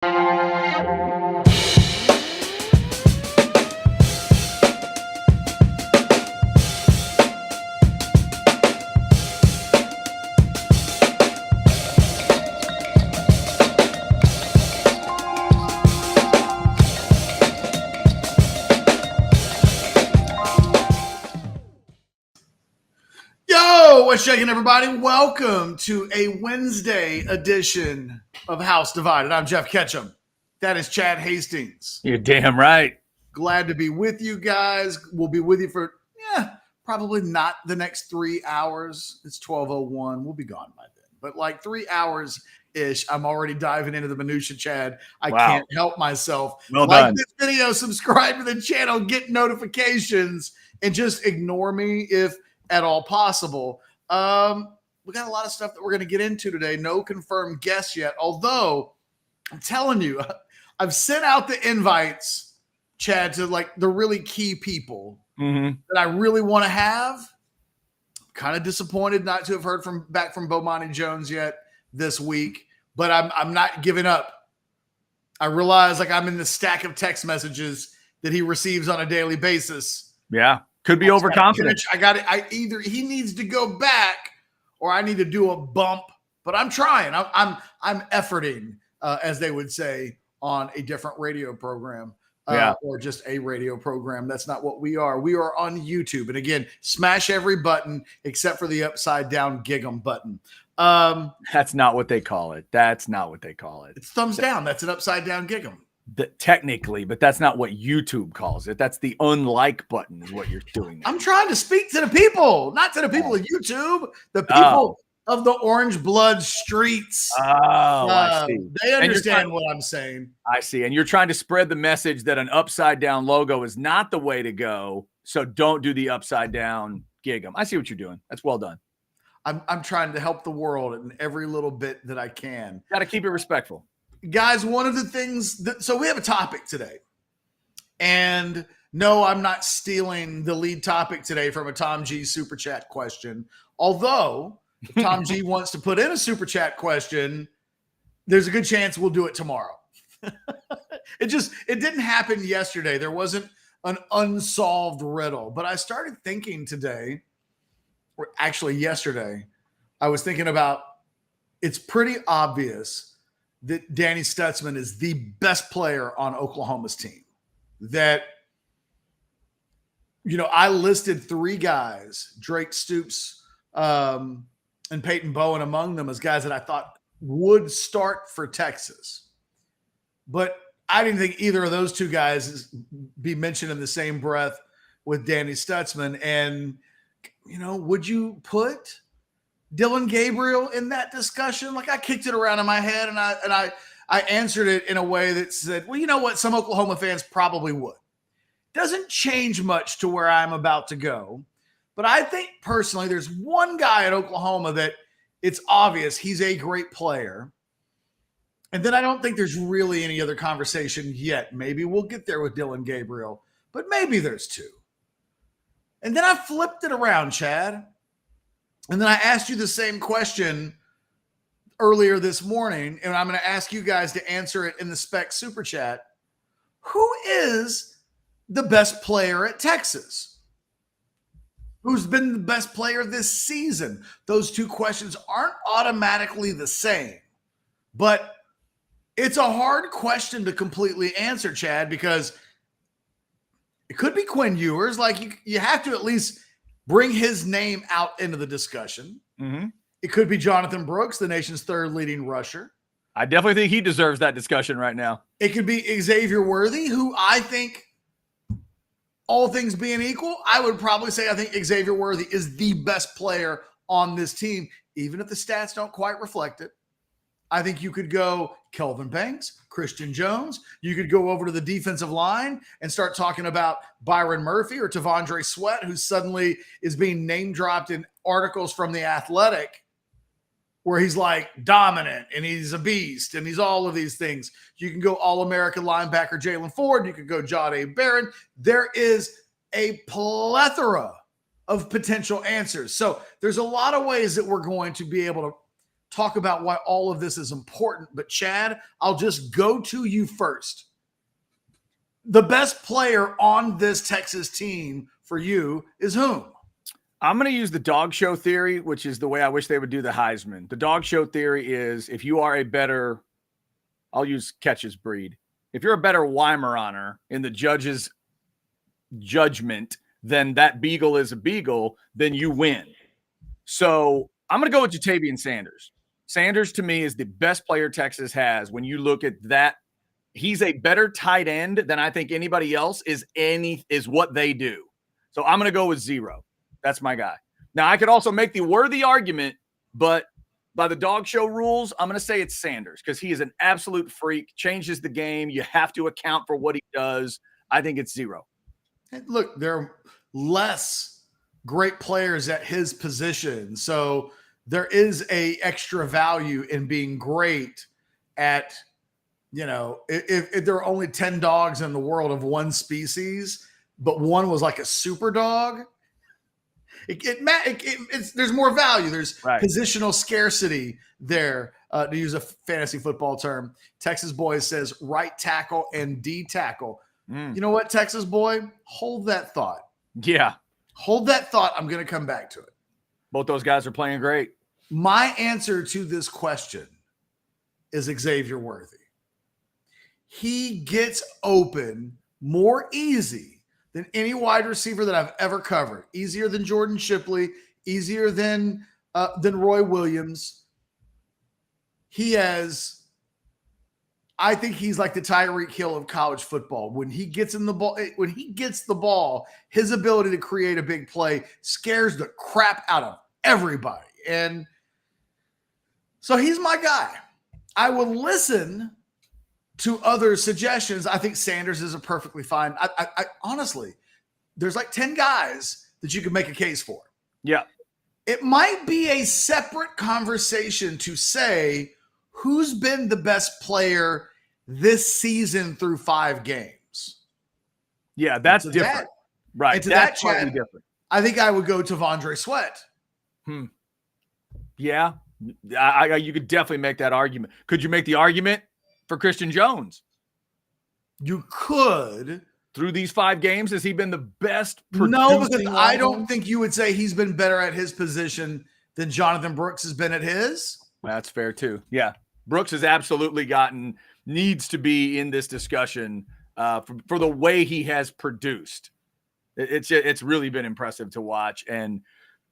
What's shaking, everybody? Welcome to a Wednesday edition of House Divided. I'm Jeff Ketchum. That is Chad Hastings. You're damn right. Glad to be with you guys. We'll be with you for, probably not the next 3 hours. It's 12:01. We'll be gone by then. But like 3 hours-ish, I'm already diving into the minutia, Chad. I can't help myself. Well like done. This video, subscribe to the channel, get notifications, and just ignore me if at all possible. We got a lot of stuff that we're going to get into today. No confirmed guests yet. Although I'm telling you, I've sent out the invites, Chad, to like the really key people that I really want to have. Kind of disappointed not to have heard back from Bomani Jones yet this week, but I'm not giving up. I realize like I'm in the stack of text messages that he receives on a daily basis. Yeah. Could be overconfident. I got it. Either he needs to go back or I need to do a bump, but I'm trying. I'm efforting, as they would say on a different radio program, or just a radio program. That's not what we are. We are on YouTube. And again, smash every button except for the upside down gig 'em button. That's not what they call it. That's not what they call it. It's thumbs down. That's an upside down gig 'em. Technically, but that's not what YouTube calls it. That's the unlike button is what you're doing there. I'm trying to speak to the people, not to the people of YouTube, the people of the orange blood streets. I see. They understand what I'm saying. I see. And you're trying to spread the message that an upside down logo is not the way to go. So don't do the upside down gig 'em. I see what you're doing. That's well done. I'm trying to help the world in every little bit that I can. Got to keep it respectful. Guys, one of the things so we have a topic today, and no, I'm not stealing the lead topic today from a Tom G super chat question. Although if Tom G wants to put in a super chat question, there's a good chance we'll do it tomorrow. It didn't happen yesterday. There wasn't an unsolved riddle, but I started thinking today, or actually yesterday, I was thinking about, it's pretty obvious that Danny Stutzman is the best player on Oklahoma's team. That, I listed 3 guys, Drake Stoops and Peyton Bowen among them, as guys that I thought would start for Texas. But I didn't think either of those 2 guys be mentioned in the same breath with Danny Stutzman. And, would you put Dillon Gabriel in that discussion? Like, I kicked it around in my head and I answered it in a way that said, well, you know what? Some Oklahoma fans probably would. Doesn't change much to where I'm about to go. But I think personally, there's one guy at Oklahoma that it's obvious he's a great player. And then I don't think there's really any other conversation yet. Maybe we'll get there with Dillon Gabriel, but maybe there's 2. And then I flipped it around, Chad. And then I asked you the same question earlier this morning, and I'm going to ask you guys to answer it in the Spec Super Chat. Who is the best player at Texas? Who's been the best player this season? Those 2 questions aren't automatically the same, but it's a hard question to completely answer, Chad, because it could be Quinn Ewers. Like, you have to at least bring his name out into the discussion. It could be Jonathan Brooks, the nation's 3rd leading rusher. I definitely think he deserves that discussion right now. It could be Xavier Worthy, who I think, all things being equal, I would probably say I think Xavier Worthy is the best player on this team, even if the stats don't quite reflect it. I think you could go Kelvin Banks, Christian Jones. You could go over to the defensive line and start talking about Byron Murphy or Tavondre Sweat, who suddenly is being name dropped in articles from The Athletic where he's like dominant and he's a beast and he's all of these things. You can go All-American linebacker Jalen Ford. You could go Jahdae Barron. There is a plethora of potential answers. So there's a lot of ways that we're going to be able to talk about why all of this is important. But Chad, I'll just go to you first. The best player on this Texas team for you is whom? I'm going to use the dog show theory, which is the way I wish they would do the Heisman. The dog show theory is if you are a better, I'll use Ketch's breed. If you're a better Weimaraner in the judge's judgment, then that beagle is a beagle, then you win. So I'm going to go with Jatavian Sanders. Sanders, to me, is the best player Texas has. When you look at that, he's a better tight end than I think anybody else is what they do. So I'm going to go with 0. That's my guy. Now, I could also make the worthy argument, but by the dog show rules, I'm going to say it's Sanders because he is an absolute freak, changes the game. You have to account for what he does. I think it's 0. Look, there are less great players at his position. So there is a extra value in being great at, if there are only 10 dogs in the world of one species, but one was like a super dog, there's more value. There's positional scarcity there, to use a fantasy football term. Texas Boy says right tackle and D tackle. You know what, Texas Boy? Hold that thought. Yeah. Hold that thought. I'm going to come back to it. Both those guys are playing great. My answer to this question is Xavier Worthy. He gets open more easy than any wide receiver that I've ever covered. Easier than Jordan Shipley, easier than Roy Williams. I think he's like the Tyreek Hill of college football. When he gets the ball, his ability to create a big play scares the crap out of everybody. And so he's my guy. I will listen to other suggestions. I think Sanders is a perfectly fine. I honestly, there's like 10 guys that you can make a case for. Yeah. It might be a separate conversation to say who's been the best player this season through 5 games. Yeah, that's different. Right. And to that's that, Chad, different. I think I would go to T'Vondre Sweat. Yeah. You could definitely make that argument. Could you make the argument for Christian Jones? You could. Through these 5 games, has he been the best? No, because I don't think you would say he's been better at his position than Jonathan Brooks has been at his. That's fair too. Yeah. Brooks has absolutely needs to be in this discussion for the way he has produced. It's really been impressive to watch. And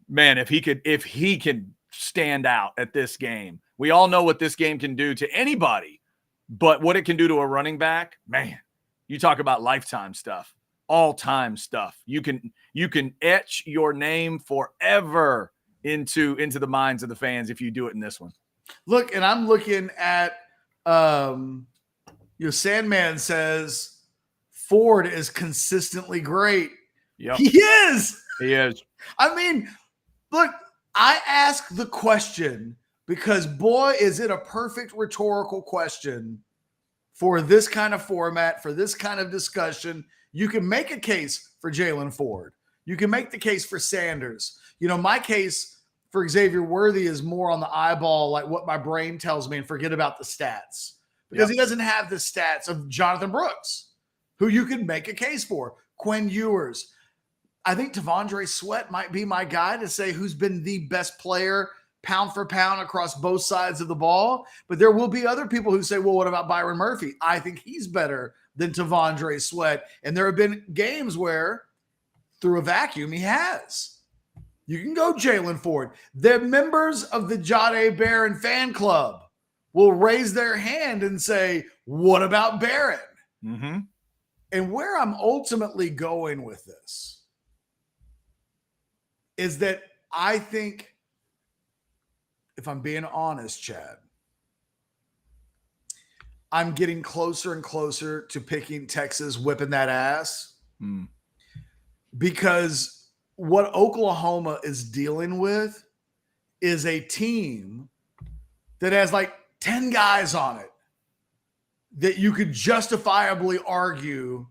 man, if he can stand out at this game, we all know what this game can do to anybody, but what it can do to a running back, man, you talk about lifetime stuff, all-time stuff. You can etch your name forever into the minds of the fans if you do it in this one. Look, and I'm looking at Sandman says Ford is consistently great. Yep. He is. He is. I mean, look, I ask the question because, boy, is it a perfect rhetorical question for this kind of format, for this kind of discussion. You can make a case for Jalen Ford. You can make the case for Sanders. My case for Xavier Worthy is more on the eyeball, like what my brain tells me, and forget about the stats. Because he doesn't have the stats of Jonathan Brooks, who you could make a case for. Quinn Ewers. I think T'Vondre Sweat might be my guy to say who's been the best player pound for pound across both sides of the ball. But there will be other people who say, well, what about Byron Murphy? I think he's better than T'Vondre Sweat. And there have been games where through a vacuum he has. You can go Jalen Ford. The members of the Jade Barron fan club will raise their hand and say, what about Barron? Mm-hmm. And where I'm ultimately going with this is that I think, if I'm being honest, Chad, I'm getting closer and closer to picking Texas whipping that ass because what Oklahoma is dealing with is a team that has like 10 guys on it that you could justifiably argue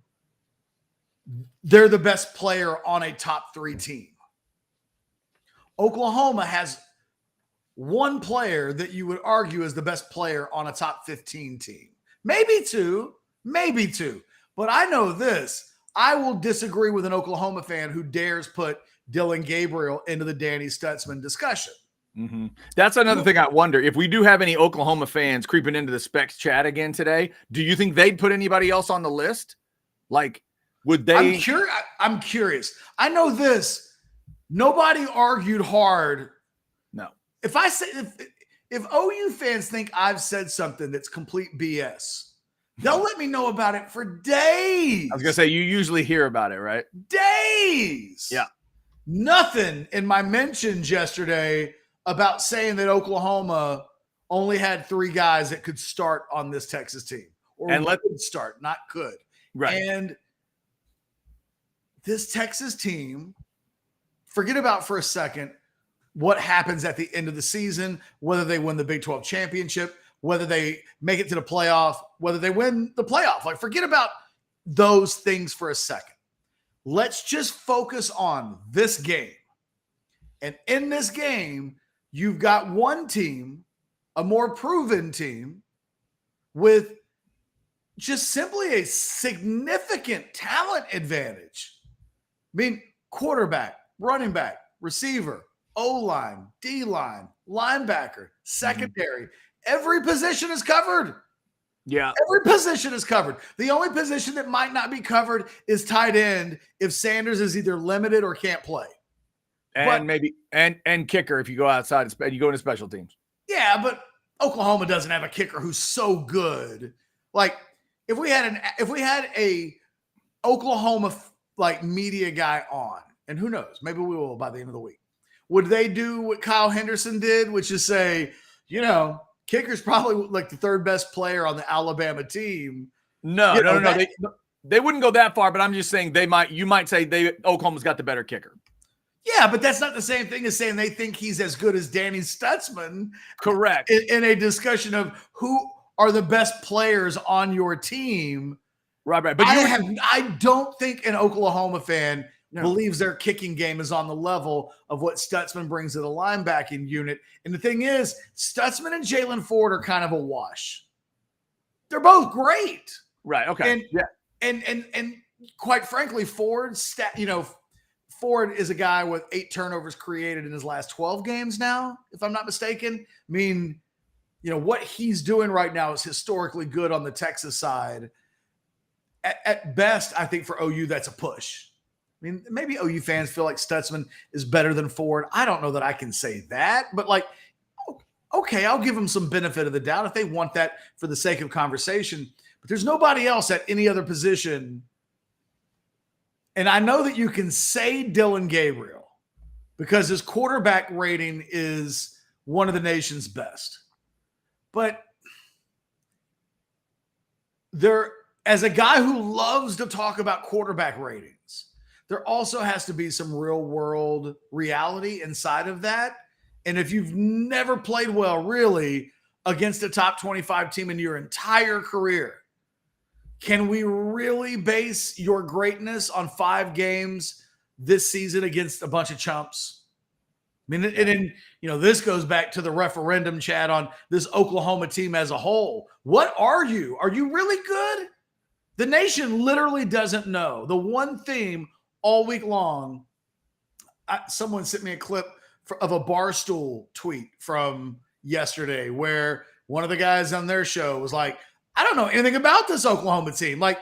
they're the best player on a top 3 team. Oklahoma has one player that you would argue is the best player on a top 15 team. Maybe two. But I know this. I will disagree with an Oklahoma fan who dares put Dillon Gabriel into the Danny Stutzman discussion. Mm-hmm. That's another thing I wonder. If we do have any Oklahoma fans creeping into the Specs chat again today, do you think they'd put anybody else on the list? Like, would they? I'm curious. I know this. Nobody argued hard. No. If I say if OU fans think I've said something that's complete BS, they'll let me know about it for days. I was gonna say you usually hear about it, right? Days. Yeah. Nothing in my mentions yesterday about saying that Oklahoma only had 3 guys that could start on this Texas team, or could start, not could. Right. And this Texas team, forget about for a second what happens at the end of the season, whether they win the Big 12 championship, whether they make it to the playoff, whether they win the playoff. Like, forget about those things for a second. Let's just focus on this game. And in this game, you've got one team, a more proven team, with just simply a significant talent advantage. I mean, quarterback, running back, receiver, O-line, D-line, linebacker, secondary. Every position is covered. Yeah. Every position is covered. The only position that might not be covered is tight end if Sanders is either limited or can't play. And maybe and kicker if you go outside, you go into special teams. Yeah, but Oklahoma doesn't have a kicker who's so good. Like, if we had a Oklahoma like media guy on, and who knows, maybe we will by the end of the week, would they do what Kyle Henderson did, which is say, kicker's probably like the 3rd best player on the Alabama team? No. They wouldn't go that far, but I'm just saying you might say Oklahoma's got the better kicker. Yeah, but that's not the same thing as saying they think he's as good as Danny Stutzman. Correct. In a discussion of who are the best players on your team. Right. But I don't think an Oklahoma fan believes their kicking game is on the level of what Stutzman brings to the linebacking unit. And the thing is, Stutzman and Jalen Ford are kind of a wash. They're both great. Right. Okay. And quite frankly, Ford is a guy with 8 turnovers created in his last 12 games now, if I'm not mistaken. I mean, what he's doing right now is historically good on the Texas side. At best, I think for OU, that's a push. I mean, maybe OU fans feel like Stutzman is better than Ford. I don't know that I can say that, but okay, I'll give them some benefit of the doubt if they want that for the sake of conversation. But there's nobody else at any other position. And I know that you can say Dillon Gabriel because his quarterback rating is one of the nation's best. But as a guy who loves to talk about quarterback ratings, there also has to be some real world reality inside of that. And if you've never played well, really, against a top 25 team in your entire career, can we really base your greatness on 5 games this season against a bunch of chumps? I mean, and then, this goes back to the referendum chat on this Oklahoma team as a whole. What are you? Are you really good? The nation literally doesn't know. The one theme all week long, someone sent me a clip of a Barstool tweet from yesterday where one of the guys on their show was like, I don't know anything about this Oklahoma team. Like,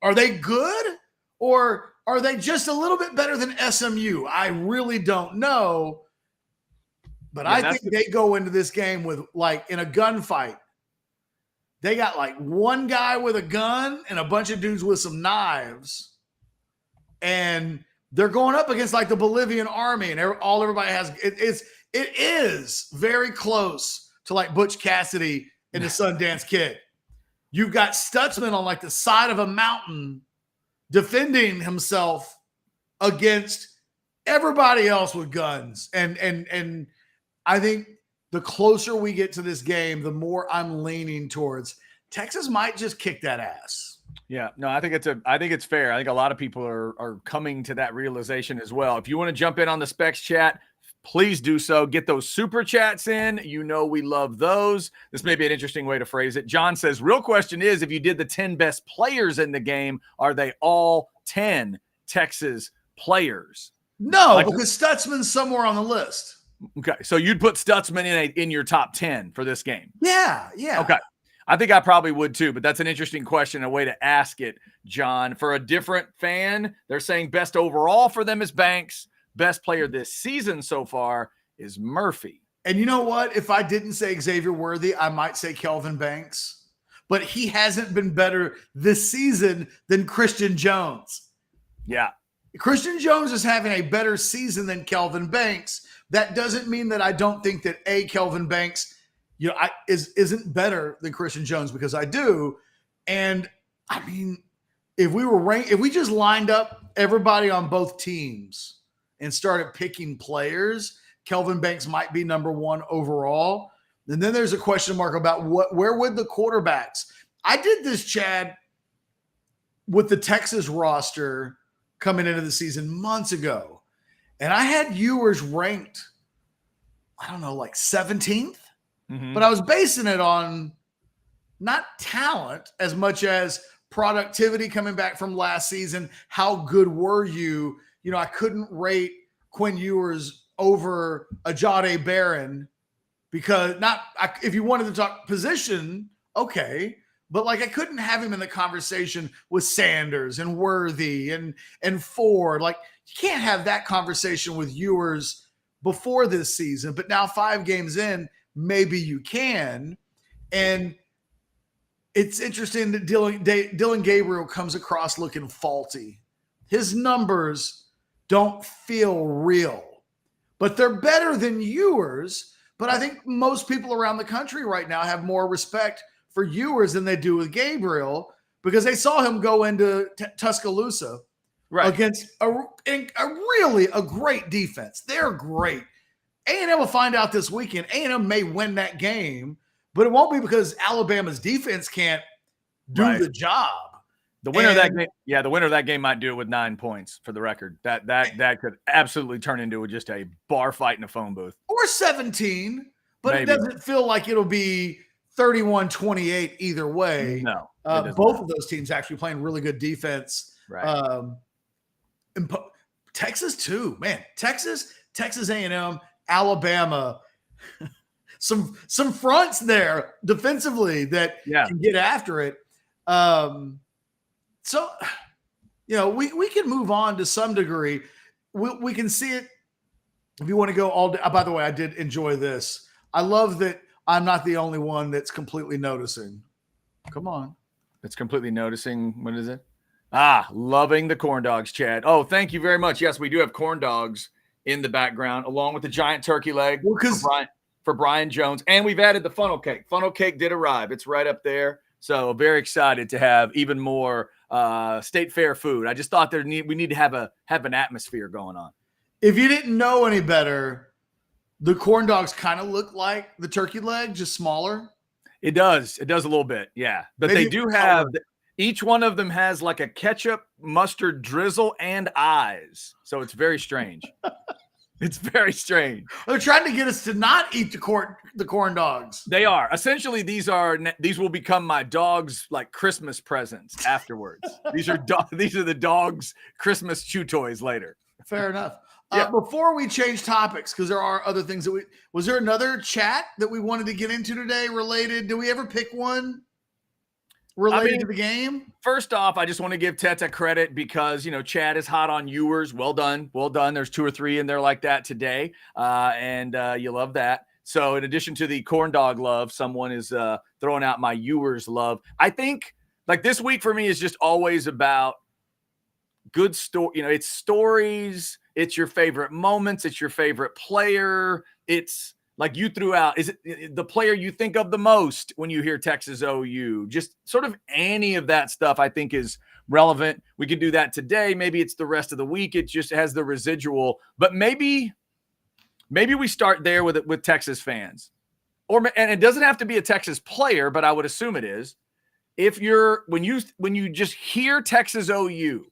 are they good or are they just a little bit better than SMU? I really don't know. But I think they go into this game with, like, in a gunfight, they got like one guy with a gun and a bunch of dudes with some knives. And they're going up against like the Bolivian army, and everybody has it is very close to like Butch Cassidy and the Sundance Kid. You've got Stutzman on like the side of a mountain defending himself against everybody else with guns. And I think the closer we get to this game, the more I'm leaning towards Texas might just kick that ass. Yeah, no, I think it's fair. I think a lot of people are coming to that realization as well. If you want to jump in on the Specs chat, please do so. Get those super chats in. You know we love those. This may be an interesting way to phrase it. John says, real question is, if you did the 10 best players in the game, are they all 10 Texas players? No, because Stutzman's somewhere on the list. Okay, so you'd put Stutzman in your top 10 for this game? Yeah. Okay. I think I probably would too, but that's an interesting question, a way to ask it, John. For a different fan, they're saying best overall for them is Banks. Best player this season so far is Murphy. And you know what? If I didn't say Xavier Worthy, I might say Kelvin Banks. But he hasn't been better this season than Christian Jones. Yeah. Christian Jones is having a better season than Kelvin Banks. That doesn't mean that I don't think that Kelvin Banks, isn't better than Christian Jones, because I do. And I mean, if we just lined up everybody on both teams and started picking players, Kelvin Banks might be number one overall. And then there's a question mark about where would the quarterbacks. I did this, Chad, with the Texas roster coming into the season months ago. And I had Ewers ranked, I don't know, like 17th. Mm-hmm. But I was basing it on not talent as much as productivity coming back from last season. How good were you? I couldn't rate Quinn Ewers over Ajade Barron because if you wanted to talk position, okay. But I couldn't have him in the conversation with Sanders and Worthy and Ford. You can't have that conversation with Ewers before this season. But now 5 games in, maybe you can. And it's interesting that Dylan Gabriel comes across looking faulty. His numbers don't feel real, but they're better than Ewers. But I think most people around the country right now have more respect for Ewers than they do with Gabriel, because they saw him go into Tuscaloosa against a great defense. They're great. A&M will find out this weekend. A&M may win that game, but it won't be because Alabama's defense can't do the job. The winner of that game, the winner of that game might do it with 9 points, for the record. That could absolutely turn into just a bar fight in a phone booth. Or 17, but Maybe. It doesn't feel like it'll be 31-28 either way. No. Both of those teams actually playing really good defense. Right. And Texas too, man. Texas A&M, Alabama, some fronts there defensively that can get after it. So, we can move on to some degree. We can see it if you want to go all day. By the way, I did enjoy this. I love that I'm not the only one that's completely noticing. Come on. It's completely noticing. What is it? Loving the corn dogs, Chad. Oh, thank you very much. Yes, we do have corn dogs in the background, along with the giant turkey leg for Brian Jones. And we've added the funnel cake. Funnel cake did arrive. It's right up there. So very excited to have even more State Fair food. I just thought we need to have an atmosphere going on. If you didn't know any better, the corn dogs kind of look like the turkey leg, just smaller. It does. It does a little bit. Yeah. But maybe they do have, each one of them has like a ketchup, mustard drizzle, and eyes. So it's very strange. It's very strange. They're trying to get us to not eat the corn dogs. They are. Essentially, these will become my dog's Christmas presents afterwards. These are the dog's Christmas chew toys later. Fair enough. Yeah. Before we change topics, because there are other things was there another chat that we wanted to get into today related? Did we ever pick one related to the game? First off, I just want to give Teta credit because, Chad is hot on Ewers. Well done. Well done. There's 2 or 3 in there like that today. And you love that. So in addition to the corn dog love, someone is throwing out my Ewers love. I think this week for me is just always about good story. It's stories. It's your favorite moments. It's your favorite player. It's like you threw out. Is it the player you think of the most when you hear Texas OU? Just sort of any of that stuff I think is relevant. We can do that today. Maybe it's the rest of the week. It just has the residual. But maybe we start there with Texas fans. And it doesn't have to be a Texas player, but I would assume it is. When you just hear Texas OU,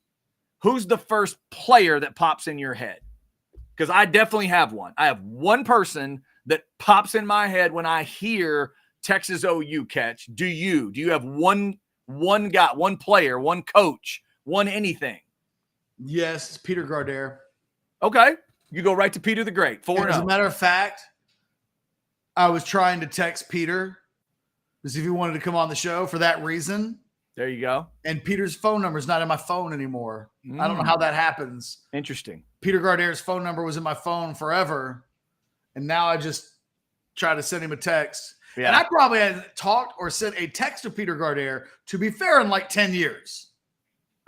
who's the first player that pops in your head? because I definitely have one. I have one person that pops in my head when I hear Texas OU Ketch. Do you have one guy, one player, one coach, one anything? Yes, it's Peter Gardere. Okay. You go right to Peter the Great. 4-0. As a matter of fact, I was trying to text Peter to see if he wanted to come on the show for that reason. There you go. And Peter's phone number is not in my phone anymore. I don't know how that happens. Interesting. Peter Gardere's phone number was in my phone forever. And now I just try to send him a text. Yeah. And I probably hadn't talked or sent a text to Peter Gardere, to be fair, in like 10 years.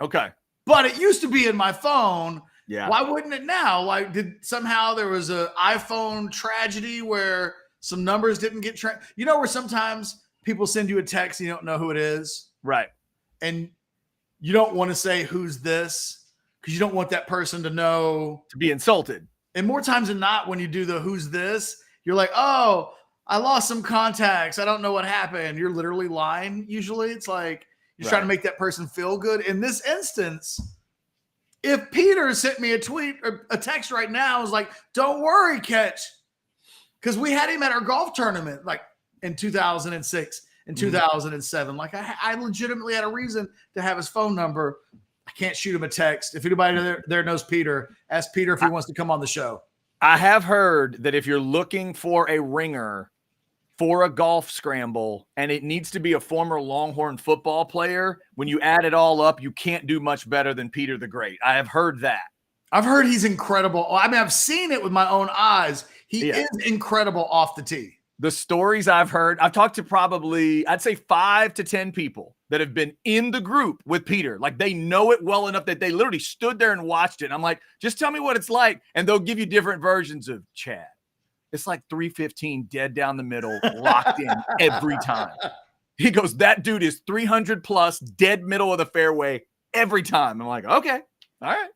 Okay. But it used to be in my phone. Yeah. Why wouldn't it now? Like, did somehow there was an iPhone tragedy where some numbers didn't get where sometimes people send you a text and you don't know who it is. Right. And you don't want to say who's this because you don't want that person to know. To be insulted. And more times than not, when you do the who's this, you're like, oh, I lost some contacts. I don't know what happened. You're literally lying. Usually it's like you're trying to make that person feel good. In this instance, if Peter sent me a tweet or a text right now, is like, don't worry, Ketch. Because we had him at our golf tournament like in 2006 and 2007. Like I legitimately had a reason to have his phone number. I can't shoot him a text. If anybody there knows Peter, ask Peter if he wants to come on the show. I have heard that if you're looking for a ringer for a golf scramble and it needs to be a former Longhorn football player, when you add it all up, you can't do much better than Peter the Great. I have heard that. I've heard he's incredible. I mean, I've seen it with my own eyes. He is incredible off the tee. The stories I've heard, I've talked to probably, I'd say 5 to 10 people that have been in the group with Peter. Like they know it well enough that they literally stood there and watched it. And I'm like, just tell me what it's like. And they'll give you different versions of Chad. It's like 315 dead down the middle, locked in every time. He goes, that dude is 300 plus, dead middle of the fairway every time. I'm like, okay, all right.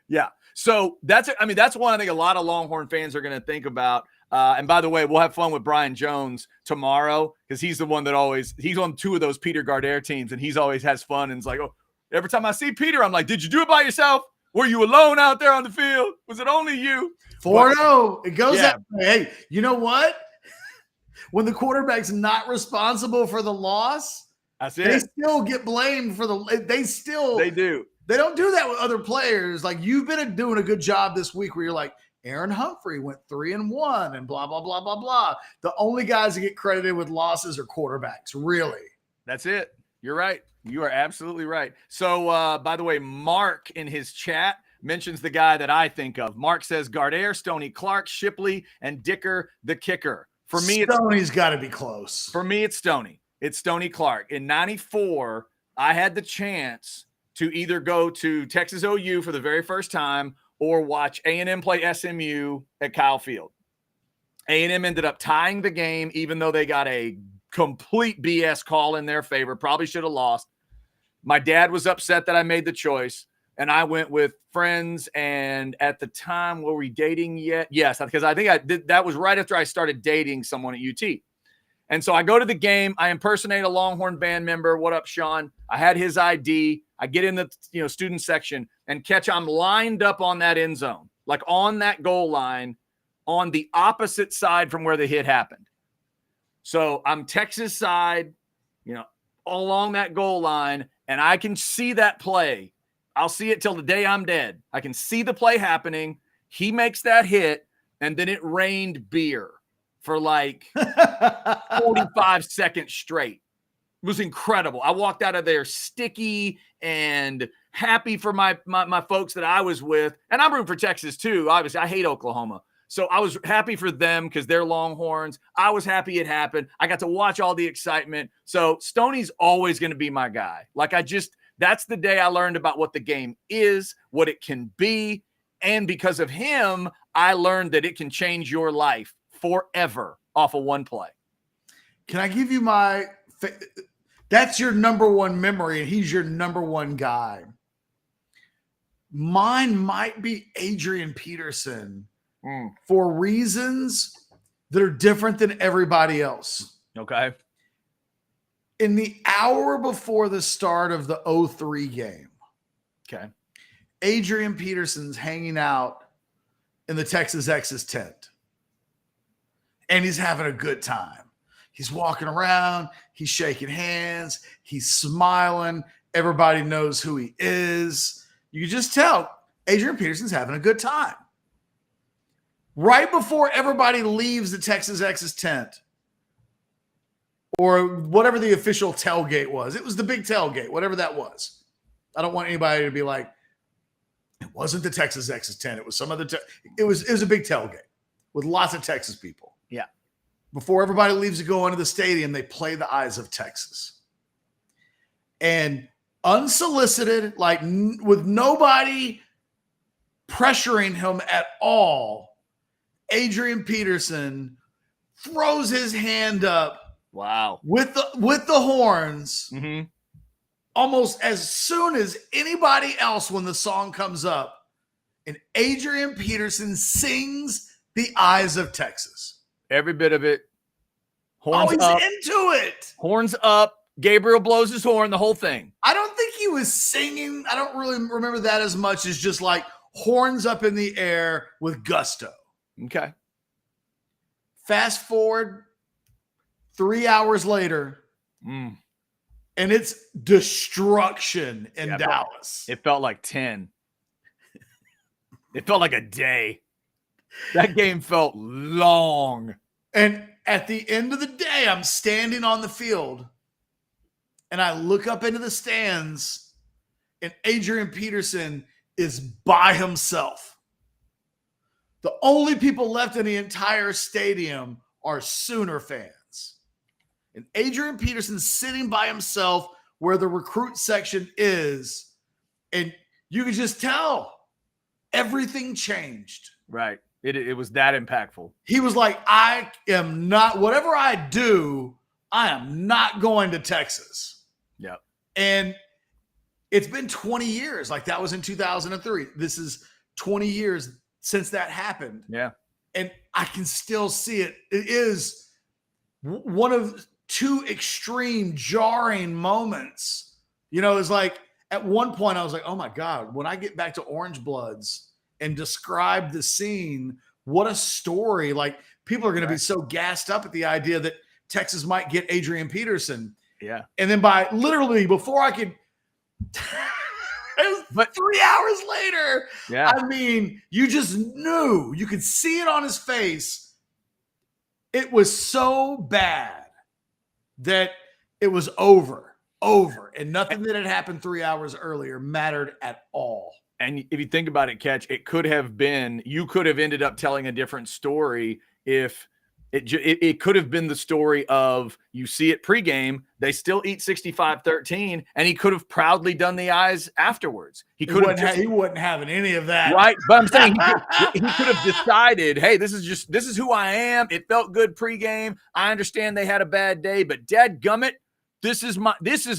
Yeah. So that's one I think a lot of Longhorn fans are going to think about. And by the way, we'll have fun with Brian Jones tomorrow because he's the one that he's on 2 of those Peter Gardere teams and he's always has fun. And it's like, oh, every time I see Peter, I'm like, did you do it by yourself? Were you alone out there on the field? Was it only you? 4-0. It goes that way. Hey, you know what? When the quarterback's not responsible for the loss, they still get blamed for they do. They don't do that with other players. Like you've been doing a good job this week where you're like, Aaron Humphrey went 3-1 and blah, blah, blah, blah, blah. The only guys that get credited with losses are quarterbacks, really. That's it. You're right. You are absolutely right. So, by the way, Mark in his chat mentions the guy that I think of. Mark says Gardere, Stoney Clark, Shipley, and Dicker the kicker. For me, Stoney's got to be close. For me, it's Stoney. It's Stoney Clark. In 94, I had the chance to either go to Texas OU for the very first time or watch A&M play SMU at Kyle Field. A&M ended up tying the game, even though they got a complete BS call in their favor. Probably should have lost. My dad was upset that I made the choice, and I went with friends. And at the time, were we dating yet? Yes, because I think I did. That was right after I started dating someone at UT. And so I go to the game. I impersonate a Longhorn band member. What up, Sean? I had his ID. I get in the student section and Ketch. I'm lined up on that end zone, like on that goal line, on the opposite side from where the hit happened. So I'm Texas side, along that goal line, and I can see that play. I'll see it till the day I'm dead. I can see the play happening. He makes that hit, and then it rained beer for like 45 seconds straight. It was incredible. I walked out of there sticky and happy for my folks that I was with. And I'm rooting for Texas too. Obviously, I hate Oklahoma. So I was happy for them because they're Longhorns. I was happy it happened. I got to watch all the excitement. So Stoney's always going to be my guy. That's the day I learned about what the game is, what it can be. And because of him, I learned that it can change your life forever off of one play. Can I give you that's your number one memory, and he's your number one guy. Mine might be Adrian Peterson for reasons that are different than everybody else. Okay. In the hour before the start of the 03 game, okay, Adrian Peterson's hanging out in the Texas X's tent. And he's having a good time. He's walking around. He's shaking hands. He's smiling. Everybody knows who he is. You can just tell Adrian Peterson's having a good time. Right before everybody leaves the Texas X's tent, or whatever the official tailgate was. It was the big tailgate, whatever that was. I don't want anybody to be like, it wasn't the Texas X's tent. It was some other it was a big tailgate with lots of Texas people. Yeah. Before everybody leaves to go into the stadium, they play the Eyes of Texas. And unsolicited, like with nobody pressuring him at all, Adrian Peterson throws his hand up. Wow. With the horns, almost as soon as anybody else when the song comes up, and Adrian Peterson sings the Eyes of Texas. Every bit of it. Horns he's up. into it. Horns up. Gabriel blows his horn, the whole thing. I don't think he was singing. I don't really remember that as much as just like horns up in the air with gusto. Okay. Fast forward 3 hours later, and it's destruction in Dallas. It felt like 10. It felt like a day. That game felt long. And at the end of the day, I'm standing on the field, and I look up into the stands, and Adrian Peterson is by himself. The only people left in the entire stadium are Sooner fans. And Adrian Peterson's sitting by himself where the recruit section is. And you could just tell everything changed. Right. It was that impactful. He was like, I am not, whatever I do, I am not going to Texas. Yep. And it's been 20 years. Like that was in 2003. This is 20 years since that happened. Yeah. And I can still see it. It is one of two extreme jarring moments. You know, it's like at one point I was like, oh my God, when I get back to Orange Bloods and describe the scene, what a story. Like people are going to be so gassed up at the idea that Texas might get Adrian Peterson. Yeah. And then by literally before I could, but 3 hours later, yeah. I mean, you just knew, you could see it on his face. It was so bad that it was over. And nothing that had happened 3 hours earlier mattered at all. And if you think about it, Ketch, it could have been, you could have ended up telling a different story if it could have been the story of you see it pregame, they still eat 65-13, and he could have proudly done the Eyes afterwards. He wasn't having any of that. Right. But I'm saying he could have decided, hey, this is who I am. It felt good pregame. I understand they had a bad day, but dadgummit, this is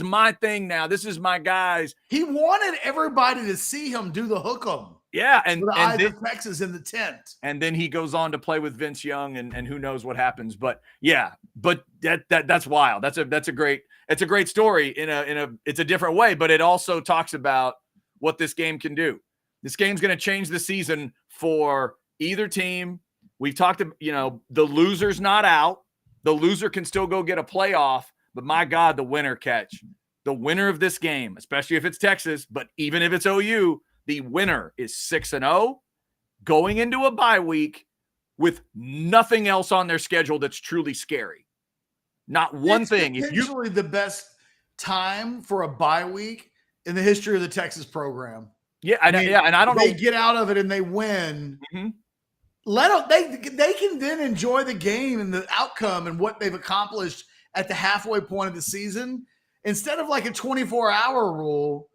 my thing now. This is my guys. He wanted everybody to see him do the hook 'em. Yeah, and the Eyes of Texas in the tent. And then he goes on to play with Vince Young, and who knows what happens. But yeah, but that's wild. It's a great story it's a different way, but it also talks about what this game can do. This game's going to change the season for either team. We've talked about, the loser's not out. The loser can still go get a playoff, but my God, the winner, Ketch. The winner of this game, especially if it's Texas, but even if it's OU, the winner is 6-0 going into a bye week with nothing else on their schedule that's truly scary. Not one thing. It's usually the best time for a bye week in the history of the Texas program. Yeah, and I don't know. They get out of it and they win. Mm-hmm. They can then enjoy the game and the outcome and what they've accomplished at the halfway point of the season instead of like a 24-hour rule.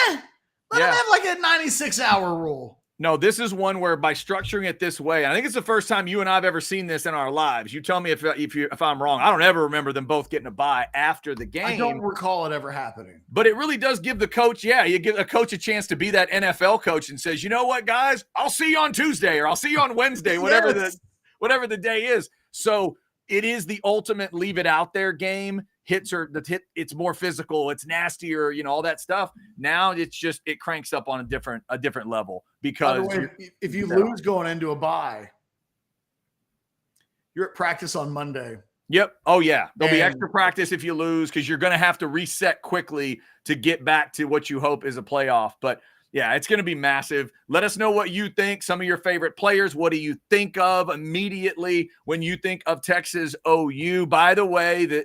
Let them have like a 96-hour rule. No, this is one where by structuring it this way, I think it's the first time you and I have ever seen this in our lives. You tell me if I'm wrong. I don't ever remember them both getting a bye after the game. I don't recall it ever happening. But it really does give the coach, you give a coach a chance to be that NFL coach and says, you know what, guys, I'll see you on Tuesday or I'll see you on Wednesday, whatever the day is. So it is the ultimate leave it out there game. it's more physical, it's nastier, all that stuff. Now it cranks up on a different level because by the way, if you lose going into a bye, you're at practice on Monday. Yep. Oh yeah. There'll be extra practice if you lose because you're going to have to reset quickly to get back to what you hope is a playoff. But yeah, it's going to be massive. Let us know what you think. Some of your favorite players. What do you think of immediately when you think of Texas OU? By the way,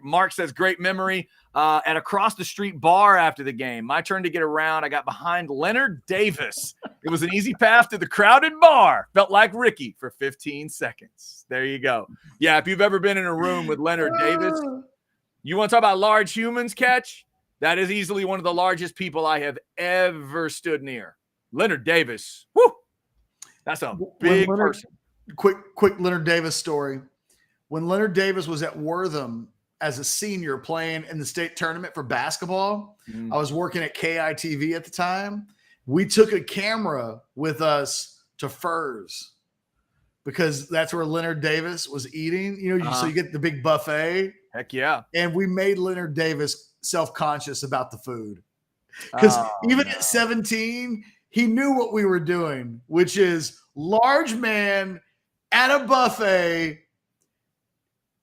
Mark says great memory at across the street bar after the game. My turn to get around. I got behind Leonard Davis. It was an easy path to the crowded bar. Felt like Ricky for 15 seconds. There you go. Yeah, if you've ever been in a room with Leonard Davis, you want to talk about large humans, Ketch? That is easily one of the largest people I have ever stood near. Leonard Davis. Whoo! That's a big person. Quick Leonard Davis story. When Leonard Davis was at Wortham as a senior playing in the state tournament for basketball, I was working at KITV at the time. We took a camera with us to Thurs because that's where Leonard Davis was eating. So you get the big buffet. Heck yeah. And we made Leonard Davis self-conscious about the food. Because at 17, he knew what we were doing, which is large man at a buffet,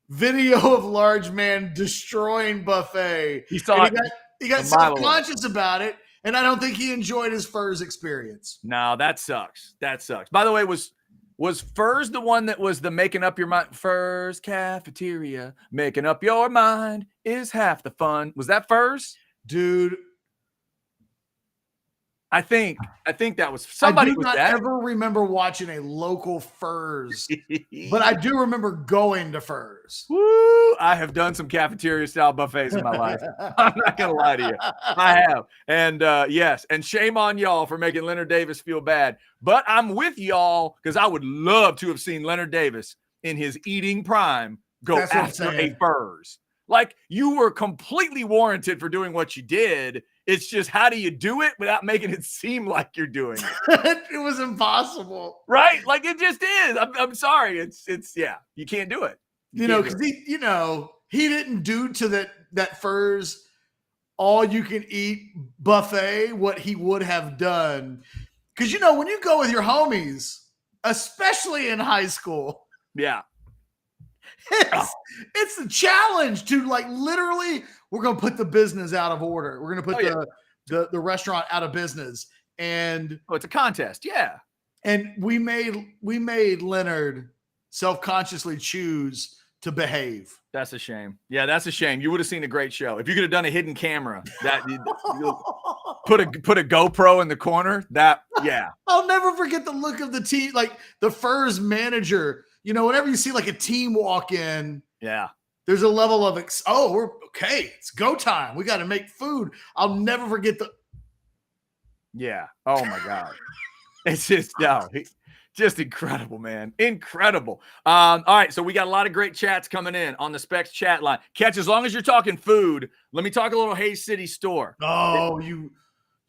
video of large man destroying buffet. He got self-conscious about it, and I don't think he enjoyed his Thurs experience. No, that sucks. By the way, was Thurs the one that was the making up your mind? Thurs cafeteria, making up your mind is half the fun. Was that Thurs? Dude, I think that was somebody. I do not ever remember watching a local Thurs, but I do remember going to Thurs. Woo! I have done some cafeteria style buffets in my life. I'm not gonna lie to you, I have. And yes, and shame on y'all for making Leonard Davis feel bad. But I'm with y'all because I would love to have seen Leonard Davis in his eating prime go after a Thurs. Like, you were completely warranted for doing what you did. It's just, how do you do it without making it seem like you're doing it? It was impossible. Right? Like, it just is. I'm sorry. It's you can't do it. Because he didn't do to that Thurs all you can eat buffet what he would have done. Because, when you go with your homies, especially in high school. Yeah. It's a challenge to literally, we're going to put the business out of order. We're going to put the restaurant out of business. And it's a contest. Yeah. And we made Leonard self-consciously choose to behave. That's a shame. Yeah, that's a shame. You would have seen a great show. If you could have done a hidden camera, that put a GoPro in the corner, I'll never forget the look of the team, like the Thurs manager. Whenever you see a team walk in, there's a level of we're okay. It's go time. We got to make food. I'll never forget Oh my God. It's just incredible, man. Incredible. All right. So we got a lot of great chats coming in on the Specs chat line. Ketch, as long as you're talking food, let me talk a little Hayes City store. Oh, you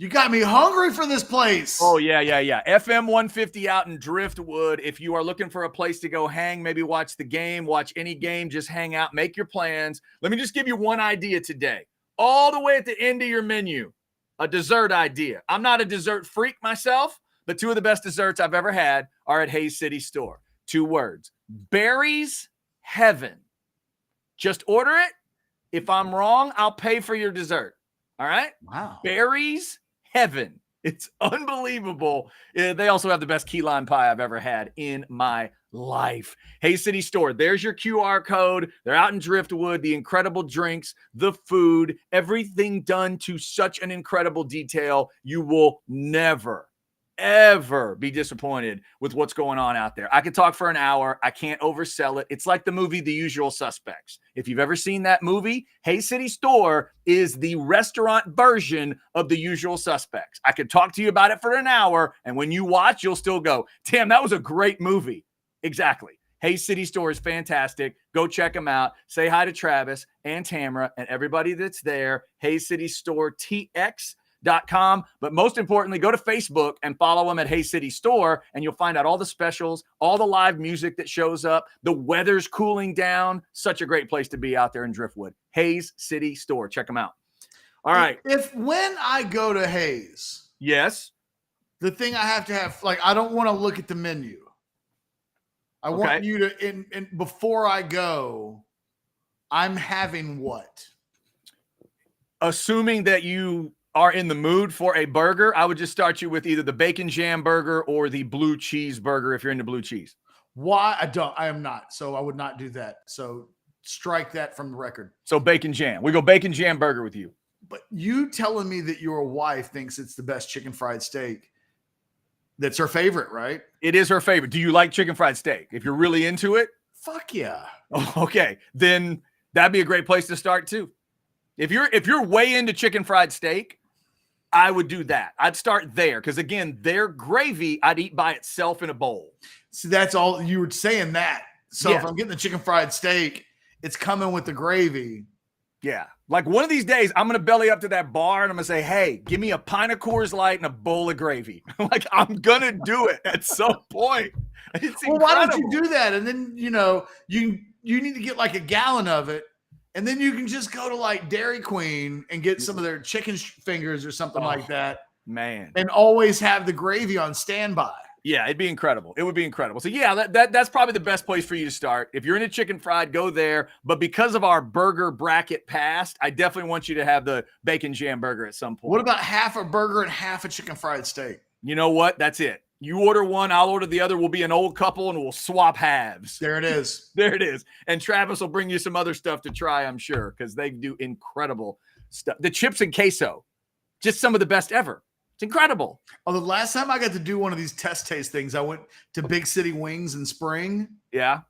got me hungry for this place. Oh, yeah. FM 150 out in Driftwood. If you are looking for a place to go hang, maybe watch the game, watch any game, just hang out, make your plans. Let me just give you one idea today. All the way at the end of your menu, a dessert idea. I'm not a dessert freak myself, but two of the best desserts I've ever had are at Hayes City Store. 2 words. Barry's Heaven. Just order it. If I'm wrong, I'll pay for your dessert. All right? Wow. Barry's Heaven. It's unbelievable. They also have the best key lime pie I've ever had in my life. Hayes City Store. There's your QR code. They're out in Driftwood. The incredible drinks, the food, everything done to such an incredible detail. You will never, ever be disappointed with what's going on out there. I could talk for an hour. I can't oversell it. It's like the movie The Usual Suspects. If you've ever seen that movie, Hayes City Store is the restaurant version of The Usual Suspects. I could talk to you about it for an hour, and when you watch, you'll still go, damn, that was a great movie. Exactly. Hayes City Store is fantastic. Go check them out. Say hi to Travis and Tamara and everybody that's there. Hayes City Store TX. hayscitystore.com. But most importantly, go to Facebook and follow them at Hay City Store, and you'll find out all the specials, all the live music that shows up. The weather's cooling down. Such a great place to be out there in Driftwood. Hayes City Store. Check them out. All right. When I go to Hayes, yes, the thing I have to have, like, I don't want to look at the menu. I want you to, and before I go, I'm having what? Assuming that you are in the mood for a burger, I would just start you with either the bacon jam burger or the blue cheese burger if you're into blue cheese. Why? I am not. So I would not do that. So strike that from the record. So bacon jam. We go bacon jam burger with you. But you telling me that your wife thinks it's the best chicken fried steak. That's her favorite, right? It is her favorite. Do you like chicken fried steak? If you're really into it? Fuck yeah. Oh, okay. Then that'd be a great place to start too. If you're way into chicken fried steak, I would do that. I'd start there because, again, their gravy I'd eat by itself in a bowl. See, that's all you were saying that. So if I'm getting the chicken fried steak, it's coming with the gravy. Yeah. Like one of these days, I'm going to belly up to that bar and I'm going to say, hey, give me a pint of Coors Light and a bowl of gravy. Like, I'm going to do it at some point. It's well, why don't you do that? And then, you need to get like a gallon of it. And then you can just go to like Dairy Queen and get some of their chicken fingers or something like that. Man. And always have the gravy on standby. Yeah, it'd be incredible. It would be incredible. So yeah, that's probably the best place for you to start. If you're into chicken fried, go there. But because of our burger bracket past, I definitely want you to have the bacon jam burger at some point. What about half a burger and half a chicken fried steak? You know what? That's it. You order one, I'll order the other. We'll be an old couple and we'll swap halves. There it is. There it is. And Travis will bring you some other stuff to try, I'm sure, because they do incredible stuff. The chips and queso, just some of the best ever. It's incredible. Oh, the last time I got to do one of these test taste things, I went to Big City Wings in spring. Yeah.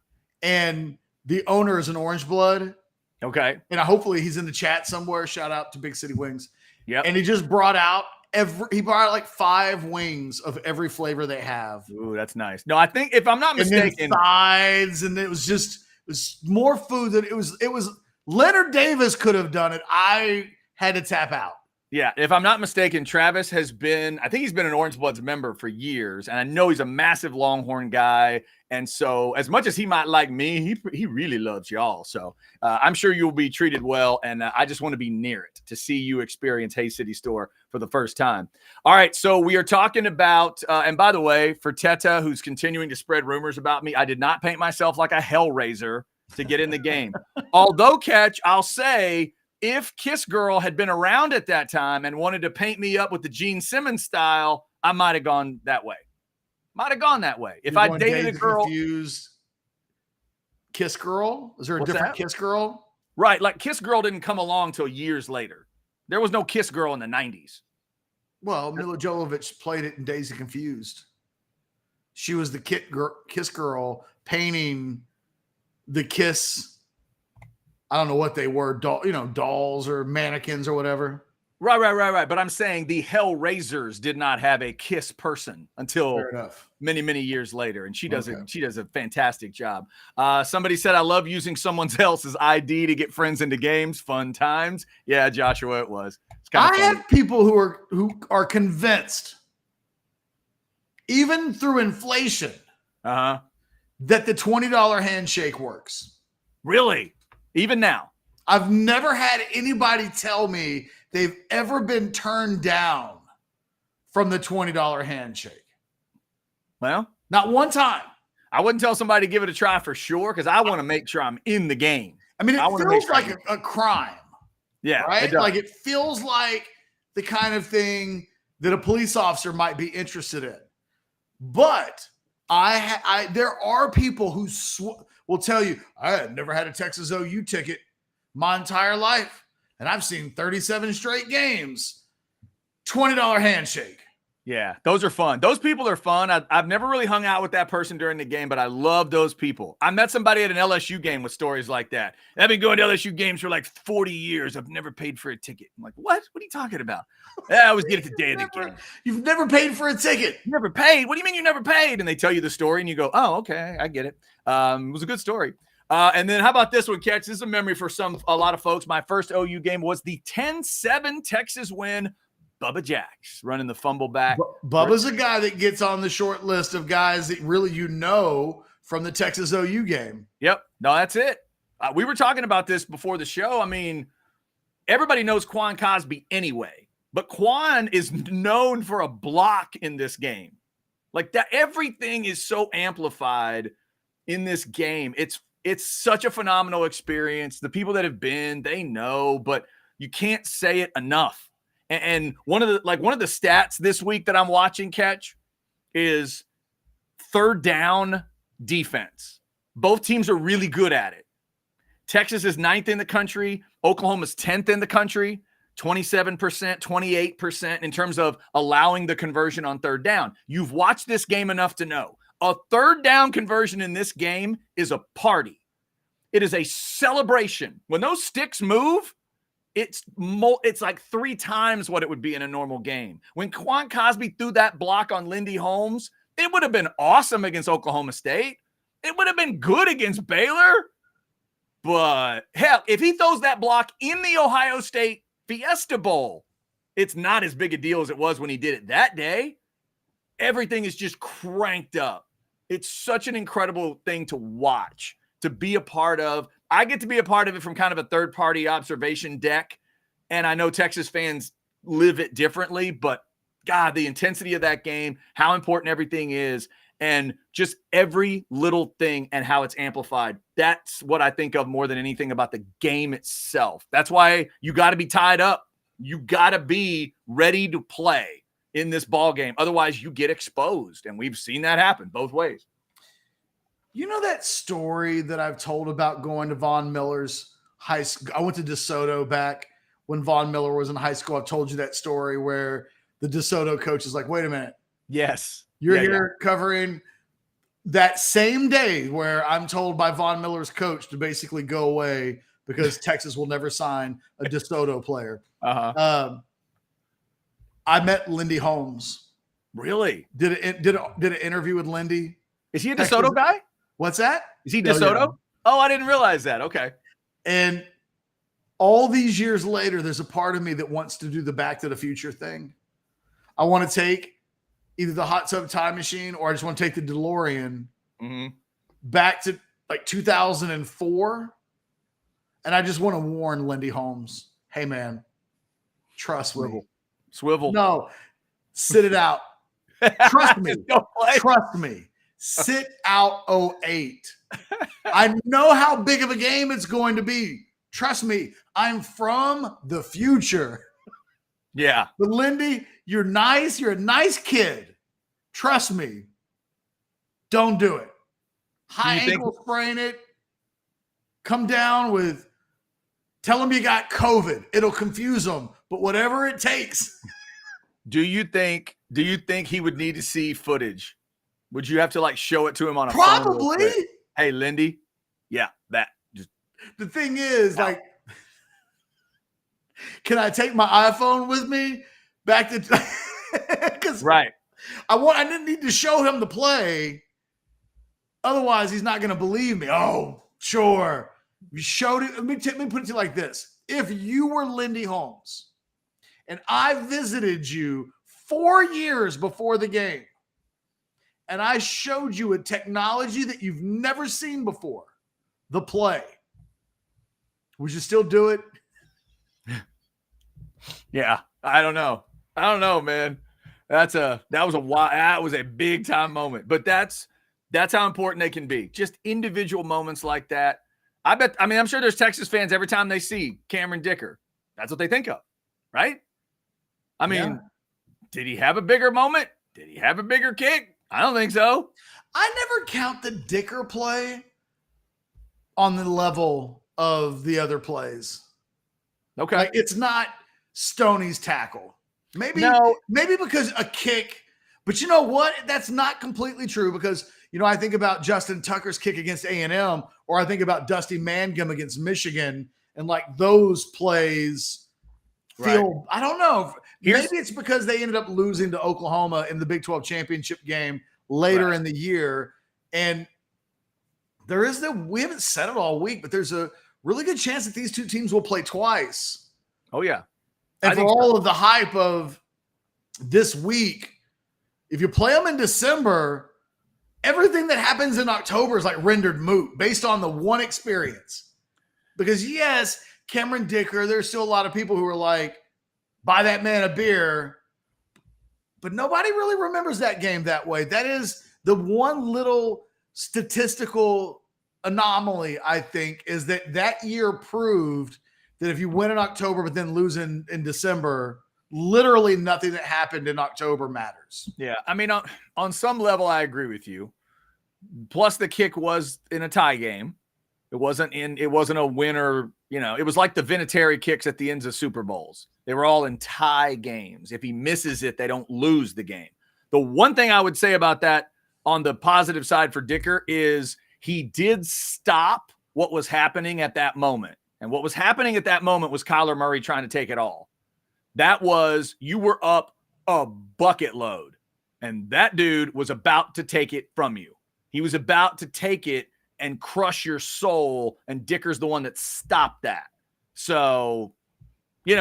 And the owner is an Orange Blood. Okay. And hopefully he's in the chat somewhere. Shout out to Big City Wings. Yeah. And he just brought out like 5 wings of every flavor they have. Ooh, that's nice. No, I think if I'm not mistaken, and sides, and it was more food than it was. Leonard Davis could have done it. I had to tap out. Yeah, if I'm not mistaken, Travis I think he's been an Orange Bloods member for years, and I know he's a massive Longhorn guy. And so as much as he might like me, he really loves y'all. So I'm sure you'll be treated well, and I just want to be near it to see you experience Hay City Store for the first time. All right, so we are talking about, and by the way, for Teta, who's continuing to spread rumors about me, I did not paint myself like a hellraiser to get in the game. Although, Ketch, I'll say, if Kiss Girl had been around at that time and wanted to paint me up with the Gene Simmons style, I might have gone that way. If I dated a girl. Confused Kiss Girl? Is there a different Kiss Girl? Right. Like Kiss Girl didn't come along till years later. There was no Kiss Girl in the 90s. Well, Mila Jovovich played it in Daisy Confused. She was the Kiss Girl painting the Kiss. I don't know what they were, dolls or mannequins or whatever. Right. But I'm saying the Hellraisers did not have a Kiss person until many, many years later. And she does a fantastic job. Somebody said, I love using someone else's ID to get friends into games. Fun times. Yeah, Joshua, it was. I have people who are convinced, even through inflation, that the $20 handshake works. Really? Even now? I've never had anybody tell me they've ever been turned down from the $20 handshake. Well, not one time. I wouldn't tell somebody to give it a try for sure, because I want to make sure I'm in the game. I mean, it feels like a crime. Yeah. Right? Like it feels like the kind of thing that a police officer might be interested in. But there are people who will tell you, I had never had a Texas OU ticket my entire life, and I've seen 37 straight games. $20 handshake. Yeah, those are fun. Those people are fun. I've never really hung out with that person during the game, but I love those people. I met somebody at an LSU game with stories like that. I've been going to LSU games for like 40 years. I've never paid for a ticket. I'm like, what? What are you talking about? I always get it the day of the game. You've never paid for a ticket. Never paid? What do you mean you never paid? And they tell you the story, and you go, oh, okay, I get it. It was a good story. And then how about this one, Ketch? This is a memory for a lot of folks. My first OU game was the 10-7 Texas win Bubba Jacks running the fumble back. Bubba's a guy that gets on the short list of guys that really from the Texas OU game. Yep. No, that's it. We were talking about this before the show. I mean, everybody knows Quan Cosby anyway, but Quan is known for a block in this game. Like that, everything is so amplified in this game. It's such a phenomenal experience. The people that have been, they know, but you can't say it enough. And one of the stats this week that I'm watching, Ketch, is third down defense. Both teams are really good at it. Texas is 9th in the country. Oklahoma's 10th in the country, 27%, 28% in terms of allowing the conversion on third down. You've watched this game enough to know a third down conversion in this game is a party. It is a celebration. When those sticks move, it's like 3 times what it would be in a normal game. When Quan Cosby threw that block on Lindy Holmes, it would have been awesome against Oklahoma State. It would have been good against Baylor. But hell, if he throws that block in the Ohio State Fiesta Bowl, it's not as big a deal as it was when he did it that day. Everything is just cranked up. It's such an incredible thing to watch, to be a part of. I get to be a part of it from kind of a third-party observation deck, and I know Texas fans live it differently, but God, the intensity of that game, how important everything is, and just every little thing and how it's amplified. That's what I think of more than anything about the game itself. That's why you got to be tied up. You got to be ready to play in this ball game. Otherwise, you get exposed, and we've seen that happen both ways. You know that story that I've told about going to Von Miller's high school? I went to DeSoto back when Von Miller was in high school. I've told you that story where the DeSoto coach is like, wait a minute. Yes. You're here covering that same day where I'm told by Von Miller's coach to basically go away because Texas will never sign a DeSoto player. Uh-huh. I met Lindy Holmes. Really? Did an interview with Lindy. Is he a DeSoto guy? What's that? Is he DeSoto? Yeah. Oh, I didn't realize that. Okay. And all these years later, there's a part of me that wants to do the Back to the Future thing. I want to take either the hot tub time machine or I just want to take the DeLorean back to like 2004. And I just want to warn Lindy Holmes, hey, man, trust me. Swivel. No, sit it out. Trust me. Trust me. Sit out 08. I know how big of a game it's going to be. Trust me. I'm from the future. Yeah. But Lindy, you're nice. You're a nice kid. Trust me. Don't do it. High ankle sprain it. Come down with, tell them you got COVID. It'll confuse them. But whatever it takes. Do you think he would need to see footage? Would you have to like show it to him on a probably phone? Hey, Lindy. Yeah, that. Just the thing is, like, can I take my iPhone with me back to? Because right, I didn't need to show him the play. Otherwise, he's not going to believe me. Oh, sure. You showed it. Let me put it to you like this: if you were Lindy Holmes, and I visited you 4 years before the game, and I showed you a technology that you've never seen before, the play, would you still do it? Yeah, I don't know, man. That was a big time moment, but that's how important they can be. Just individual moments like that. I'm sure there's Texas fans every time they see Cameron Dicker, that's what they think of, right? I mean, Did he have a bigger moment? Did he have a bigger kick? I don't think so. I never count the Dicker play on the level of the other plays. Okay. Like, it's not Stoney's tackle. Maybe because a kick, but you know what? That's not completely true because, I think about Justin Tucker's kick against A&M, or I think about Dusty Mangum against Michigan, and like those plays feel, right. I don't know. Maybe it's because they ended up losing to Oklahoma in the Big 12 championship game later in the year. And we haven't said it all week, but there's a really good chance that these two teams will play twice. Oh, yeah. And for all of the hype of this week, if you play them in December, everything that happens in October is like rendered moot based on the one experience. Because yes, Cameron Dicker, there's still a lot of people who are like, buy that man a beer. But nobody really remembers that game that way. That is the one little statistical anomaly, I think, is that year proved that if you win in October but then lose in December, literally nothing that happened in October matters. Yeah, I mean, on some level, I agree with you. Plus, the kick was in a tie game. It wasn't a winner. It was like the Vinatieri kicks at the ends of Super Bowls. They were all in tie games. If he misses it, they don't lose the game. The one thing I would say about that on the positive side for Dicker is he did stop what was happening at that moment. And what was happening at that moment was Kyler Murray trying to take it all. That was, you were up a bucket load, and that dude was about to take it from you. He was about to take it and crush your soul, and Dicker's the one that stopped that. So, you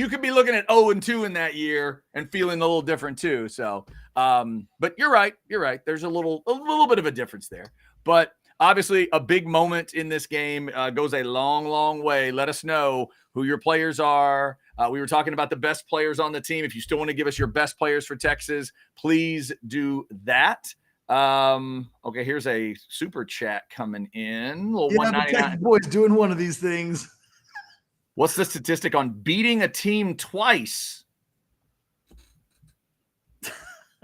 could be looking at 0-2 in that year and feeling a little different too. So, but you're right. There's a little bit of a difference there. But obviously, a big moment in this game goes a long, long way. Let us know who your players are. We were talking about the best players on the team. If you still want to give us your best players for Texas, please do that. Okay, here's a super chat coming in. Little $1.99. Boys doing one of these things. What's the statistic on beating a team twice?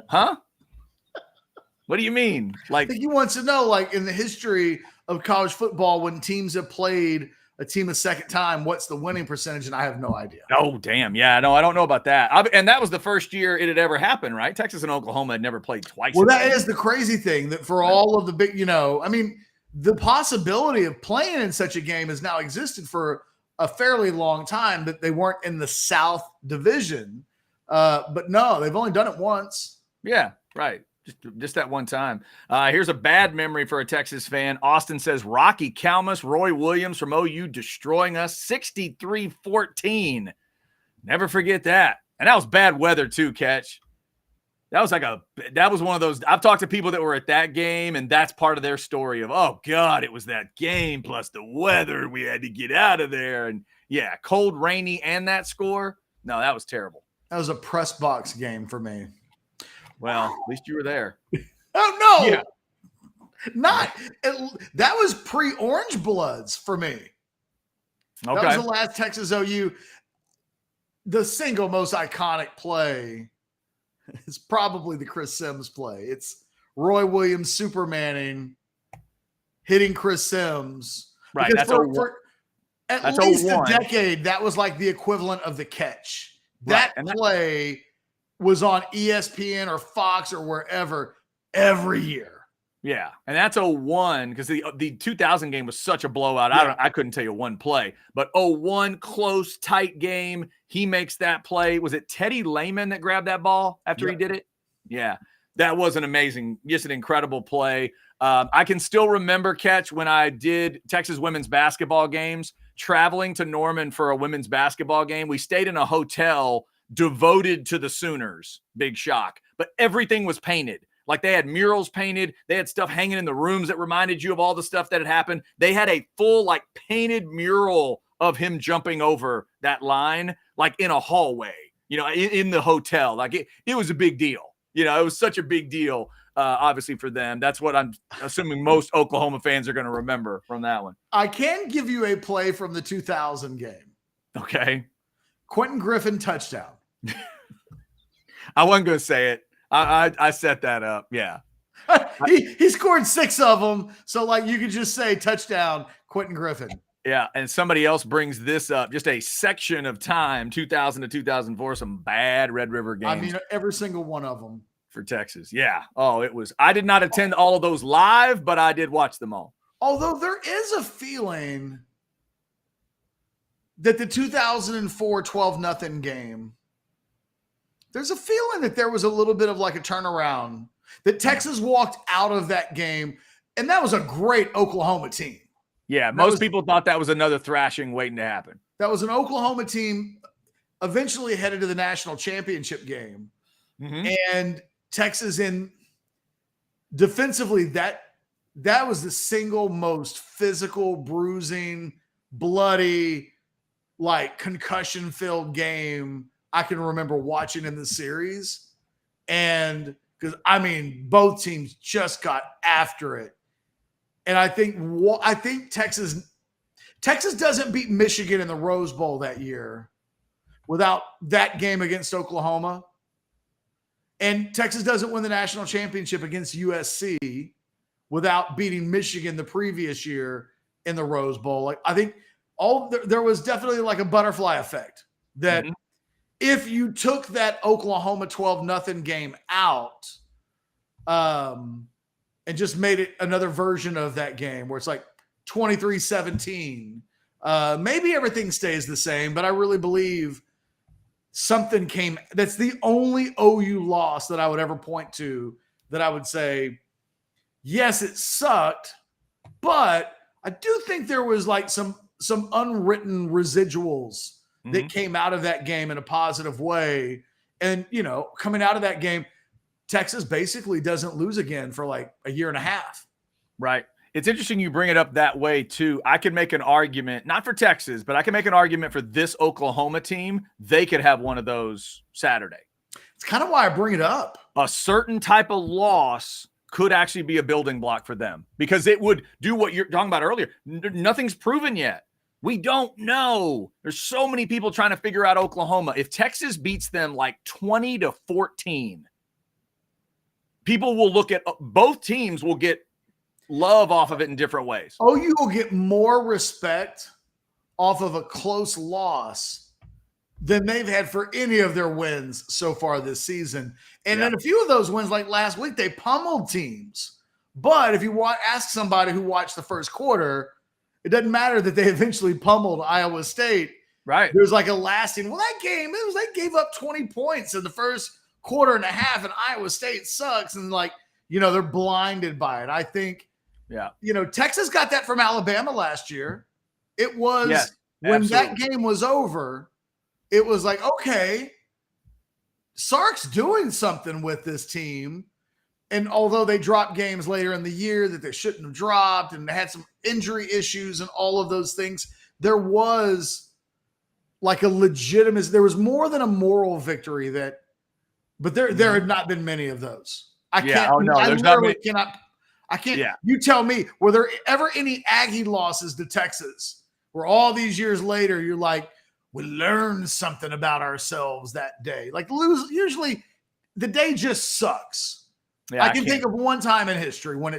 Huh? What do you mean? I think he wants to know, like, in the history of college football, when teams have played a team a second time, what's the winning percentage? And I have no idea. Oh, damn. Yeah, no, I don't know about that. And that was the first year it had ever happened, right? Texas and Oklahoma had never played twice. Well, that is the crazy thing, that for all of the big, the possibility of playing in such a game has now existed for a fairly long time, that they weren't in the South Division. But no, they've only done it once. Yeah, right. Just that one time. Here's a bad memory for a Texas fan. Austin says, Rocky Kalmus, Roy Williams from OU destroying us 63-14. Never forget that. And that was bad weather too, Ketch. That was one of those. I've talked to people that were at that game, and that's part of their story of, oh God, it was that game plus the weather. We had to get out of there. And yeah, cold, rainy, and that score. No, that was terrible. That was a press box game for me. Well, at least you were there. Oh, no. Yeah. That was pre-Orange Bloods for me. Okay. That was the last Texas OU. The single most iconic play is probably the Chris Sims play. It's Roy Williams Supermaning, hitting Chris Sims. Right. That's at least a decade, that was like the equivalent of the Ketch. That play was on ESPN or Fox or wherever every year. Yeah, and that's 01 because the 2000 game was such a blowout. Yeah. I couldn't tell you one play, but 01 close, tight game. He makes that play. Was it Teddy Lehman that grabbed that ball after he did it? Yeah, that was an incredible play. I can still remember, Ketch, when I did Texas women's basketball games, traveling to Norman for a women's basketball game. We stayed in a hotel devoted to the Sooners. Big shock. But everything was painted. Like they had murals painted. They had stuff hanging in the rooms that reminded you of all the stuff that had happened. They had a full painted mural of him jumping over that line, in a hallway, in the hotel. It was a big deal. It was such a big deal, obviously, for them. That's what I'm assuming most Oklahoma fans are going to remember from that one. I can give you a play from the 2000 game. Okay. Quentin Griffin touchdown. I wasn't going to say it. I set that up. Yeah. He scored 6 of them. So you could just say touchdown, Quentin Griffin. Yeah. And somebody else brings this up. Just a section of time, 2000 to 2004, some bad Red River games. I mean, every single one of them. For Texas. Yeah. Oh, it was. I did not attend all of those live, but I did watch them all. Although there is a feeling that the 2004 12-0 game, there's a feeling that there was a little bit of a turnaround, that Texas walked out of that game, and that was a great Oklahoma team. Yeah, most people thought that was another thrashing waiting to happen. That was an Oklahoma team eventually headed to the national championship game. And Texas in defensively, that was the single most physical, bruising, bloody, like concussion-filled game I can remember watching in the series. And because both teams just got after it. And I think Texas doesn't beat Michigan in the Rose Bowl that year without that game against Oklahoma. And Texas doesn't win the national championship against USC without beating Michigan the previous year in the Rose Bowl. Like, I think there was definitely like a butterfly effect that if you took that Oklahoma 12-0 game out, and just made it another version of that game where it's like 23-17, maybe everything stays the same, but I really believe something came. That's the only OU loss that I would ever point to that I would say, yes, it sucked, but I do think there was like some unwritten residuals that came out of that game in a positive way. And, coming out of that game, Texas basically doesn't lose again for like a year and a half. Right. It's interesting you bring it up that way too. I could make an argument, not for Texas, but I can make an argument for this Oklahoma team. They could have one of those Saturday. It's kind of why I bring it up. A certain type of loss could actually be a building block for them because it would do what you're talking about earlier. Nothing's proven yet. We don't know. There's so many people trying to figure out Oklahoma. If Texas beats them like 20-14, people will look at both teams will get love off of it in different ways. You will get more respect off of a close loss than they've had for any of their wins so far this season. And then a few of those wins, like last week, they pummeled teams. But if you ask somebody who watched the first quarter, it doesn't matter that they eventually pummeled Iowa State. Right. There's like a lasting, that game, they gave up 20 points in the first quarter and a half, and Iowa State sucks. And they're blinded by it. I think, Texas got that from Alabama last year. It was when that game was over, it was like, okay, Sark's doing something with this team. And although they dropped games later in the year that they shouldn't have dropped, and they had some injury issues and all of those things, there was like a legitimate, there was more than a moral victory but there had not been many of those. I can't. You tell me, were there ever any Aggie losses to Texas where all these years later you're like, we learned something about ourselves that day? Like usually the day just sucks. Yeah, I can think of one time in history when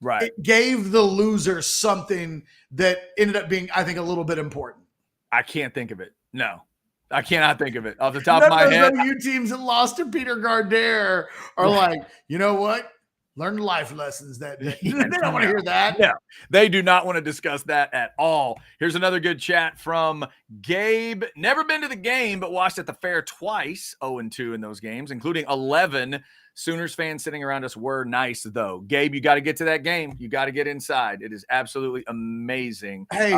it gave the loser something that ended up being, I think, a little bit important. I can't think of it. No, I cannot think of it off the top of my head. You teams that lost to Peter Gardere are like, you know what? Learn life lessons that day. They don't want to hear that. No, they do not want to discuss that at all. Here's another good chat from Gabe. Never been to the game, but watched at the fair twice, 0-2 in those games, including 11. Sooners fans sitting around us were nice, though. Gabe, you got to get to that game. You got to get inside. It is absolutely amazing. Hey,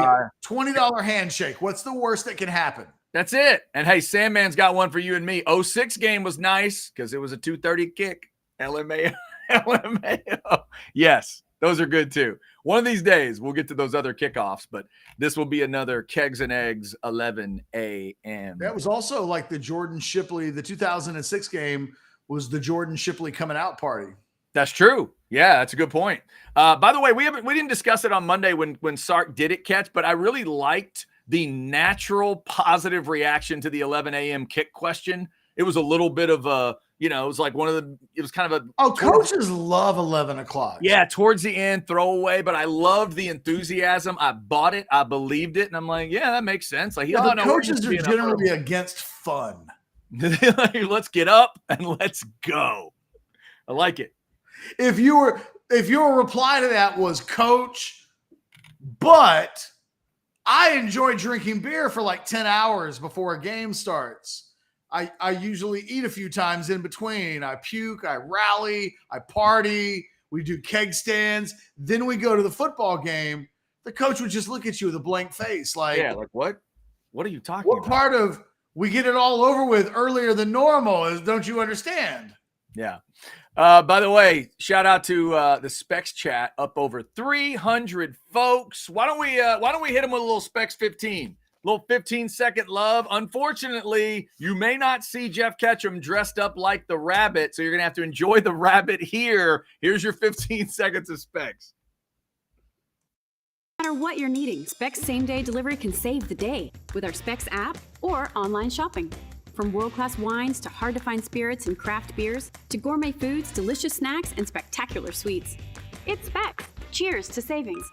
$20 handshake. What's the worst that can happen? That's it. And, hey, Sandman's got one for you and me. 06 game was nice because it was a 2:30 kick. LMAO. Yes, those are good, too. One of these days, we'll get to those other kickoffs, but this will be another Kegs and Eggs 11 a.m. That was also like the Jordan Shipley, the 2006 game was the Jordan Shipley coming out party. That's true. Yeah, that's a good point. By the way, we didn't discuss it on Monday when Sark did it, Ketch, but I really liked the natural positive reaction to the 11 a.m. kick question. It was a little bit of a, it was like it was kind of a. Coaches love 11 o'clock. Yeah, towards the end, throwaway, but I loved the enthusiasm. I bought it. I believed it. And I'm like, yeah, that makes sense. Like, the coaches are generally against fun. Let's get up and let's go. I like it. If your reply to that was, Coach, but I enjoy drinking beer for like 10 hours before a game starts. I usually eat a few times in between. I puke, I rally, I party, we do keg stands. Then we go to the football game. The coach would just look at you with a blank face. Like, yeah, like what? What are you talking about? we get it all over with earlier than normal. Don't you understand? Yeah. By the way, shout out to the Specs chat, up over 300 folks. Why don't we hit them with a little Specs 15? Little 15-second love. Unfortunately, you may not see Jeff Ketchum dressed up like the rabbit, so you're going to have to enjoy the rabbit here. Here's your 15 seconds of Specs. No matter what you're needing, Specs same-day delivery can save the day with our Specs app or online shopping. From world-class wines to hard-to-find spirits and craft beers to gourmet foods, delicious snacks, and spectacular sweets. It's Specs. Cheers to savings.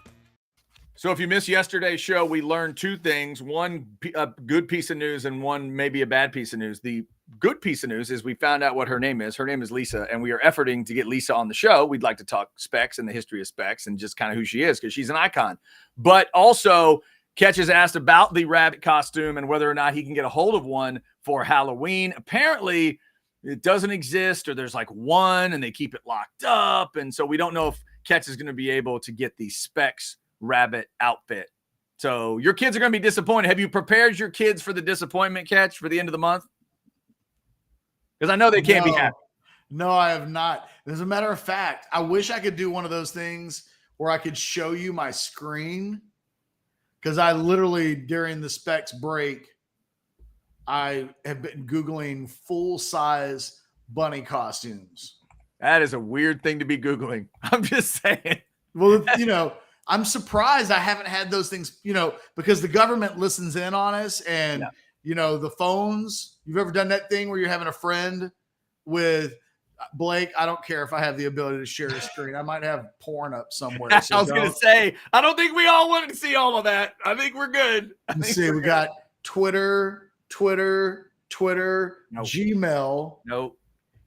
So if you missed yesterday's show, we learned two things. One, a good piece of news, and one, maybe a bad piece of news. The good piece of news is we found out what her name is. Her name is Lisa, and we are efforting to get Lisa on the show. We'd like to talk Specs and the history of Specs and just kind of who she is, because she's an icon. But also, Ketch has asked about the rabbit costume and whether or not he can get a hold of one for Halloween. Apparently, it doesn't exist, or there's like one, and they keep it locked up. And so we don't know if Ketch is going to be able to get the Specs rabbit outfit. So your kids are going to be disappointed. Have you prepared your kids for the disappointment, Ketch, for the end of the month? Because I know they can't be happy. No, I have not. As a matter of fact, I wish I could do one of those things where I could show you my screen, because I literally, during the Specs break, I have been Googling full-size bunny costumes. That is a weird thing to be Googling. I'm just saying. Well, I'm surprised I haven't had those things, because the government listens in on us, and, the phones. You've ever done that thing where you're having a friend with Blake? I don't care if I have the ability to share a screen. I might have porn up somewhere. So I was going to say, I don't think we all wanted to see all of that. I think we're good. We got Twitter, Nope. Gmail, Nope.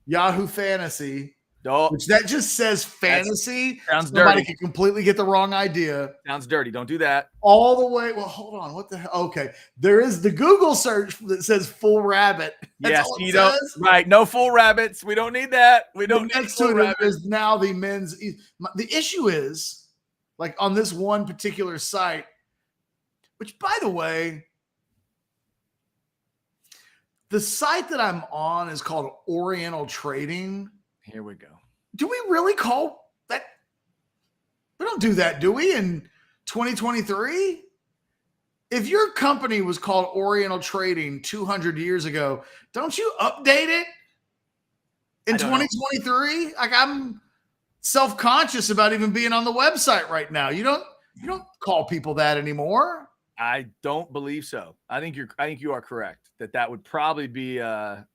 Yahoo Fantasy. Nope. Which that just says fantasy. Sounds Somebody dirty. could completely get the wrong idea. Sounds dirty. Don't do that. All the way. Well, hold on. What the hell? Okay. There is the Google search that says full rabbit. That's yes, all it you says. don't. Right. No full rabbits. We don't need that. We don't need next to it is now the men's. The issue is, like, on this one particular site, which, by the way, the site that I'm on is called Oriental Trading. Here we go. Do we really call that? We don't do that, do we, in 2023? If your company was called Oriental Trading 200 years ago, don't you update it in 2023? Like, I'm self-conscious about even being on the website right now. You don't call people that anymore. I don't believe so. I think you are correct that would probably be that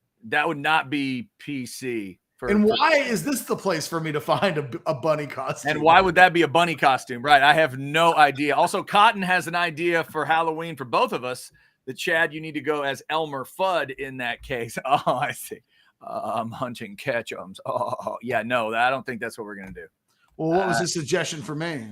would not be PC. And why is this the place for me to find a bunny costume? And why would that be a bunny costume? Right. I have no idea. Also, Cotton has an idea for Halloween for both of us. That Chad, you need to go as Elmer Fudd in that case. Oh, I see. I'm hunting Ketchums. Oh, yeah. No, I don't think that's what we're going to do. Well, what was his suggestion for me?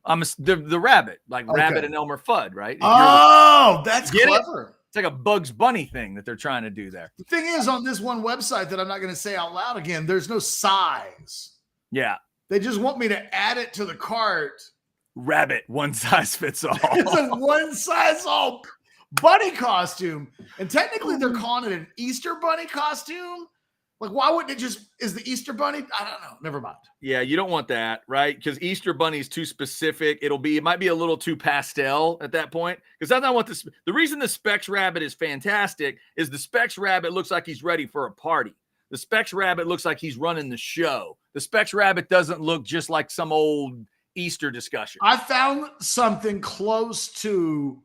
I'm the rabbit, like Rabbit and Elmer Fudd, right? Oh, that's clever. It's like a Bugs Bunny thing that they're trying to do there. The thing is, on this one website that I'm not going to say out loud again, there's no size. Yeah. They just want me to add it to the cart. Rabbit, one size fits all. It's a one size all bunny costume. And technically they're calling it an Easter bunny costume. Like, why wouldn't it just, is the Easter bunny? I don't know. Never mind. Yeah, you don't want that, right? Because Easter bunny is too specific. It might be a little too pastel at that point. Because that's not what the reason the Specs rabbit is fantastic is the Specs rabbit looks like he's ready for a party. The Specs rabbit looks like he's running the show. The Specs rabbit doesn't look just like some old Easter discussion. I found something close to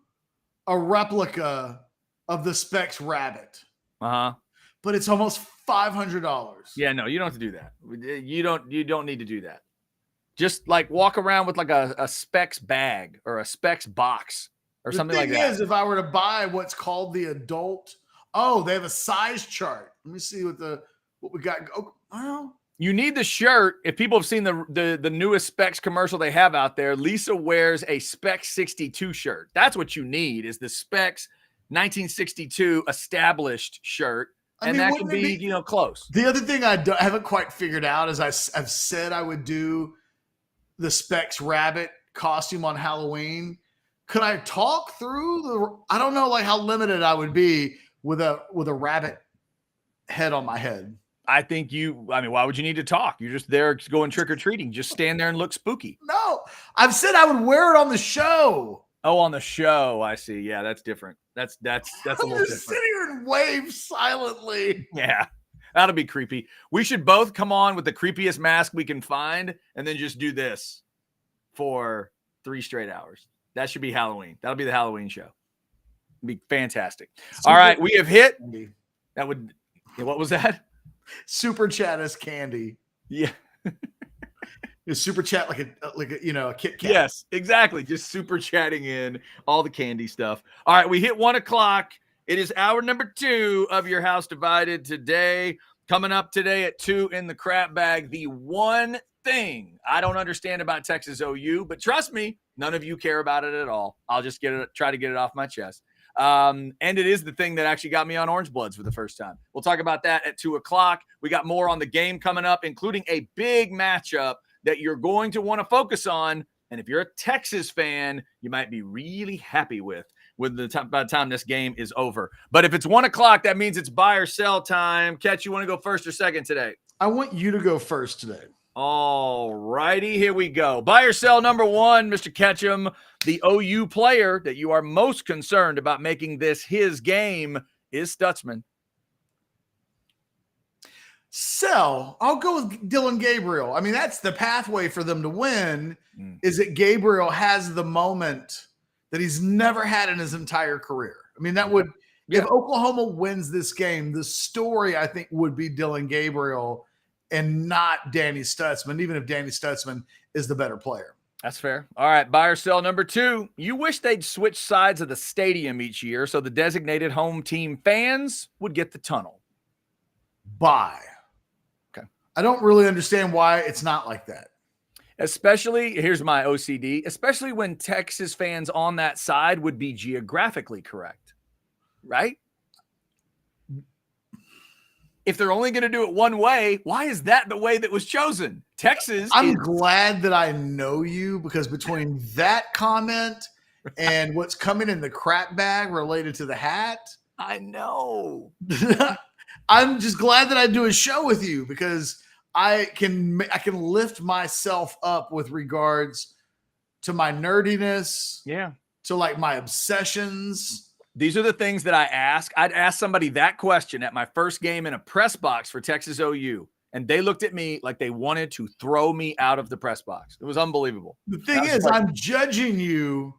a replica of the Specs rabbit. Uh-huh. But it's almost $500. Yeah, no, you don't have to do that. You don't need to do that. Just like walk around with like a Specs bag or a Specs box or something like that. The thing is, if I were to buy what's called the adult, they have a size chart. Let me see what we got. Oh, well, you need the shirt. If people have seen the newest Specs commercial they have out there, Lisa wears a Specs 62 shirt. That's what you need, is the Specs 1962 established shirt. And that can be, close. The other thing I haven't quite figured out is I've said I would do the Specs rabbit costume on Halloween. Could I talk through I don't know like how limited I would be, with a rabbit head on my head. I mean, why would you need to talk? You're just there going trick-or-treating. Just stand there and look spooky. No, I've said I would wear it on the show. Oh, on the show. I see. Yeah, that's different. That's a little different. Just sit here and wave silently. Yeah, that'll be creepy. We should both come on with the creepiest mask we can find and then just do this for 3 straight hours. That should be Halloween. That'll be the Halloween show. It'd be fantastic. All right, we have hit. That would. What was that? Super chat is candy. Yeah. Super chat like a Kit Kat. Yes, exactly. Just super chatting in all the candy stuff. All right, we hit 1 o'clock. It is hour number 2 of Your House Divided today. Coming up today at 2 in the crap bag, the one thing I don't understand about Texas OU, but trust me, none of you care about it at all. I'll just try to get it off my chest. And it is the thing that actually got me on Orange Bloods for the first time. We'll talk about that at 2 o'clock. We got more on the game coming up, including a big matchup that you're going to want to focus on. And if you're a Texas fan, you might be really happy by the time this game is over. But if it's 1 o'clock, that means it's buy or sell time. Ketch, you want to go first or second today? I want you to go first today. All righty, here we go. Buy or sell number 1, Mr. Ketchum, the OU player that you are most concerned about making this his game is Stutzman. Sell. I'll go with Dylan Gabriel. I mean, that's the pathway for them to win, is that Gabriel has the moment that he's never had in his entire career. I mean, that would, if Oklahoma wins this game, the story, I think, would be Dylan Gabriel and not Danny Stutzman, even if Danny Stutzman is the better player. That's fair. All right, buy or sell number 2. You wish they'd switch sides of the stadium each year so the designated home team fans would get the tunnel. Buy. Okay. I don't really understand why it's not like that. Especially, here's my OCD, especially when Texas fans on that side would be geographically correct, right? If they're only going to do it one way, why is that the way that was chosen? Texas. I'm glad that I know you, because between that comment and what's coming in the crap bag related to the hat, I know. I'm just glad that I do a show with you, because I can lift myself up with regards to my nerdiness, to like my obsessions. These are the things that I ask. I'd ask somebody that question at my first game in a press box for Texas OU, and they looked at me like they wanted to throw me out of the press box. It was unbelievable. The thing is, I'm judging you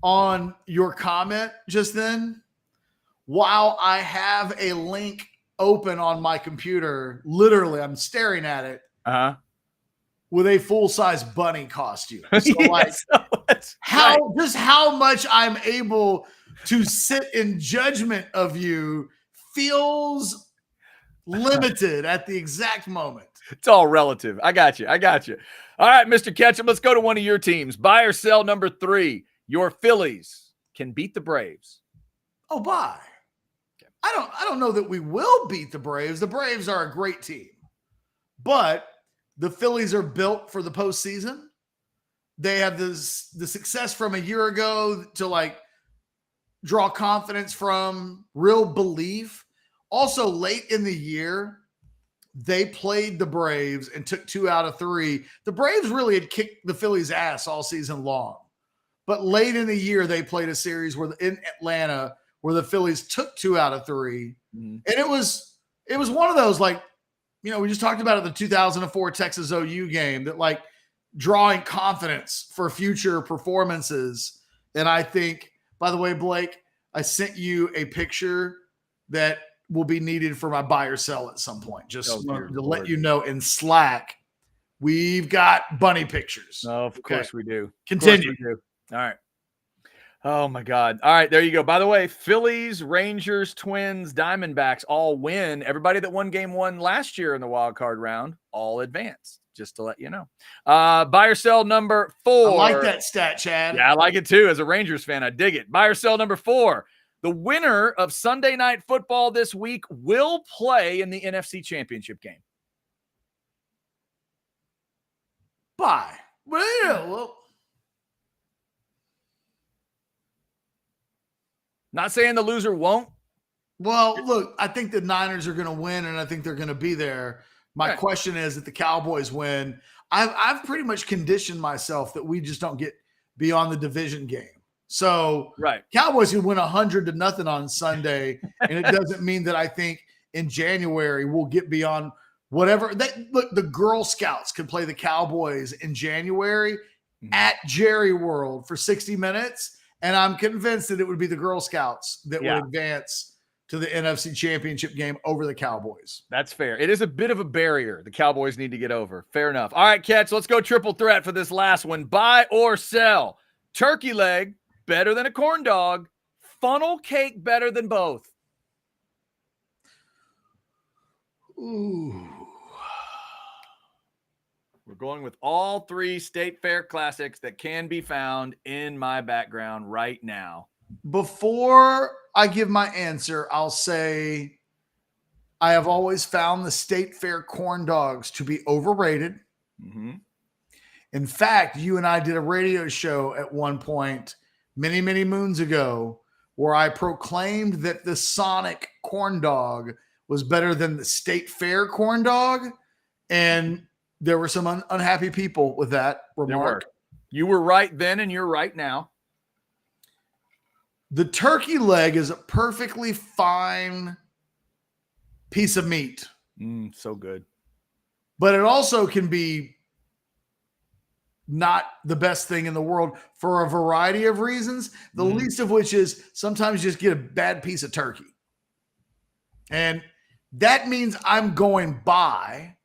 on your comment just then while I have a link open on my computer. Literally, I'm staring at it with a full-size bunny costume. So how much I'm able to sit in judgment of you feels limited at the exact moment. It's all relative. I got you. All right, Mr. Ketchum, let's go to one of your teams. Buy or sell number 3. Your Phillies can beat the Braves. Oh, buy. Okay. I don't know that we will beat the Braves. The Braves are a great team, but the Phillies are built for the postseason. They have the success from a year ago to like draw confidence from, real belief. Also, late in the year, they played the Braves and took 2 out of 3. The Braves really had kicked the Phillies' ass all season long. But late in the year, they played a series in Atlanta where the Phillies took 2 out of 3. And it was one of those, like, we just talked about it, the 2004 Texas OU game, that like drawing confidence for future performances. And I think, by the way, Blake, I sent you a picture that will be needed for my buy or sell at some point. Just to let you know, in Slack, we've got bunny pictures. Oh, of course we do. Continue. All right. Oh, my God. All right, there you go. By the way, Phillies, Rangers, Twins, Diamondbacks all win. Everybody that won game 1 last year in the wild card round all advanced, just to let you know. Buy or sell number 4. I like that stat, Chad. Yeah, I like it too. As a Rangers fan, I dig it. Buy or sell number 4. The winner of Sunday Night Football this week will play in the NFC Championship game. Buy. Well, not saying the loser won't, Well, look, I think the Niners are going to win, and I think they're going to be there. My question is, if the Cowboys win, I've pretty much conditioned myself that we just don't get beyond the division game. So Cowboys can win 100-0 on Sunday, and it doesn't mean that I think in January we'll get beyond whatever. Look, the Girl Scouts can play the Cowboys in January at Jerry World for 60 minutes, and I'm convinced that it would be the Girl Scouts that would advance to the NFC Championship game over the Cowboys. That's fair. It is a bit of a barrier the Cowboys need to get over. Fair enough. All right, Ketch, let's go triple threat for this last one. Buy or sell. Turkey leg, better than a corn dog. Funnel cake, better than both. Ooh. We're going with all 3 State Fair classics that can be found in my background right now. Before I give my answer, I'll say I have always found the State Fair corn dogs to be overrated. Mm-hmm. In fact, you and I did a radio show at one point many, many moons ago where I proclaimed that the Sonic corn dog was better than the State Fair corn dog. And there were some unhappy people with that remark. You were right then and you're right now. The turkey leg is a perfectly fine piece of meat. So good. But it also can be not the best thing in the world for a variety of reasons, the least of which is sometimes you just get a bad piece of turkey. And that means I'm going by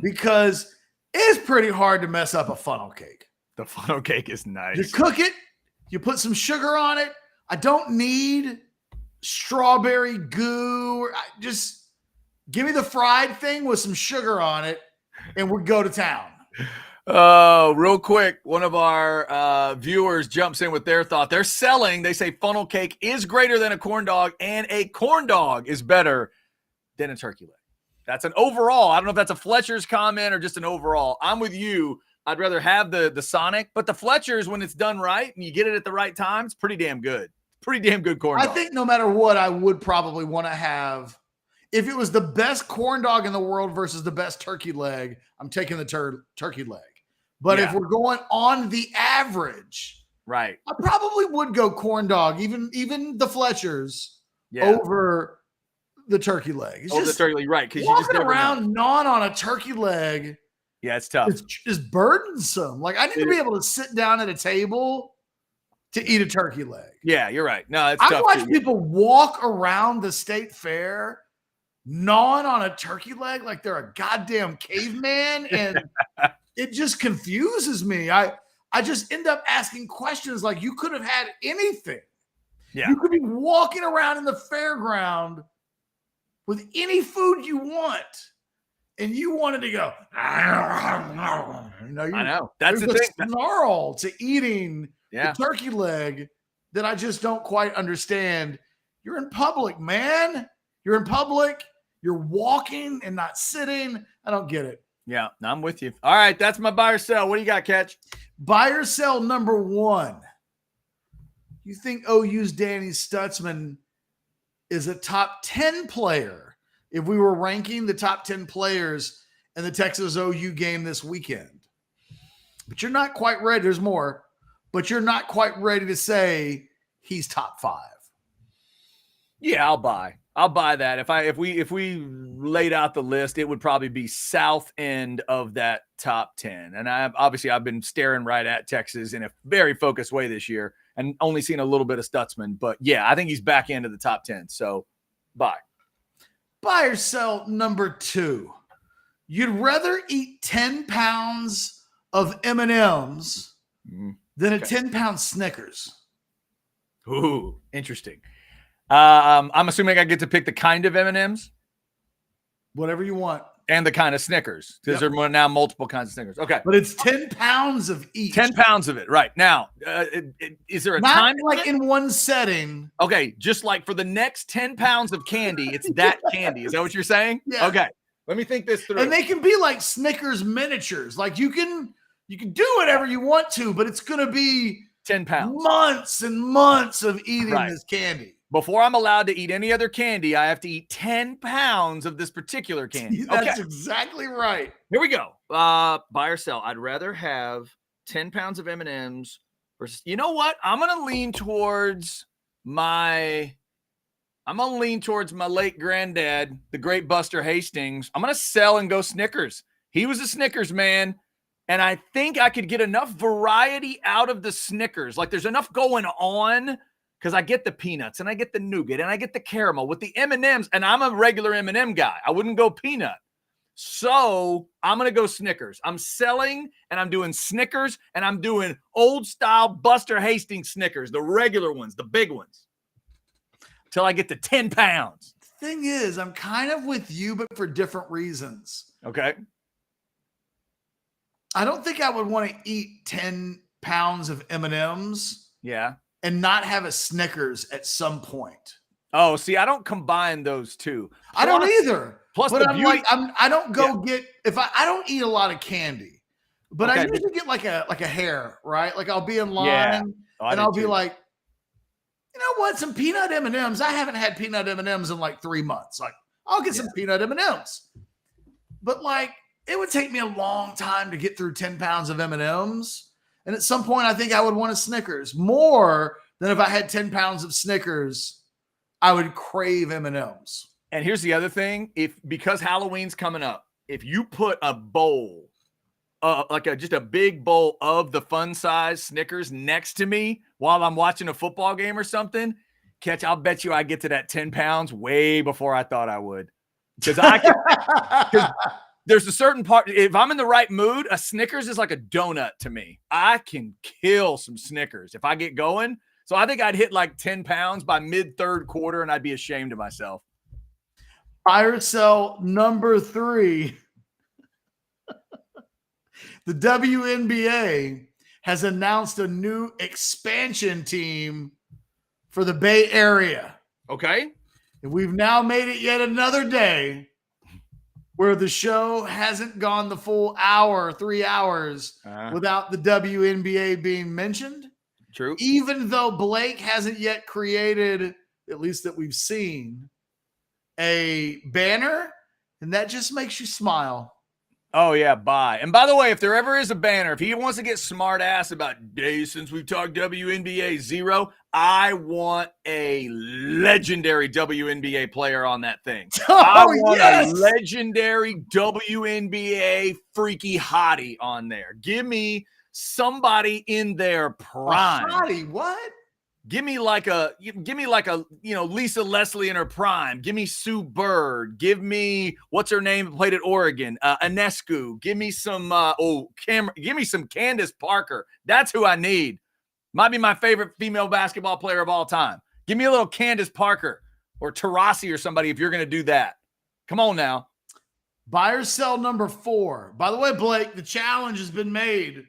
because it's pretty hard to mess up a funnel cake. The funnel cake is nice. You cook it, you put some sugar on it. I don't need strawberry goo. Just give me the fried thing with some sugar on it, and we go to town. Real quick, one of our viewers jumps in with their thought. They're selling. They say funnel cake is greater than a corn dog, and a corn dog is better than a turkey leg. That's an overall. I don't know if that's a Fletcher's comment or just an overall. I'm with you. I'd rather have the Sonic, but the Fletcher's, when it's done right and you get it at the right time, it's pretty damn good. Pretty damn good corn dog. I think no matter what, I would probably want to have, if it was the best corn dog in the world versus the best turkey leg, I'm taking the turkey leg. But if we're going on the average, right, I probably would go corn dog, even the Fletchers over the turkey leg. It's over the turkey leg, right? Because you just walking around gnawing on a turkey leg. Yeah, it's tough. It's burdensome. Like I need to be able to sit down at a table to eat a turkey leg. Yeah, you're right. No, it's I tough. watch people walk around the state fair gnawing on a turkey leg like they're a goddamn caveman, and it just confuses me. I just end up asking questions like you could have had anything. Yeah. You could be walking around in the fairground with any food you want. And you wanted to go, I know. That's the thing. Snarl to eating the turkey leg that I just don't quite understand. You're in public, man. You're in public. You're walking and not sitting. I don't get it. Yeah, I'm with you. All right, that's my buy or sell. What do you got, Ketch? Buy or sell number 1. You think OU's Danny Stutzman is a top 10 player if we were ranking the top 10 players in the Texas OU game this weekend? But you're not quite ready. There's more, but you're not quite ready to say he's top 5. Yeah, I'll buy that. If we laid out the list, it would probably be south end of that top 10. And I've been staring right at Texas in a very focused way this year and only seen a little bit of Stutzman. But yeah, I think he's back into the top 10. So buy. Buy or sell number 2. You'd rather eat 10 pounds of M&Ms than a 10-pound Snickers. Ooh, interesting. I'm assuming I get to pick the kind of M&Ms? Whatever you want. And the kind of Snickers, because there are now multiple kinds of Snickers. Okay. But it's 10 pounds of each. 10 pounds of it. Right. Now, is there a Not time? like in one setting. Okay. Just like for the next 10 pounds of candy, it's that candy. Is that what you're saying? Yeah. Okay. Let me think this through. And they can be like Snickers miniatures. Like you can do whatever you want to, but it's going to be 10 pounds. Months and months of eating this candy. Before I'm allowed to eat any other candy, I have to eat 10 pounds of this particular candy. That's exactly right. Here we go. Buy or sell. I'd rather have 10 pounds of M&Ms versus, you know what? I'm going to lean towards my late granddad, the great Buster Hastings. I'm going to sell and go Snickers. He was a Snickers man. And I think I could get enough variety out of the Snickers. Like there's enough going on because I get the peanuts and I get the nougat and I get the caramel with the M&Ms. And I'm a regular M&M guy. I wouldn't go peanut. So I'm going to go Snickers. I'm selling and I'm doing Snickers and I'm doing old style Buster Hastings Snickers, the regular ones, the big ones, till I get to 10 pounds. Thing is, I'm kind of with you, but for different reasons. Okay. I don't think I would want to eat 10 pounds of M&Ms. Yeah. And not have a Snickers at some point. Oh, see, I don't combine those two. I don't either. Plus, but I don't go get if I don't eat a lot of candy, but I usually get like a hair, right? Like I'll be in line and I'll be like, you know what? Some peanut M&Ms. I haven't had peanut M&Ms in like 3 months. Like I'll get some peanut M&Ms. But like it would take me a long time to get through 10 pounds of M&Ms. And at some point, I think I would want a Snickers more than if I had 10 pounds of Snickers. I would crave M&Ms. And here's the other thing: because Halloween's coming up, if you put a bowl, just a big bowl of the fun size Snickers next to me while I'm watching a football game or something, Ketch, I'll bet you I get to that 10 pounds way before I thought I would. Because there's a certain part, if I'm in the right mood, a Snickers is like a donut to me. I can kill some Snickers if I get going. So I think I'd hit like 10 pounds by mid-third quarter, and I'd be ashamed of myself. Buy or sell number 3. The WNBA has announced a new expansion team for the Bay Area. Okay. And we've now made it yet another day where the show hasn't gone the full hour, 3 hours, without the WNBA being mentioned. True. Even though Blake hasn't yet created, at least that we've seen, a banner, and that just makes you smile. Oh, yeah, bye. And by the way, if there ever is a banner, if he wants to get smart ass about days since we've talked WNBA 0, I want a legendary WNBA player on that thing. I want a legendary WNBA freaky hottie on there. Give me somebody in their prime. A hottie, what? Give me like a Lisa Leslie in her prime. Give me Sue Bird. Give me what's her name played at Oregon, Ionescu. Give me some give me some Candace Parker. That's who I need. Might be my favorite female basketball player of all time. Give me a little Candace Parker or Taurasi or somebody if you're going to do that. Come on now. Buy or sell number 4. By the way, Blake, the challenge has been made.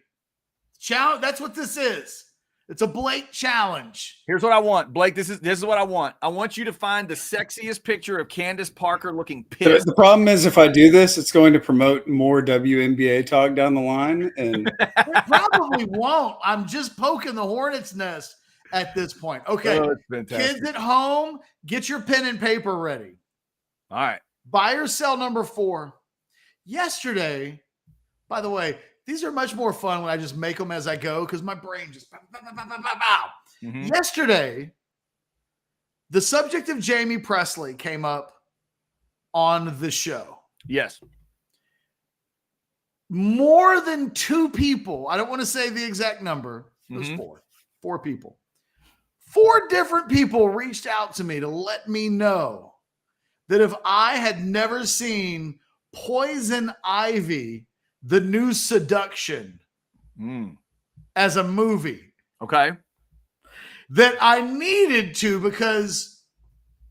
Challenge. That's what this is. It's a Blake challenge. Here's what I want, Blake. This is what I want. I want you to find the sexiest picture of Candace Parker looking pissed. The problem is, if I do this, it's going to promote more WNBA talk down the line, and it probably won't. I'm just poking the hornet's nest at this point. Okay, kids at home, get your pen and paper ready. All right. Buy or sell number 4. Yesterday, by the way, these are much more fun when I just make them as I go because my brain just Yesterday, the subject of Jamie Presley came up on the show. Yes. More than 2 people, I don't want to say the exact number, it was 4 people. 4 different people reached out to me to let me know that if I had never seen Poison Ivy, The New Seduction, as a movie. Okay. That I needed to because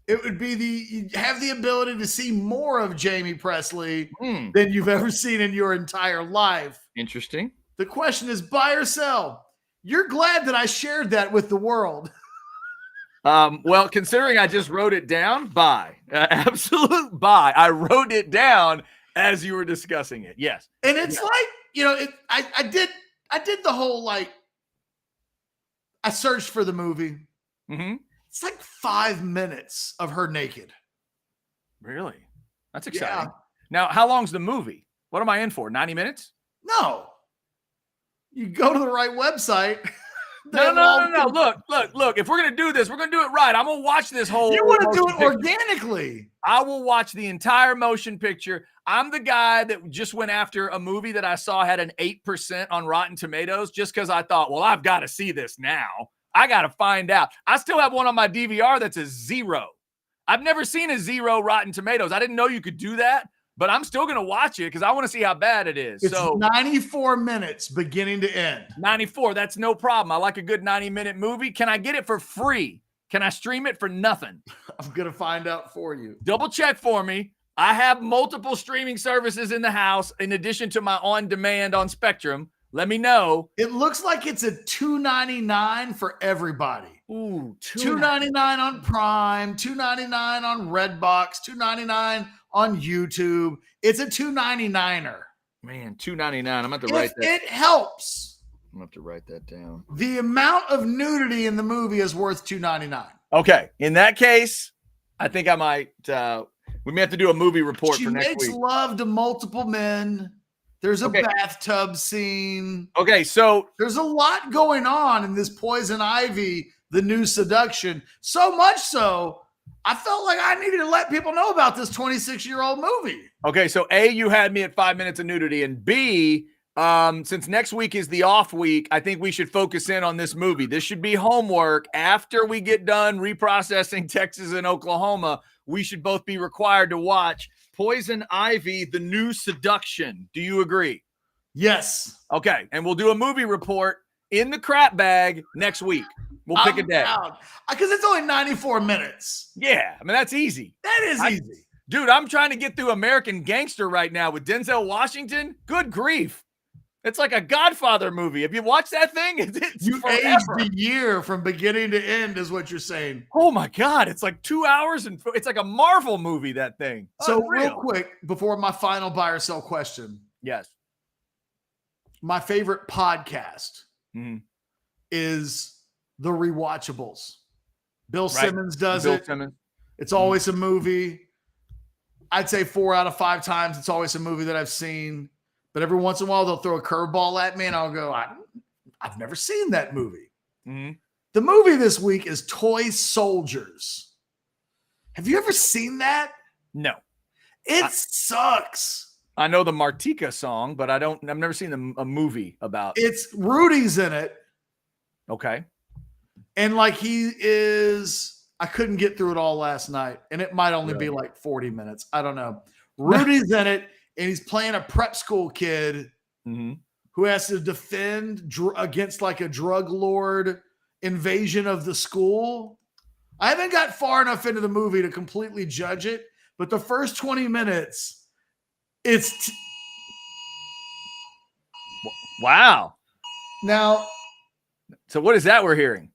it would be you have the ability to see more of Jamie Presley than you've ever seen in your entire life. Interesting. The question is buy or sell. You're glad that I shared that with the world. Well, considering I just wrote it down, buy. Absolute buy. I wrote it down as you were discussing it. Yes. And it's like, I did the whole I searched for the movie. Mm-hmm. It's like 5 minutes of her naked. Really? That's exciting. Yeah. Now, how long's the movie? What am I in for? 90 minutes? No. You go to the right website. No. Look. If we're going to do this, we're going to do it right. I'm going to watch this whole. You want to do it picture. organically. I will watch the entire motion picture. I'm the guy that just went after a movie that I saw had an 8% on Rotten Tomatoes just because I thought, well, I've got to see this now. I got to find out. I still have one on my DVR that's a 0. I've never seen a 0 Rotten Tomatoes. I didn't know you could do that, but I'm still going to watch it because I want to see how bad it is. It's so 94 minutes beginning to end. 94, that's no problem. I like a good 90-minute movie. Can I get it for free? Can I stream it for nothing? I'm going to find out for you. Double check for me. I have multiple streaming services in the house in addition to my on-demand on Spectrum. Let me know. It looks like it's a $2.99 for everybody. Ooh, $2.99 on Prime, $2.99 on Redbox, $2.99 on YouTube. It's a $2.99er. Man, $2.99. I'm going to write that. It helps. I'm going to have to write that down. The amount of nudity in the movie is worth $2.99. Okay. In that case, I think I might we may have to do a movie report for next week. She makes love to multiple men. There's a bathtub scene. Okay, so there's a lot going on in this Poison Ivy, the new seduction. So much so, I felt like I needed to let people know about this 26-year-old movie. Okay, so A, you had me at 5 minutes of nudity, and B, since next week is the off week, I think we should focus in on this movie. This should be homework. After we get done reprocessing Texas and Oklahoma, we should both be required to watch Poison Ivy, the new seduction. Do you agree? Yes. Okay, and we'll do a movie report in the crap bag next week. We'll pick a day. Because it's only 94 minutes. Yeah, I mean, that's easy. That is easy. Dude, I'm trying to get through American Gangster right now with Denzel Washington. Good grief. It's like a Godfather movie. Have you watched that thing? It's you aged a year from beginning to end is what you're saying. Oh, my God. It's like 2 hours, and it's like a Marvel movie, that thing. So real quick, before my final buy or sell question. Yes. My favorite podcast is The Rewatchables. Bill Simmons does it. It's always a movie. I'd say 4 out of 5 times it's always a movie that I've seen. But every once in a while, they'll throw a curveball at me, and I'll go, I've never seen that movie. Mm-hmm. The movie this week is Toy Soldiers. Have you ever seen that? No. It sucks. I know the Martika song, but I've never seen a movie about it. It's Rudy's in it. Okay. And like I couldn't get through it all last night, and it might only be like 40 minutes. I don't know. Rudy's in it. And he's playing a prep school kid who has to defend against like a drug lord invasion of the school. I haven't got far enough into the movie to completely judge it, but the first 20 minutes, it's wow. Now, so what is that we're hearing?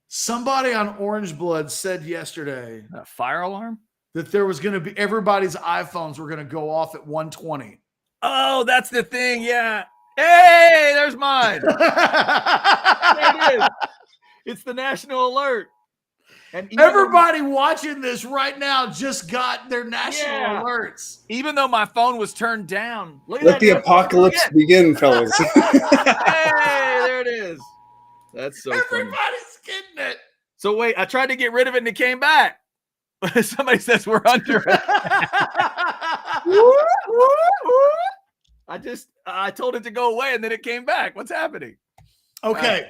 Somebody on Orange Blood said yesterday, a fire alarm? That there was going to be everybody's iPhones were going to go off at 1:20. Oh, that's the thing. Yeah. Hey, there's mine. There it is. It's the national alert. And everybody watching this right now just got their national alerts. Even though my phone was turned down. Let the apocalypse begin, fellas. Hey, there it is. That's so Everybody's funny. getting it. So wait, I tried to get rid of it and it came back. Somebody says we're under it. I told it to go away and then it came back. What's happening? Okay.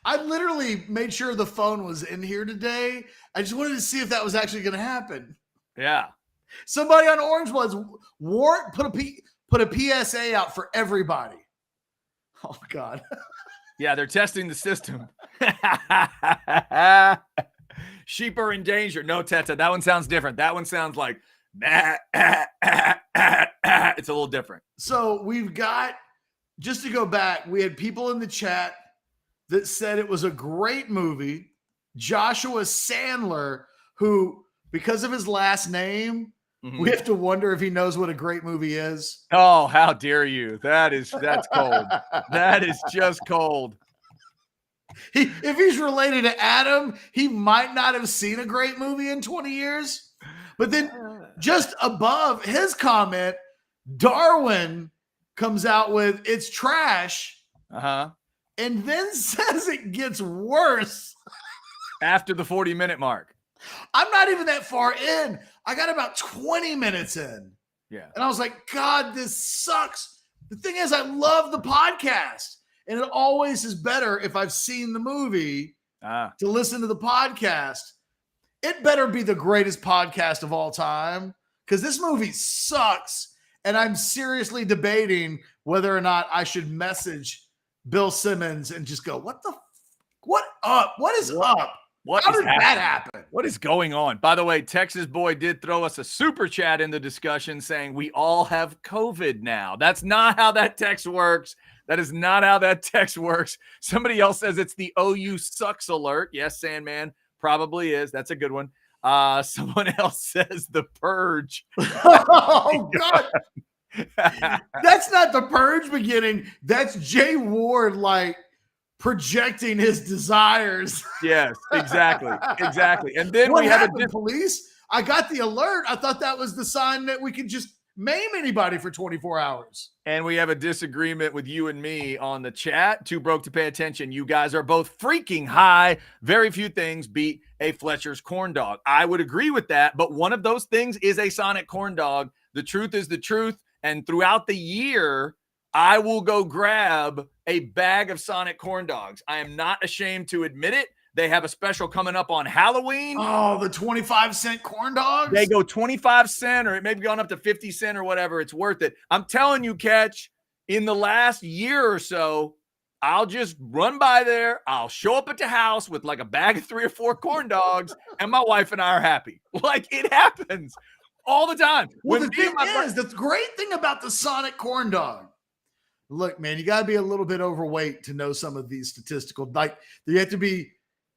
I literally made sure the phone was in here today. I just wanted to see if that was actually going to happen. Yeah. Somebody on Orange Blood's put a PSA out for everybody. Oh God. Yeah, they're testing the system. Sheep are in danger. No, Teta, that one sounds different. That one sounds like it's a little different. So we've got, just to go back, we had people in the chat that said it was a great movie. Joshua Sandler, who, because of his last name, we have to wonder if he knows what a great movie is. Oh, how dare you? That's cold. That is just cold. If he's related to Adam, he might not have seen a great movie in 20 years. But then just above his comment, Darwin comes out with "it's trash," and then says it gets worse after the 40-minute mark. I'm not even that far in. I got about 20 minutes in. Yeah. And I was like, God, this sucks. The thing is, I love the podcast. And it always is better if I've seen the movie to listen to the podcast. It better be the greatest podcast of all time, because this movie sucks. And I'm seriously debating whether or not I should message Bill Simmons and just go, what is up? How did that happen? What is going on? By the way, Texas Boy did throw us a super chat in the discussion saying we all have COVID now. That's not how that text works. That is not how that text works. Somebody else says it's the OU sucks alert. Yes, Sandman probably is. That's a good one. Someone else says the purge. Oh, God. That's not the purge beginning. That's Jay Ward, like, projecting his desires. Yes, exactly. Exactly. And then what we have happened, police? I got the alert. I thought that was the sign that we could just maim anybody for 24 hours. And we have a disagreement with you and me on the chat. Too broke to pay attention. You guys are both freaking high. Very few things beat a Fletcher's corn dog. I would agree with that, but one of those things is a Sonic corn dog. The truth is the truth. And throughout the year, I will go grab a bag of Sonic corn dogs. I am not ashamed to admit it. They have a special coming up on Halloween. Oh, the 25-cent corn dogs? They go 25 cents, or it may be gone up to 50 cents or whatever. It's worth it. I'm telling you, Ketch, in the last year or so, I'll just run by there. I'll show up at the house with like a bag of 3 or 4 corn dogs, and my wife and I are happy. Like, it happens all the time. Well, the thing is, the great thing about the Sonic corn dog, look, man, you got to be a little bit overweight to know some of these statistical. Like, you have to be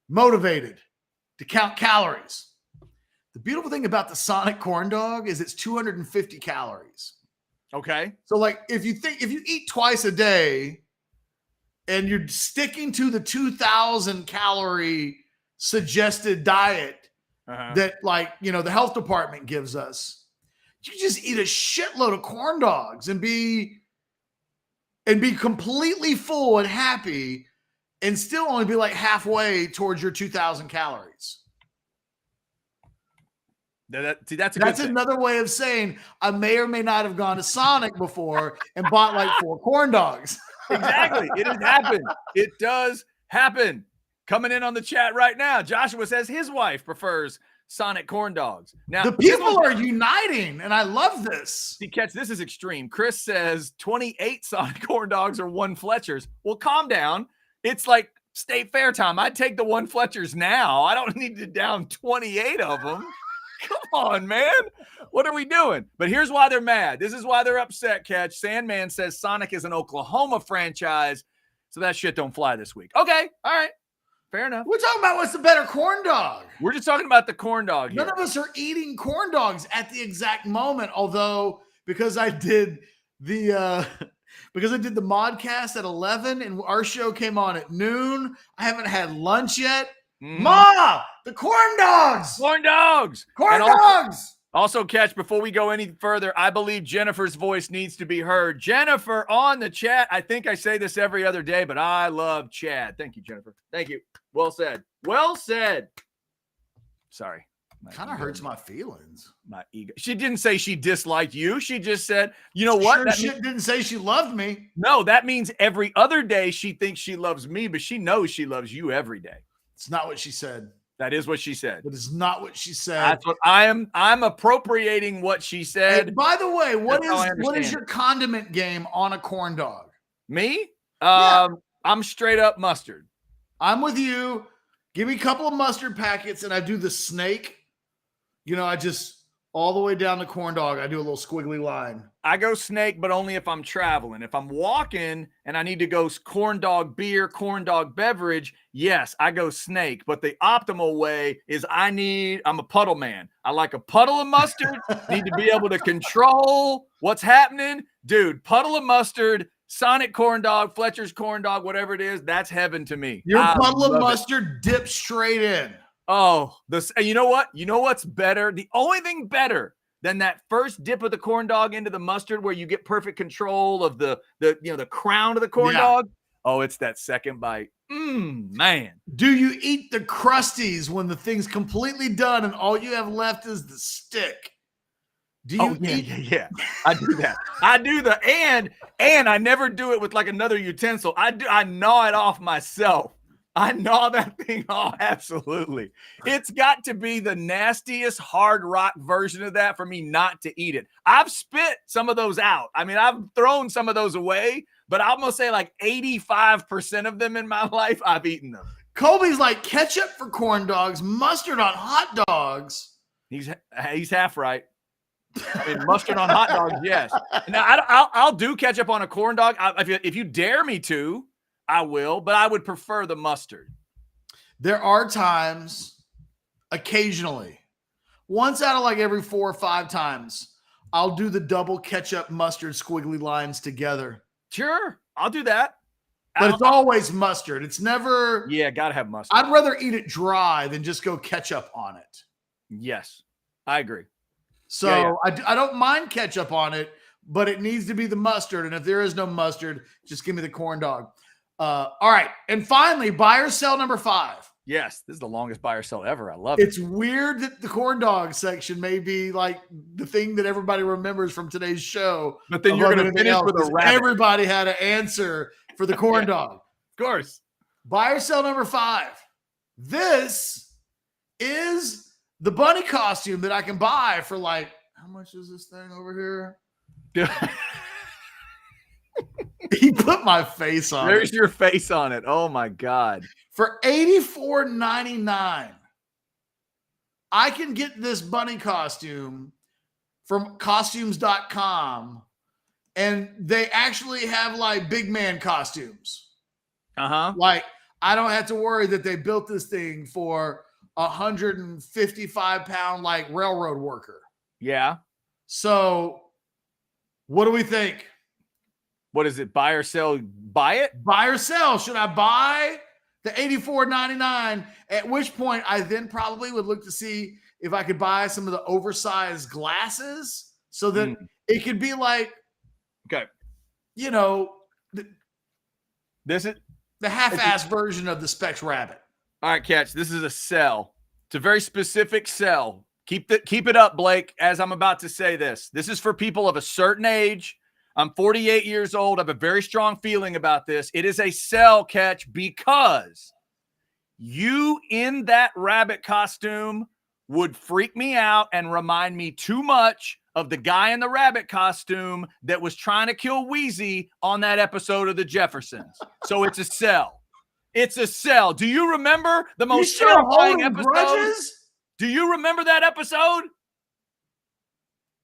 motivated to count calories. The beautiful thing about the Sonic corn dog is it's 250 calories. Okay. So, like, if you eat twice a day and you're sticking to the 2,000 calorie suggested diet that, like, you know, the health department gives us, you just eat a shitload of corn dogs and be completely full and happy, and still only be like halfway towards your 2,000 calories. That's another way of saying I may or may not have gone to Sonic before and bought like 4 corn dogs. Exactly. It has happened. It does happen. Coming in on the chat right now, Joshua says his wife prefers Sonic corn dogs. Now, the people are uniting, and I love this. See, Ketch, this is extreme. Chris says 28 Sonic corn dogs or 1 Fletcher's. Well, calm down. It's like state fair time. I'd take the 1 Fletcher's now. I don't need to down 28 of them. Come on, man. What are we doing? But here's why they're mad. This is why they're upset, Ketch. Sandman says Sonic is an Oklahoma franchise, so that shit don't fly this week. Okay, all right. Fair enough. We're talking about what's the better corn dog. We're just talking about the corn dog here. None of us are eating corn dogs at the exact moment, although because I did the modcast at 11 and our show came on at noon, I haven't had lunch yet. Ma, the corn dogs. Corn dogs. Corn dogs. Also, Ketch, before we go any further, I believe Jennifer's voice needs to be heard. Jennifer on the chat. I think I say this every other day, but I love Chad. Thank you, Jennifer. Thank you. Well said. Well said. Sorry. Kind of hurts my feelings. My ego. She didn't say she disliked you. She just said, you know what? She didn't say she loved me. No, that means every other day she thinks she loves me, but she knows she loves you every day. It's not what she said. That is what she said. But it's not what she said. That's what I'm appropriating what she said. And by the way, what is your condiment game on a corn dog? Me? I'm straight up mustard. I'm with you. Give me a couple of mustard packets and I do the snake. You know, I just all the way down the corn dog, I do a little squiggly line. I go snake, but only if I'm traveling. If I'm walking and I need to go corn dog beer, corn dog beverage, yes, I go snake. But the optimal way is I'm a puddle man. I like a puddle of mustard, need to be able to control what's happening. Dude, puddle of mustard, Sonic corn dog, Fletcher's corn dog, whatever it is, that's heaven to me. Your I puddle of love it. mustard dips straight in. Oh, you know what? You know what's better? The only thing better than that first dip of the corn dog into the mustard where you get perfect control of the crown of the corn dog. Oh, it's that second bite. Man. Do you eat the crusties when the thing's completely done and all you have left is the stick? Do you eat? Yeah. I do that. I do and I never do it with like another utensil. I gnaw it off myself. I gnaw that thing off. Absolutely. It's got to be the nastiest hard rock version of that for me not to eat it. I've spit some of those out. I mean, I've thrown some of those away, but I'm going to say like 85% of them in my life, I've eaten them. Colby's like ketchup for corn dogs, mustard on hot dogs. He's half right. I mean, mustard on hot dogs, yes. Now, I'll do ketchup on a corn dog. If you dare me to, I will, but I would prefer the mustard. There are times, occasionally, once out of like every 4 or 5 times, I'll do the double ketchup mustard squiggly lines together. Sure, I'll do that. But it's always mustard. It's never. Yeah, gotta have mustard. I'd rather eat it dry than just go ketchup on it. Yes, I agree. So yeah. I don't mind ketchup on it, but it needs to be the mustard. And if there is no mustard, just give me the corn dog. All right. And finally, buy or sell number 5. Yes, this is the longest buy or sell ever. I love it. It's weird that the corn dog section may be like the thing that everybody remembers from today's show. But then you're going to finish with a rabbit. Everybody had an answer for the corn dog. Of course. Buy or sell number 5. This is the bunny costume that I can buy for like, how much is this thing over here? He put my face on There's your face on it. Oh my God. For $84.99, I can get this bunny costume from costumes.com, and they actually have like big man costumes. Like, I don't have to worry that they built this thing for 155-pound like railroad worker. Yeah. So what do we think? What is it? Buy or sell? Buy it? Buy or sell? Should I buy the $84.99? At which point I then probably would look to see if I could buy some of the oversized glasses so that it could be like, okay, you know, this is the half-ass version of the Specs Rabbit. All right, Ketch, this is a sell. It's a very specific sell. Keep it up, Blake, as I'm about to say this. This is for people of a certain age. I'm 48 years old. I have a very strong feeling about this. It is a sell, Ketch, because you in that rabbit costume would freak me out and remind me too much of the guy in the rabbit costume that was trying to kill Wheezy on that episode of The Jeffersons. So it's a sell. It's a sell. Do you remember the most terrifying episode? Grudges? Do you remember that episode?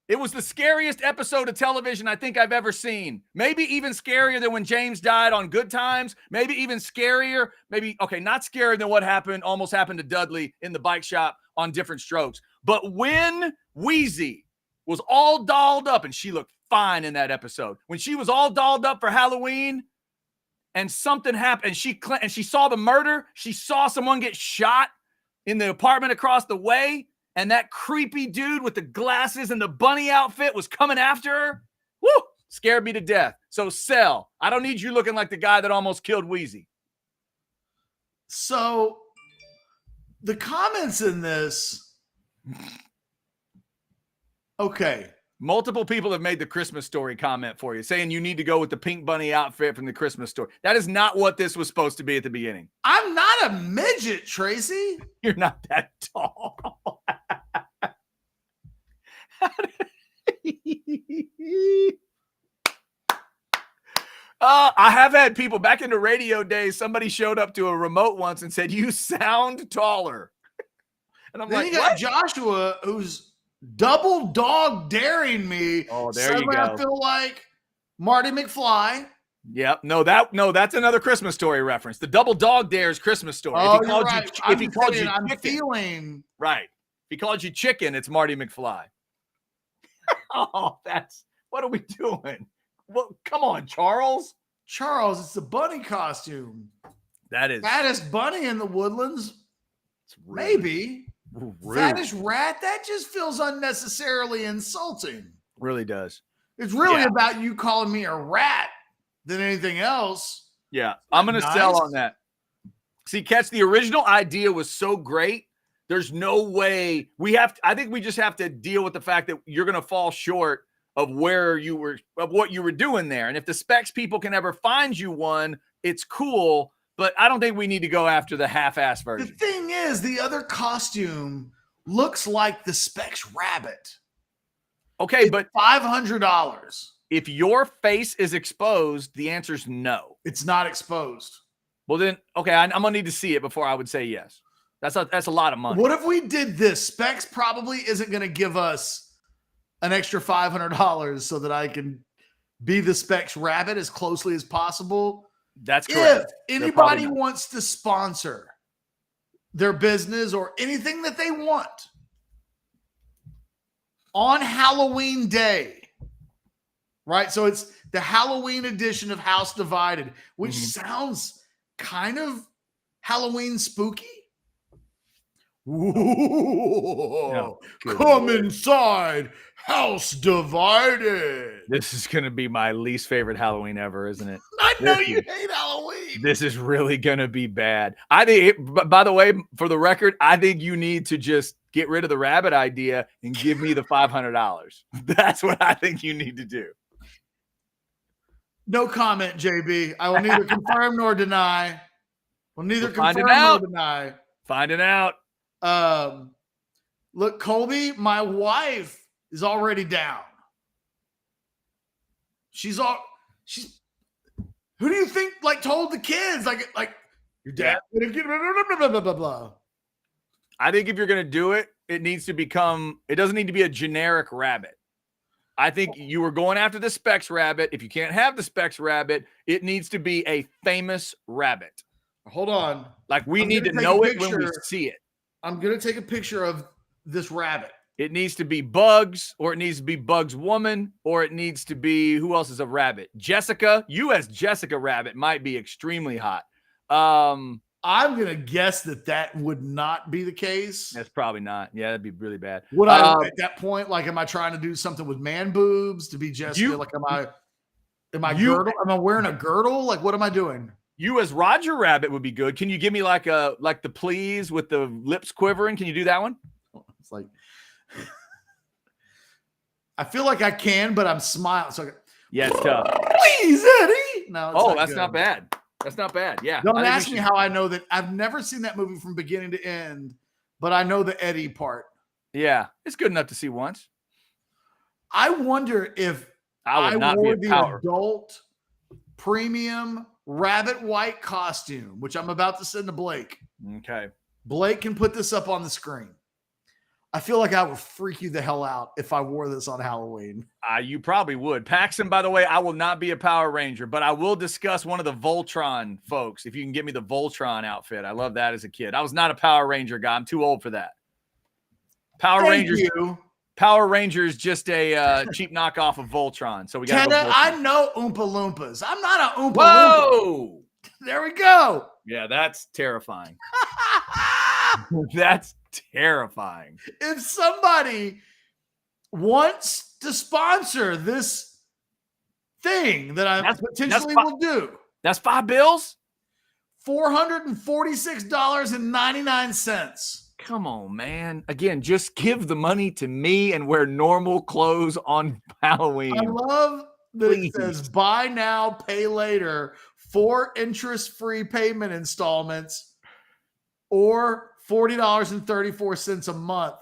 It was the scariest episode of television I think I've ever seen. Maybe even scarier than when James died on Good Times. Maybe even scarier. Not scarier than what almost happened to Dudley in the bike shop on Different Strokes. But when Wheezy was all dolled up, and she looked fine in that episode, when she was all dolled up for Halloween and something happened, and she saw the murder, she saw someone get shot in the apartment across the way, and that creepy dude with the glasses and the bunny outfit was coming after her. Woo! Scared me to death. So sell. I don't need you looking like the guy that almost killed Wheezy. So the comments in this, okay. Multiple people have made the Christmas Story comment for you, saying you need to go with the pink bunny outfit from the Christmas Story. That is not what this was supposed to be at the beginning. I'm not a midget, Tracy. You're not that tall. I have had people back in the radio days. Somebody showed up to a remote once and said, "You sound taller." And I'm then like, you got what? Joshua, who's double dog daring me. Oh, there Suddenly you go. I feel like Marty McFly. Yep. No, that's another Christmas Story reference. The double dog dares Christmas Story. Oh, If he called you I'm chicken, feeling right. If he called you chicken, it's Marty McFly. Oh, what are we doing? Well, come on, Charles. Charles, it's the bunny costume. That is Fattest bunny in the woodlands. it's rude. Maybe. Rude. Fattest rat? That just feels unnecessarily insulting. Really does. It's really Yeah. about you calling me a rat than anything else. Yeah, I'm going to Nice. sell on that. See, Ketch, the original idea was so great. There's no way I think we just have to deal with the fact that you're going to fall short of what you were doing there. And if the specs people can ever find you one, it's cool. But I don't think we need to go after the half-ass The version. thing is, the other costume looks like the Specs rabbit. Okay, but $500. if your face is exposed, the answer is no. It's not exposed. Well, then, okay, I'm going to need to see it before I would say yes. That's a lot of money. What if we did this? Specs probably isn't going to give us an extra $500 so that I can be the Specs rabbit as closely as possible. That's correct. If They're probably anybody not. wants to sponsor their business or anything that they want on Halloween Day, right? So it's the Halloween edition of House Divided, which sounds kind of Halloween spooky. Ooh, No, good come Lord. inside House Divided. This is going to be my least favorite Halloween ever, isn't it? I know This you is- hate Halloween. This is really going to be bad. I think, by the way, for the record, I think you need to just get rid of the rabbit idea and give me the $500. That's what I think you need to do. No comment, JB. I will neither confirm nor deny. Will neither We're finding confirm nor out. deny. Finding out. Look, Colby, my wife is already down. She's who do you think told the kids like your dad blah, blah, blah, blah, blah. I think if you're going to do it, it doesn't need to be a generic rabbit. I think you were going after the Specs rabbit. If you can't have the Specs rabbit, it needs to be a famous rabbit. Hold on. Like we I'm need to gonna take know a it when we picture. see it. I'm gonna take a picture of this rabbit. It needs to be Bugs, or it needs to be Bugs Woman, or it needs to be, who else is a rabbit? Jessica. You as Jessica Rabbit might be extremely hot. I'm gonna guess that would not be the case. That's probably not. Yeah, that'd be really bad. Would I at that point, am I trying to do something with man boobs to be Jessica? Am I girdle? Am I wearing a girdle? What am I doing? You as Roger Rabbit would be good. Can you give me like the please with the lips quivering? Can you do that one? It's I feel like I can, but I'm smiling. So Yeah, it's tough. please, Eddie. No, it's That's good. not bad. That's not bad. Yeah. Don't I think we ask me should- how I know that. I've never seen that movie from beginning to end, but I know the Eddie part. Yeah, it's good enough to see once. I wonder if I would not be wore a the power. adult premium rabbit white costume, which I'm about to send to Blake. Okay. Blake can put this up on the screen. I feel like I would freak you the hell out if I wore this on Halloween. You probably would. Paxton, by the way, I will not be a Power Ranger, but I will discuss one of the Voltron folks. If you can get me the Voltron outfit. I love that as a kid. I was not a Power Ranger guy. I'm too old for that. Power Rangers just a cheap knockoff of Voltron. So we got Kenna, I know Oompa Loompas. I'm not an Oompa Loompa. Whoa! There we go. Yeah, that's terrifying. That's terrifying. If somebody wants to sponsor this thing that I potentially will do, That's $5. $446.99. Come on, man. Again, just give the money to me and wear normal clothes on Halloween. I love that Please. it says buy now, pay later, 4 interest-free payment installments, or $40.34 a month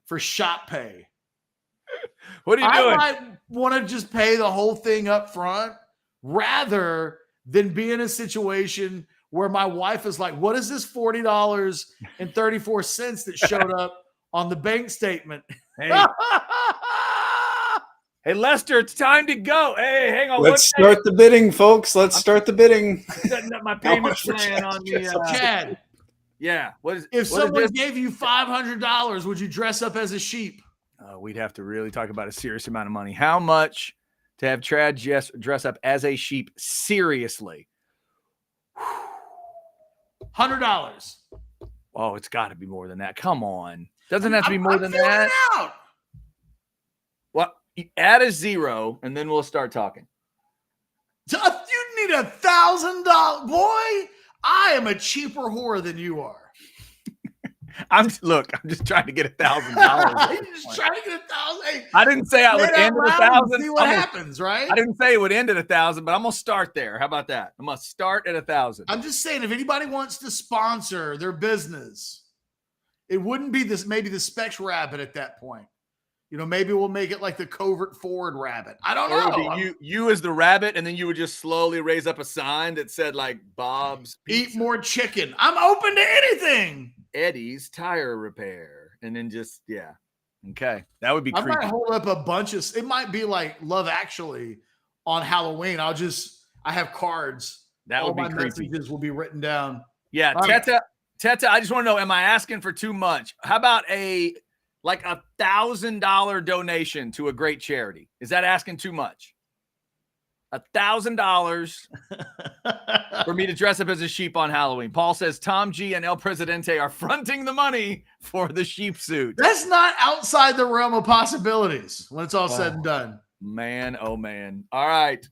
for shop pay. What are you I doing? might want to just pay the whole thing up front rather than be in a situation where my wife is like, what is this $40.34 that showed up on the bank statement? Hey, hey, Lester, it's time to go. Hey, hang on. Let's start the bidding, folks. Let's start the bidding. setting up my payment much for plan on the. Chad, Yeah. if someone gave you $500, would you dress up as a sheep? We'd have to really talk about a serious amount of money. How much to have Chad dress up as a sheep. Seriously. $100. Oh, it's got to be more than that. Come on. Doesn't have to be more I'm than feeling that. it out. Well, add a 0, and then we'll start talking. You need $1,000. Boy, I am a cheaper whore than you are. I'm just trying to get $1,000. You're just trying to get $1,000. Hey, I didn't say I would end at 1,000. See what happens, right? I didn't say it would end at 1,000, but I'm gonna start there. How about that? I'm gonna start at 1,000. I'm just saying, if anybody wants to sponsor their business, it wouldn't be this. Maybe the Specs Rabbit at that point. You know, maybe we'll make it like the Covert Ford Rabbit. I don't know. It would be you as the rabbit, and then you would just slowly raise up a sign that said like Bob's Pizza. Eat more chicken. I'm open to anything. Eddie's Tire Repair, and then just okay, that would be creepy. I might hold up a bunch of. It might be like Love Actually on Halloween. I have cards. That would be my creepy. Messages will be written down. Yeah, Teta, I just want to know, am I asking for too much? How about a $1,000 donation to a great charity? Is that asking too much? $1,000 for me to dress up as a sheep on Halloween. Paul says Tom G and El Presidente are fronting the money for the sheep suit. That's not outside the realm of possibilities when it's all said and done. Man, oh man. All right.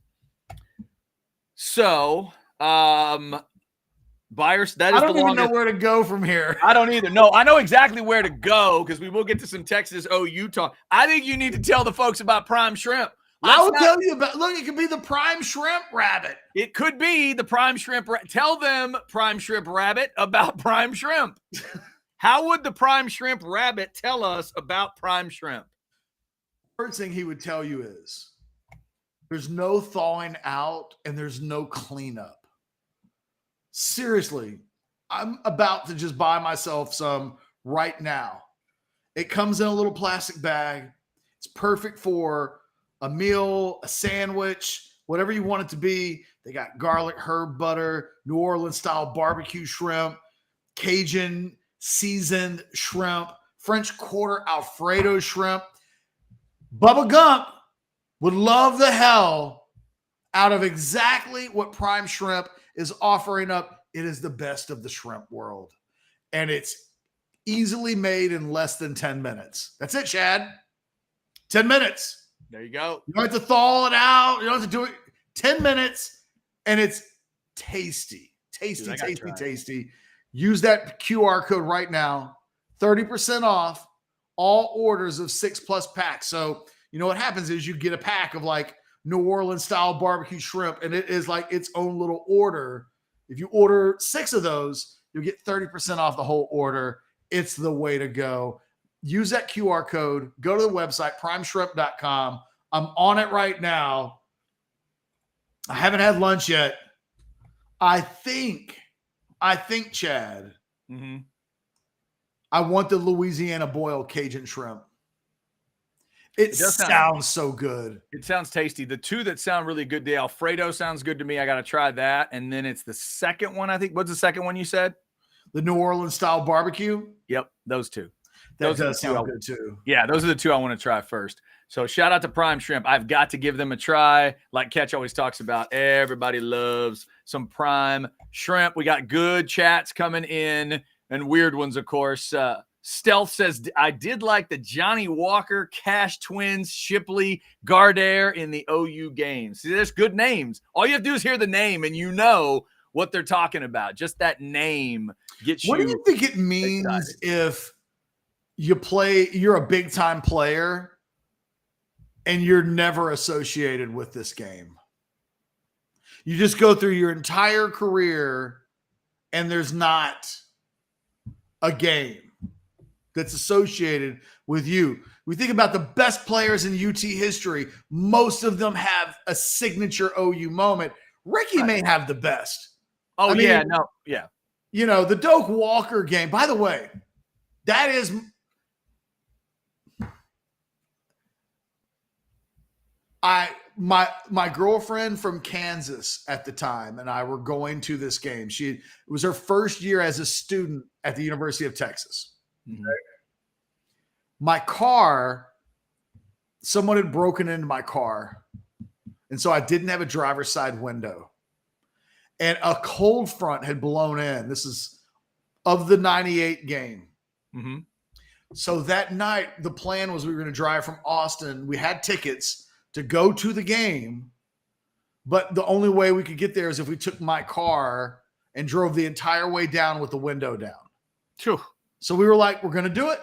So, buyers, that is I don't the even longest. know where to go from here. I don't either. No, I know exactly where to go because we will get to some Texas OU talk. I think you need to tell the folks about Prime Shrimp. I will tell you about. Look, it could be the Prime Shrimp Rabbit. It could be the Prime Shrimp. Tell them, Prime Shrimp Rabbit, about Prime Shrimp. How would the Prime Shrimp Rabbit tell us about Prime Shrimp? First thing he would tell you is there's no thawing out and there's no cleanup. Seriously, I'm about to just buy myself some right now. It comes in a little plastic bag. It's perfect for a meal, a sandwich, whatever you want it to be. They got garlic herb butter, New Orleans style barbecue shrimp, Cajun seasoned shrimp, French Quarter Alfredo shrimp. Bubba Gump would love the hell out of exactly what Prime Shrimp is offering up. It is the best of the shrimp world. And it's easily made in less than 10 minutes. That's it, Chad. 10 minutes. There you go. You don't have to thaw it out. You don't have to do it. 10 minutes, and it's tasty. Tasty. Use that QR code right now. 30% off all orders of 6+ packs. So, you know what happens is you get a pack of like New Orleans style barbecue shrimp, and it is like its own little order. If you order 6 of those, you'll get 30% off the whole order. It's the way to go. Use that QR code. Go to the website, primeshrimp.com. I'm on it right now. I haven't had lunch yet. I think, Chad, I want the Louisiana boiled Cajun shrimp. It sounds so good. It sounds tasty. The two that sound really good, the Alfredo sounds good to me. I got to try that. And then it's the second one, I think. What's the second one you said? The New Orleans style barbecue? Yep, those two. That does sound good too. Yeah, those are the two I want to try first. So shout out to Prime Shrimp. I've got to give them a try. Like Ketch always talks about, everybody loves some Prime Shrimp. We got good chats coming in and weird ones, of course. Stealth says, I did like the Johnny Walker, Cash Twins, Shipley, Gardere in the OU games. See, there's good names. All you have to do is hear the name and you know what they're talking about. Just that name gets you. What do you think it means excited if you're a big time player and you're never associated with this game? You just go through your entire career and there's not a game that's associated with you. We think about the best players in UT history. Most of them have a signature OU moment. Ricky may have the best. Oh, yeah. You know, the Doak Walker game, by the way, that is my girlfriend from Kansas at the time and I were going to this game. It was her first year as a student at the University of Texas. Mm-hmm. My car, someone had broken into my car And so I didn't have a driver's side window. And a cold front had blown in. This is of the 98 game. Mm-hmm. So that night, the plan was we were going to drive from Austin. We had tickets to go to the game, but the only way we could get there is if we took my car and drove the entire way down with the window down. Phew. So we were like, we're going to do it.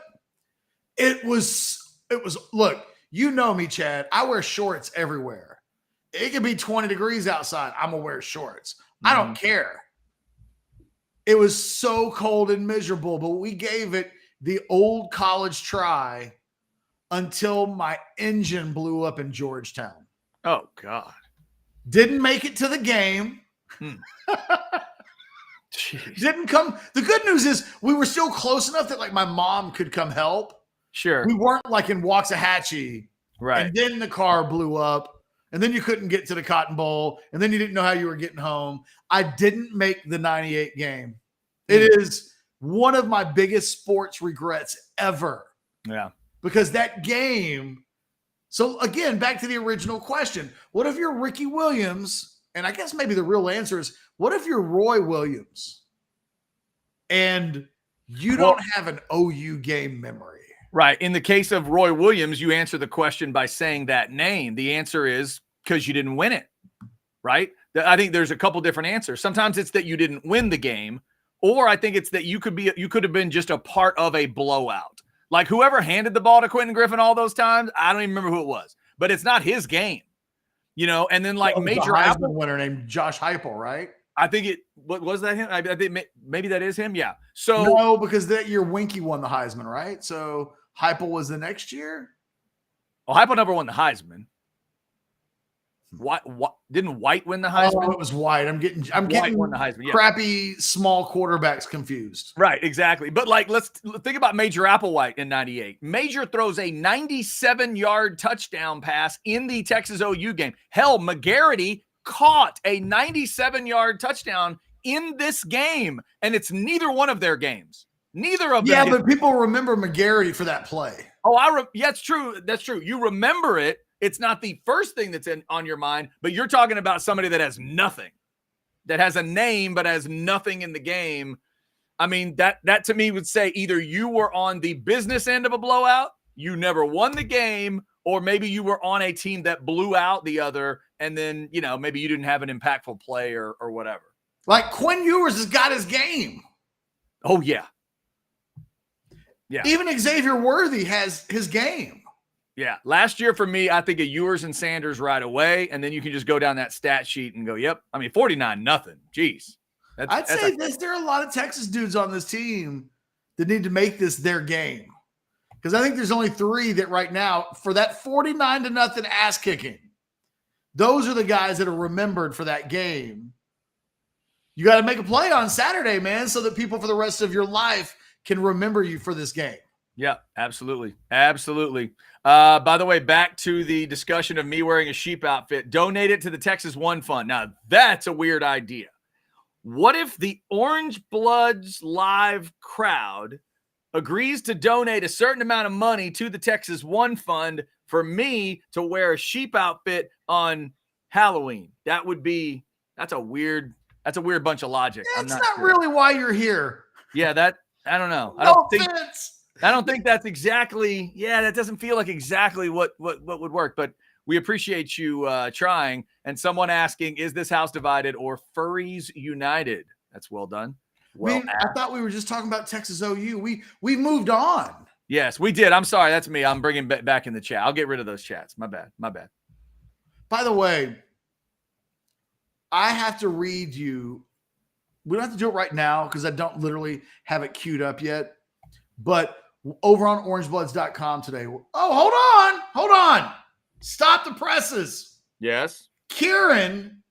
It was, look, you know me, Chad. I wear shorts everywhere. It could be 20 degrees outside. I'm going to wear shorts. I don't care. It was so cold and miserable, but we gave it the old college try until my engine blew up in Georgetown. Oh, God. Didn't make it to the game. Didn't come. The good news is we were still close enough that like my mom could come help. Sure. We weren't like in Waxahachie. Right. And then the car blew up. And then you couldn't get to the Cotton Bowl. And then you didn't know how you were getting home. I didn't make the 98 game. It is one of my biggest sports regrets ever. Yeah. Because that game. So again, back to the original question. What if you're Ricky Williams? And I guess maybe the real answer is, what if you're Roy Williams and you don't have an OU game memory? Right. In the case of Roy Williams, you answer the question by saying that name. The answer is because you didn't win it, right? I think there's a couple different answers. Sometimes it's that you didn't win the game, or I think it's that you could have been just a part of a blowout. Like whoever handed the ball to Quentin Griffin all those times, I don't even remember who it was, but it's not his game, you know? And then like Major Heisman winner named Josh Heupel, right? I think what was that him? I think maybe that is him. Yeah. So no, because that year Winky won the Heisman, right? So Heupel was the next year. Oh, Heupel never won the Heisman. What didn't White win the Heisman? Oh, it was White. I'm getting won the Heisman. Yeah. Crappy small quarterbacks confused. Right, exactly. But like, let's think about Major Applewhite in 98. Major throws a 97-yard touchdown pass in the Texas OU game. Hell, McGarity caught a 97-yard touchdown in this game, and it's neither one of their games. Neither of them. Yeah, but people remember McGarity for that play. Oh, yeah, it's true. That's true. You remember it. It's not the first thing that's on your mind, but you're talking about somebody that has nothing, that has a name but has nothing in the game. I mean, that to me would say either you were on the business end of a blowout, you never won the game, or maybe you were on a team that blew out the other, and then, you know, maybe you didn't have an impactful play or whatever. Like Quinn Ewers has got his game. Oh, yeah. Yeah. Even Xavier Worthy has his game. Yeah. Last year for me, I think of Ewers and Sanders right away, and then you can just go down that stat sheet and go, yep. I mean, 49-0. Jeez. I'd say there are a lot of Texas dudes on this team that need to make this their game. Because I think there's only 3 that right now, for that 49-0 ass kicking, those are the guys that are remembered for that game. You got to make a play on Saturday, man, so that people for the rest of your life can remember you for this game. Yeah, absolutely. Absolutely. By the way, back to the discussion of me wearing a sheep outfit. Donate it to the Texas One Fund. Now, that's a weird idea. What if the Orange Bloods live crowd agrees to donate a certain amount of money to the Texas One Fund for me to wear a sheep outfit on Halloween? That's a weird bunch of logic. That's not really why you're here. Yeah, I don't know. I don't think that's exactly, that doesn't feel like exactly what would work, but we appreciate you trying. And someone asking, is this house divided or furries united? That's well done. Well, I thought we were just talking about Texas OU. We moved on. Yes, we did. I'm sorry. That's me. I'm bringing back in the chat. I'll get rid of those chats. My bad. By the way, I have to read you. We don't have to do it right now because I don't literally have it queued up yet. But over on orangebloods.com today. Oh, hold on. Stop the presses. Yes. Kieran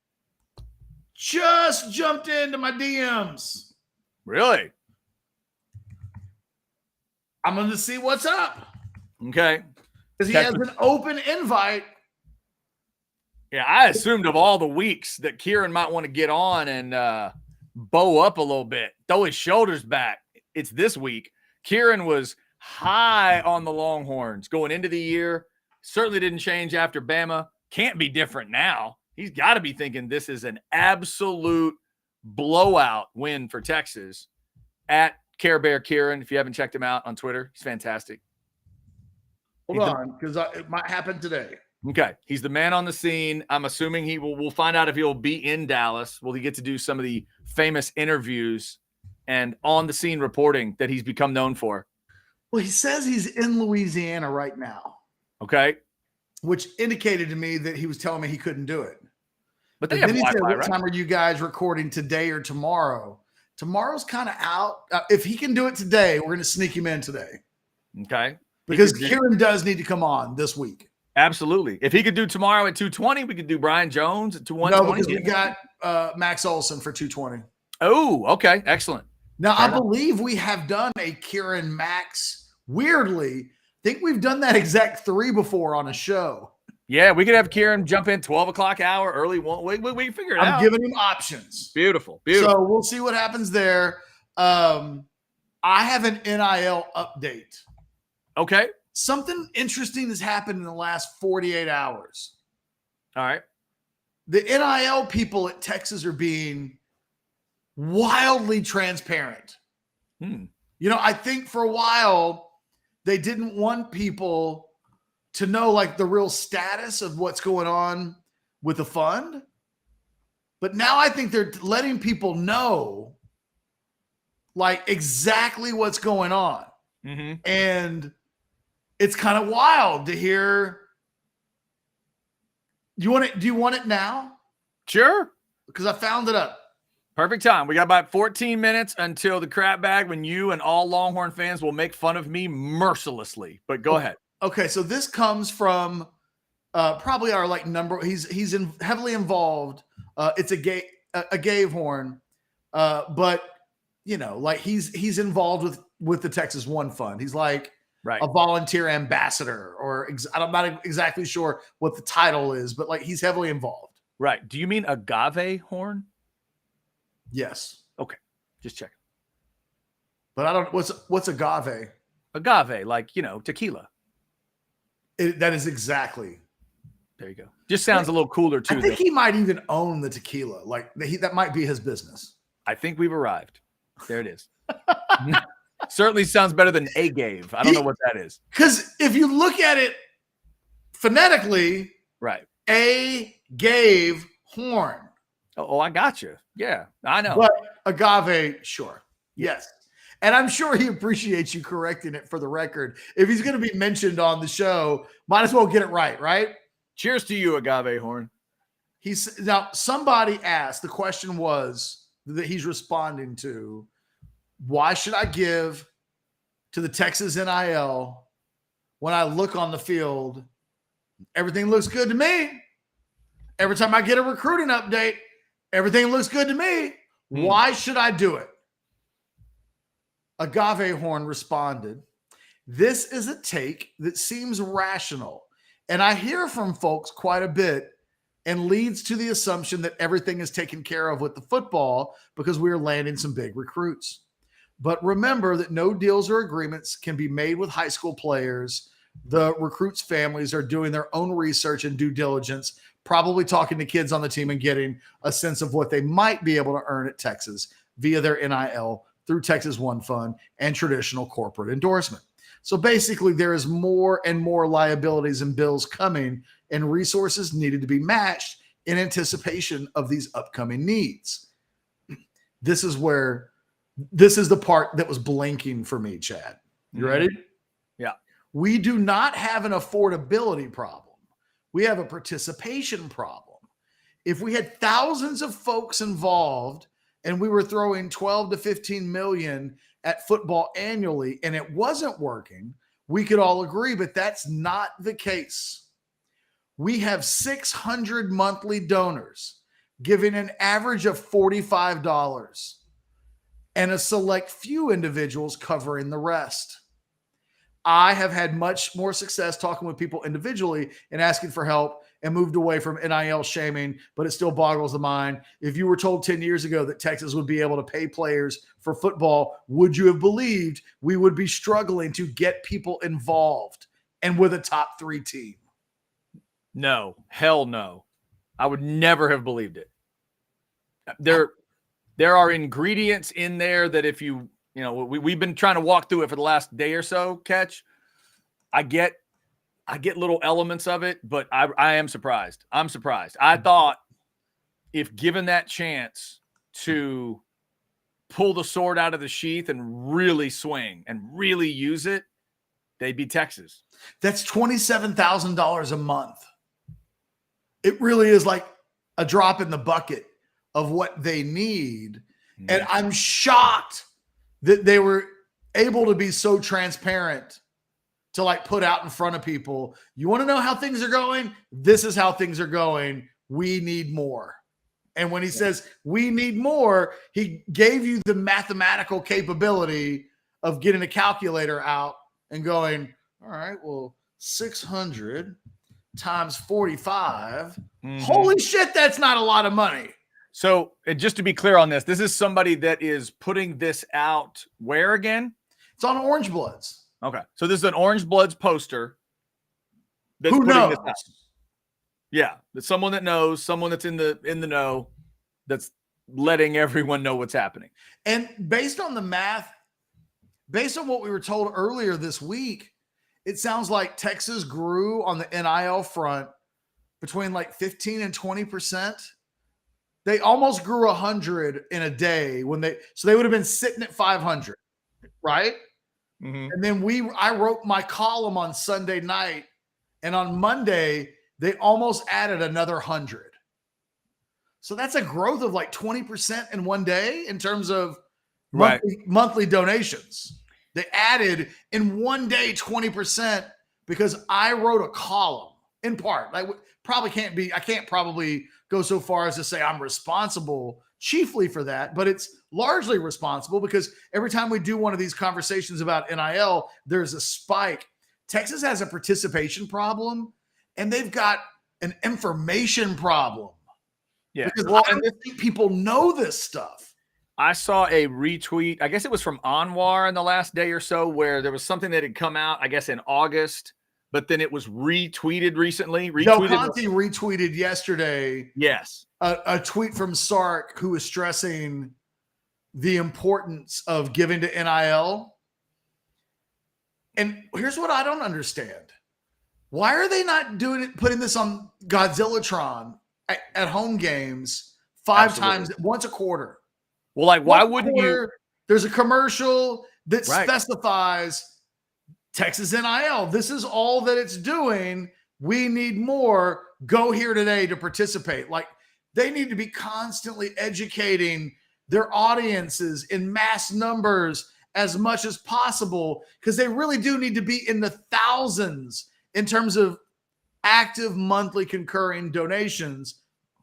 just jumped into my DMs. Really? I'm going to see what's up. Okay. Because he has an open invite. Yeah, I assumed of all the weeks that Kieran might want to get on and bow up a little bit, throw his shoulders back. It's this week. Kieran was high on the Longhorns going into the year. Certainly didn't change after Bama. can't be different now. He's got to be thinking this is an absolute blowout win for Texas. At Care Bear Kieran, if you haven't checked him out on Twitter, he's fantastic. Hold on, because it might happen today. Okay. He's the man on the scene. I'm assuming we'll find out if he'll be in Dallas. Will he get to do some of the famous interviews and on the scene reporting that he's become known for? Well, he says he's in Louisiana right now. Okay. Which indicated to me that he was telling me he couldn't do it. But then he said, what time are you guys recording, today or tomorrow? Tomorrow's kind of out. If he can do it today, we're going to sneak him in today. Okay. Because Kieran does need to come on this week. Absolutely. If he could do tomorrow at 2:20, we could do Brian Jones at 1:20. No, because we got Max Olson for 2:20. Oh, okay. Excellent. Now, I believe we have done a Kieran Max. Weirdly, I think we've done that exact 3 before on a show. Yeah, we could have Kieran jump in 12 o'clock hour, early one. We can figure it out. I'm giving him options. Beautiful. Beautiful. So we'll see what happens there. I have an NIL update. Okay. Something interesting has happened in the last 48 hours. All right. The NIL people at Texas are being wildly transparent. You know, I think for a while they didn't want people to know like the real status of what's going on with the fund. But now I think they're letting people know like exactly what's going on. And it's kind of wild to hear. Do you want it now? Sure. Because I found it up. Perfect time. We got about 14 minutes until the crap bag when you and all Longhorn fans will make fun of me mercilessly. But go ahead. Okay, so this comes from probably our like number. He's heavily involved. It's a Gave Horn, but you know, like he's involved with the Texas One Fund. He's like a volunteer ambassador, or I'm not exactly sure what the title is, but like he's heavily involved. Right. Do you mean agave horn? Yes. Okay. Just checking. But I don't. What's agave? Agave, like, you know, tequila. That is exactly. There you go. Just sounds a little cooler too. I think he might even own the tequila. Like that might be his business. I think we've arrived. There it is. Certainly sounds better than agave. I don't know what that is. Because if you look at it phonetically, right? Gave horn. Oh, I got you. Yeah, I know. But agave, sure. Yes. And I'm sure he appreciates you correcting it for the record. If he's going to be mentioned on the show, might as well get it right? Cheers to you, agave horn. Now, somebody asked, the question was that he's responding to, why should I give to the Texas NIL when I look on the field, everything looks good to me. Every time I get a recruiting update, everything looks good to me. Why should I do it? Agave Horn responded, this is a take that seems rational, and I hear from folks quite a bit and leads to the assumption that everything is taken care of with the football because we are landing some big recruits. But remember that no deals or agreements can be made with high school players. The recruits' families are doing their own research and due diligence, probably talking to kids on the team and getting a sense of what they might be able to earn at Texas via their NIL through Texas One Fund and traditional corporate endorsement. So basically, there is more and more liabilities and bills coming, and resources needed to be matched in anticipation of these upcoming needs. This is the part that was blinking for me, Chad. You ready? Yeah. We do not have an affordability problem. We have a participation problem. If we had thousands of folks involved and we were throwing 12 to 15 million at football annually and it wasn't working, we could all agree, but that's not the case. We have 600 monthly donors giving an average of $45 and a select few individuals covering the rest. I have had much more success talking with people individually and asking for help and moved away from NIL shaming, but it still boggles the mind. If you were told 10 years ago that Texas would be able to pay players for football, would you have believed we would be struggling to get people involved and with a top 3 team? No, hell no. I would never have believed it. There are ingredients in there that if we've been trying to walk through it for the last day or so, Ketch. I get little elements of it, but I am surprised. I'm surprised. I thought if given that chance to pull the sword out of the sheath and really swing and really use it, they'd be Texas. That's $27,000 a month. It really is like a drop in the bucket of what they need. And I'm shocked that they were able to be so transparent to like put out in front of people. You want to know how things are going? This is how things are going. We need more. And when he says we need more, he gave you the mathematical capability of getting a calculator out and going, all right, well, 600 times 45. Holy shit, that's not a lot of money. So, and just to be clear on this is somebody that is putting this out where again? It's on Orange Bloods. Okay. So this is an Orange Bloods poster. That's Who knows? This out. Yeah. It's someone that knows, someone that's in the know, that's letting everyone know what's happening. And based on the math, based on what we were told earlier this week, it sounds like Texas grew on the NIL front between like 15 and 20%. They almost grew 100 in a day so they would have been sitting at 500, right? Mm-hmm. And then I wrote my column on Sunday night, and on Monday they almost added another 100. So that's a growth of like 20% in one day in terms of monthly donations. They added in one day 20% because I wrote a column in part. I can't probably go so far as to say I'm responsible chiefly for that, but it's largely responsible because every time we do one of these conversations about NIL, there's a spike. Texas has a participation problem and they've got an information problem. Yeah. Because I don't think people know this stuff. I saw a retweet. I guess it was from Anwar in the last day or so where there was something that had come out, I guess in August, but then it was retweeted recently. Del Conte retweeted yesterday. Yes. A tweet from Sark who was stressing the importance of giving to NIL. And here's what I don't understand. Why are they not putting this on Godzillatron at home games times, once a quarter? Well, like, why wouldn't you? There's a commercial that specifies Texas NIL. This is all that it's doing. We need more. Go here today to participate. Like, they need to be constantly educating their audiences in mass numbers as much as possible because they really do need to be in the thousands in terms of active monthly concurring donations.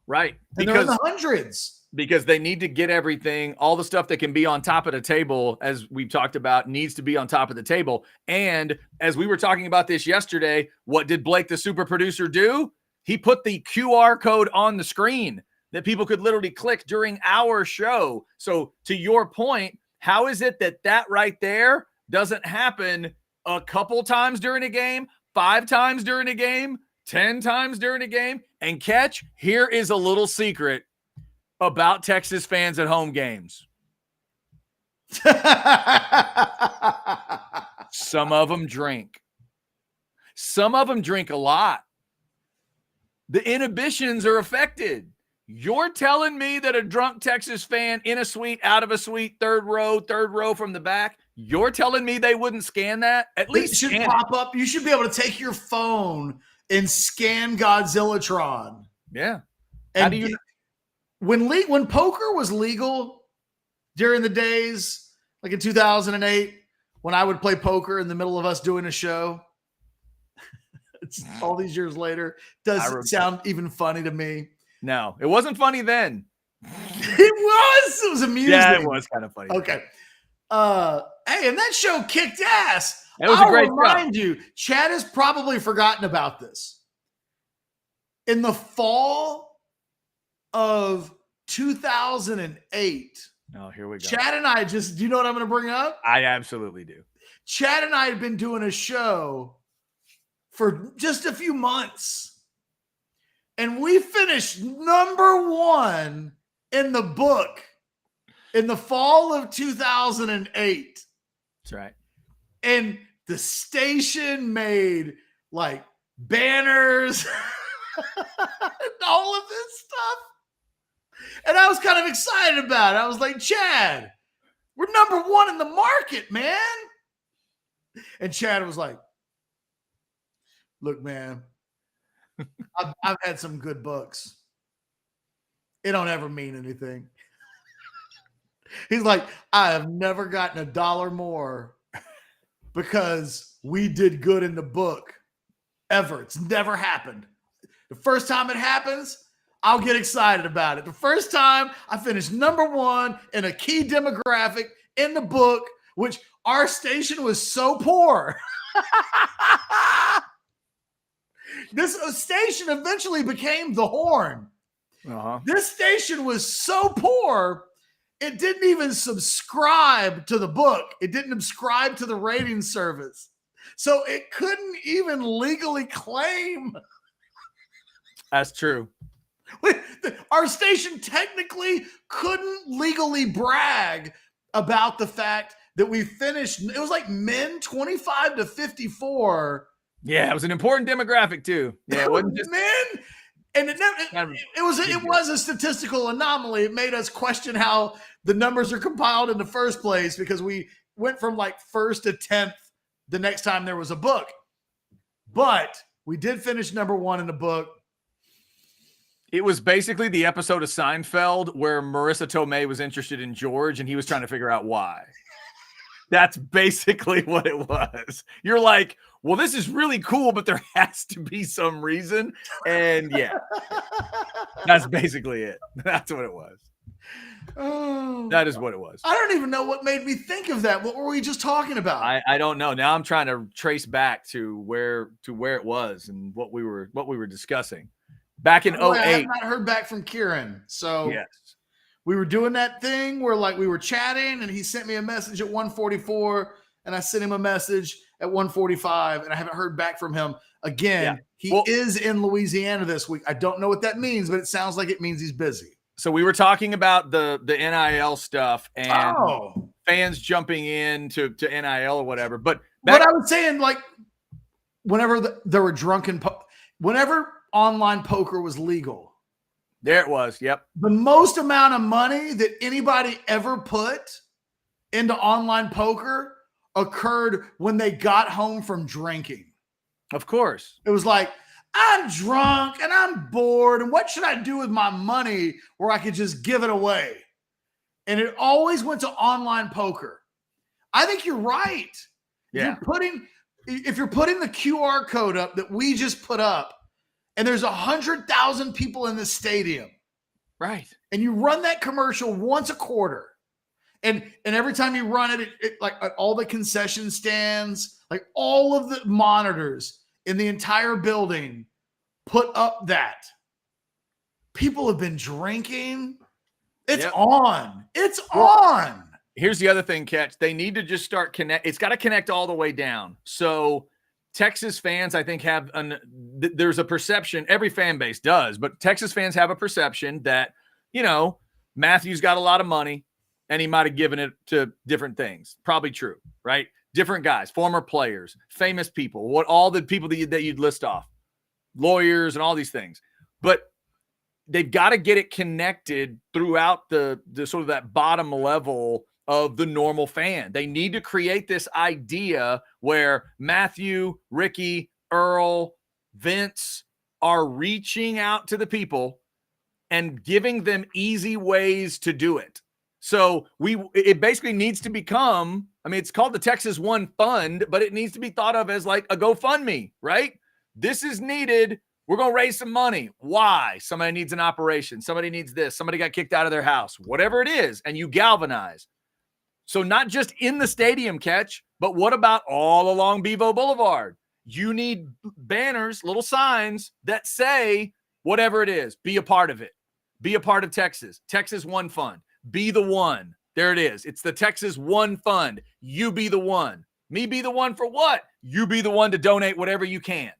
Right. And they're in the hundreds. Because they need to get everything, all the stuff that can be on top of the table, as we've talked about, needs to be on top of the table. And as we were talking about this yesterday, what did Blake, the super producer, do? He put the QR code on the screen that people could literally click during our show. So to your point, how is it that right there doesn't happen a couple times during a game, 5 times during a game, 10 times during a game? And Ketch, here is a little secret about Texas fans at home games. Some of them drink. Some of them drink a lot. The inhibitions are affected. You're telling me that a drunk Texas fan in a suite, out of a suite, third row from the back, you're telling me they wouldn't scan that? At least it should pop up. You should be able to take your phone and scan Godzillatron. Yeah. And how do you? When poker was legal during the days, like in 2008, when I would play poker in the middle of us doing a show, it's all these years later, doesn't sound even funny to me. No, it wasn't funny then. It was amusing. Yeah, it was kind of funny. Okay. Hey, and that show kicked ass. It was a great show. I'll remind you, Chad has probably forgotten about this. In the fall of 2008. Oh, here we go. Chad and I do you know what I'm going to bring up? I absolutely do. Chad and I had been doing a show for just a few months. And we finished number 1 in the book in the fall of 2008. That's right. And the station made like banners and all of this stuff. And I was kind of excited about it. I was like, Chad, we're number 1 in the market, man. And Chad was like, look, man, I've had some good books. It don't ever mean anything. He's like, I have never gotten $1 more because we did good in the book ever. It's never happened. The first time it happens, I'll get excited about it. The first time I finished number 1 in a key demographic in the book, which our station was so poor. This station eventually became the Horn. This station was so poor, it didn't even subscribe to the book. It didn't subscribe to the rating service. So it couldn't even legally claim. That's true. Our station technically couldn't legally brag about the fact that we finished. It was like men 25 to 54. Yeah, it was an important demographic too. Yeah, it wasn't just men. And it was a statistical anomaly. It made us question how the numbers are compiled in the first place, because we went from like 1st to 10th the next time there was a book. But we did finish number 1 in the book. It was basically the episode of Seinfeld where Marissa Tomei was interested in George and he was trying to figure out why. That's basically what it was. You're like, well, this is really cool, but there has to be some reason. And yeah, that's basically it. That's what it was. Oh, that is what it was. I don't even know what made me think of that. What were we just talking about? I don't know. Now I'm trying to trace back to where it was and what we were discussing. Back in 2008. I have not heard back from Kieran. So yes. We were doing that thing where like we were chatting and he sent me a message at 1:44 and I sent him a message at 1:45 and I haven't heard back from him again. Yeah. He is in Louisiana this week. I don't know what that means, but it sounds like it means he's busy. So we were talking about the NIL stuff and fans jumping in to NIL or whatever. But what I was saying, like whenever there were whenever online poker was legal. There it was. Yep. The most amount of money that anybody ever put into online poker occurred when they got home from drinking. Of course. It was like, I'm drunk and I'm bored. And what should I do with my money where I could just give it away? And it always went to online poker. I think you're right. Yeah. If you're putting the QR code up that we just put up, and there's 100,000 people in the stadium. Right. And you run that commercial once a quarter. And every time you run it like at all the concession stands, like all of the monitors in the entire building put up that. People have been drinking. It's on. It's on. Here's the other thing, Ketch. They need to just start connect. It's got to connect all the way down. So Texas fans, I think, there's a perception, every fan base does, but Texas fans have a perception that, Matthew's got a lot of money and he might have given it to different things. Probably true, right? Different guys, former players, famous people, all the people that you'd list off, lawyers and all these things. But they've got to get it connected throughout the sort of that bottom level of the normal fan. They need to create this idea where Matthew, Ricky, Earl, Vince are reaching out to the people and giving them easy ways to do it. So it basically needs to become, it's called the Texas One Fund, but it needs to be thought of as like a GoFundMe, right? This is needed. We're going to raise some money. Why? Somebody needs an operation. Somebody needs this. Somebody got kicked out of their house, whatever it is. And you galvanize. So not just in the stadium, Ketch, but what about all along Bevo Boulevard? You need banners, little signs that say whatever it is. Be a part of it. Be a part of Texas. Texas One Fund. Be the one. There it is. It's the Texas One Fund. You be the one. Me be the one for what? You be the one to donate whatever you can.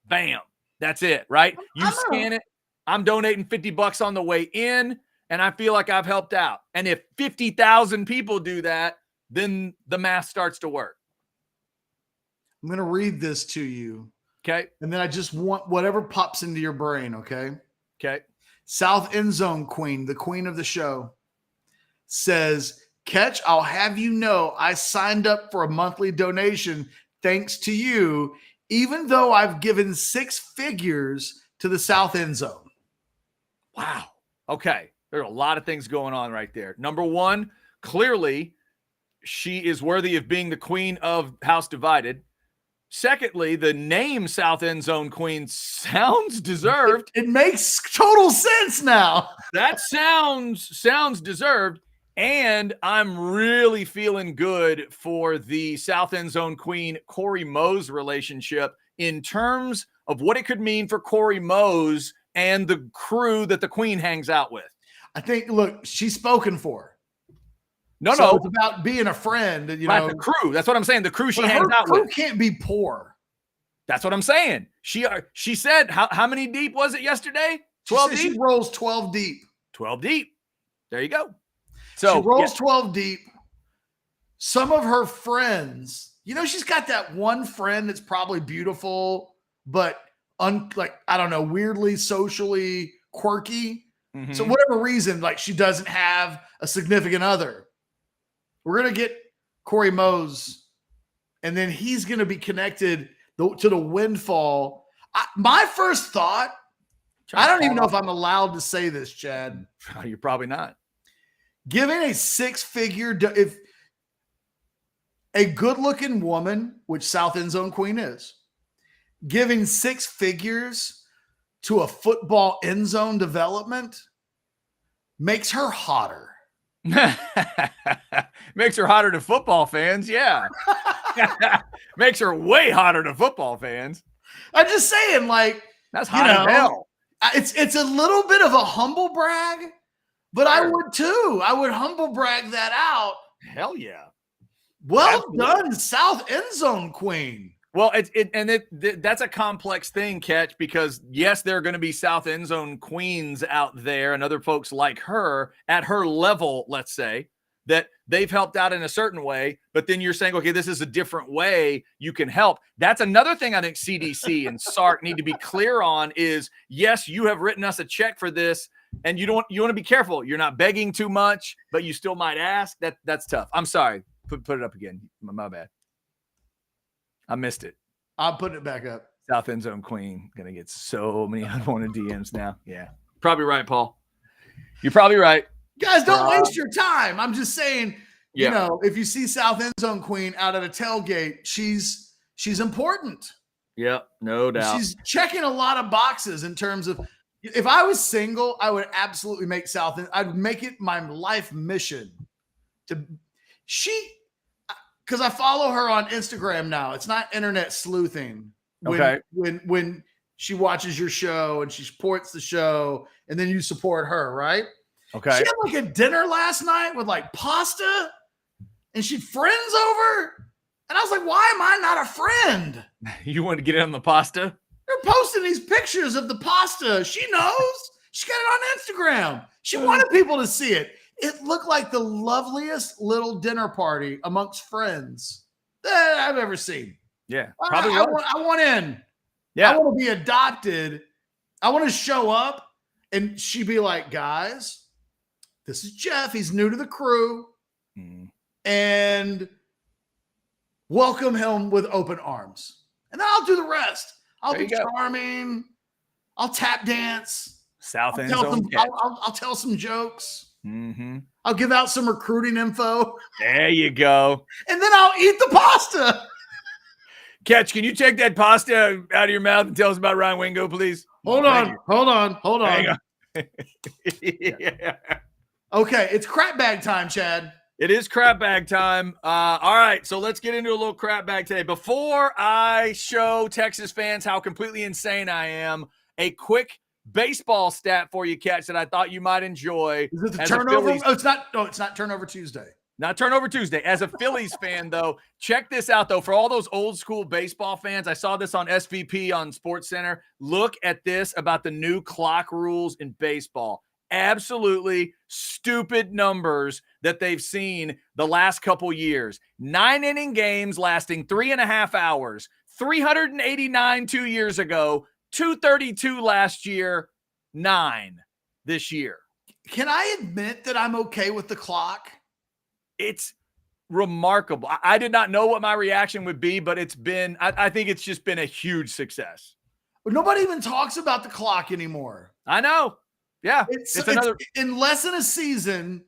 Bam. That's it, right? You I'm scan it. I'm donating $50 on the way in, and I feel like I've helped out. And if 50,000 people do that, then the math starts to work. I'm going to read this to you. Okay. And then I just want whatever pops into your brain, okay? Okay. South End Zone Queen, the queen of the show, says, Ketch, I'll have you know I signed up for a monthly donation thanks to you, even though I've given 6 figures to the South End Zone. Wow. Okay. There are a lot of things going on right there. Number one, clearly she is worthy of being the queen of House Divided. Secondly, the name South End Zone Queen sounds deserved. It makes total sense now. That sounds deserved. And I'm really feeling good for the South End Zone Queen Corey Mose relationship in terms of what it could mean for Corey Mose and the crew that the Queen hangs out with. I think, look, she's spoken for. No, It's about being a friend. You know, the crew. That's what I'm saying. The crew she but hangs her out crew with can't be poor. That's what I'm saying. She said, how many deep was it yesterday? 12 deep? She rolls 12 deep. 12 deep. There you go. So she rolls 12 deep. Some of her friends, you know, she's got that one friend that's probably beautiful, but like, I don't know, weirdly socially quirky. Mhm. So whatever reason, like she doesn't have a significant other. We're going to get Corey Mose, and then he's going to be connected to the windfall. My first thought, I don't even know if I'm allowed to say this, Chad. You're probably not. Giving a 6-figure, if a good-looking woman, which South End Zone Queen is, giving 6 figures to a football end zone development makes her hotter. Makes her hotter to football fans, yeah. Makes her way hotter to football fans. I'm just saying, like, that's hot as hell. It's a little bit of a humble brag, but Sure. I would too. I would humble brag that out. Hell yeah. Well Absolutely. done, South End Zone Queen. Well, that's a complex thing, Ketch, because yes, there are going to be South End Zone Queens out there and other folks like her at her level, let's say, that they've helped out in a certain way, but then you're saying, okay, this is a different way you can help. That's another thing I think CDC and SARC need to be clear on is, yes, you have written us a check for this, and you want to be careful. You're not begging too much, but you still might ask. That's tough. I'm sorry. Put it up again. My bad. I missed it. I'm putting it back up. South End Zone Queen gonna get so many unwanted DMs now. Yeah, probably right, Paul. You're probably right. Guys, don't waste your time. I'm just saying, Yeah. you know, if you see South End Zone Queen out at a tailgate, she's important. Yep, no doubt. She's checking a lot of boxes in terms of, if I was single, I would absolutely make South End. I'd make it my life mission to because I follow her on Instagram now. It's not internet sleuthing. When she watches your show and she supports the show, and then you support her, right? Okay. She had like a dinner last night with like pasta, and she had friends over, and I was like, why am I not a friend? You want to get in on the pasta? They're posting these pictures of the pasta. She knows. She got it on Instagram. She wanted people to see it. It looked like the loveliest little dinner party amongst friends that I've ever seen. Yeah, I want in. Yeah. I want to be adopted. I want to show up and she be like, guys, this is Jeff. He's new to the crew. And welcome him with open arms. And then I'll do the rest. I'll be charming. I'll tap dance. South End Zone. I'll tell some jokes. I'll give out some recruiting info. There you go. And then I'll eat the pasta. Ketch, can you take that pasta out of your mouth and tell us about Ryan Wingo, please? Hold on. Hang on. Yeah. Okay, it's crap bag time, Chad. It is crap bag time. All right, so let's get into a little crap bag today. Before I show Texas fans how completely insane I am, a quick baseball stat for you, Ketch, that I thought you might enjoy. Is it the turnover? Oh, it's not turnover Tuesday. Not Turnover Tuesday. As a Phillies fan, though, check this out, though. For all those old school baseball fans, I saw this on SVP on SportsCenter. Look at this about the new clock rules in baseball. Absolutely stupid numbers that they've seen the last couple years. 9-inning games lasting 3.5 hours. 389 2 years ago. 232 last year. 9 this year. Can I admit that I'm okay with the clock? It's remarkable. I did not know what my reaction would be, but it's been, I think it's just been a huge success. Nobody even talks about the clock anymore. I know. Yeah. It's in less than a season,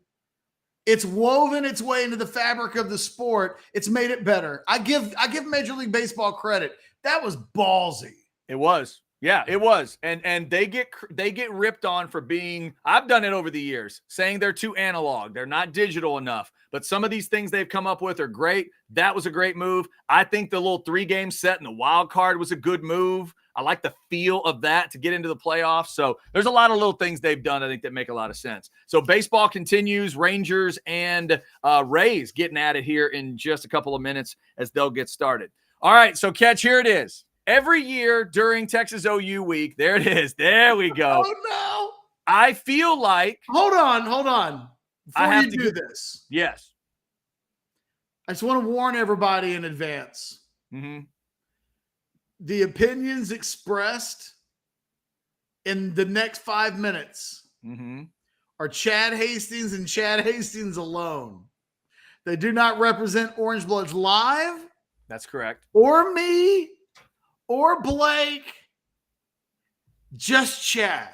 it's woven its way into the fabric of the sport. It's made it better. I give Major League Baseball credit. That was ballsy. It was. Yeah, it was. And they get ripped on for being, I've done it over the years, saying they're too analog. They're not digital enough. But some of these things they've come up with are great. That was a great move. I think the little 3-game set in the wild card was a good move. I like the feel of that to get into the playoffs. So there's a lot of little things they've done, I think, that make a lot of sense. So baseball continues. Rangers and Rays getting at it here in just a couple of minutes as they'll get started. All right, so Ketch, here it is. Every year during Texas OU week, there it is. There we go. Oh, no. I feel like. Hold on. Before you do this. Yes. I just want to warn everybody in advance. Mm-hmm. The opinions expressed in the next 5 minutes are Chad Hastings and Chad Hastings alone. They do not represent Orange Bloods Live. That's correct. Or me. Or Blake, just Chad.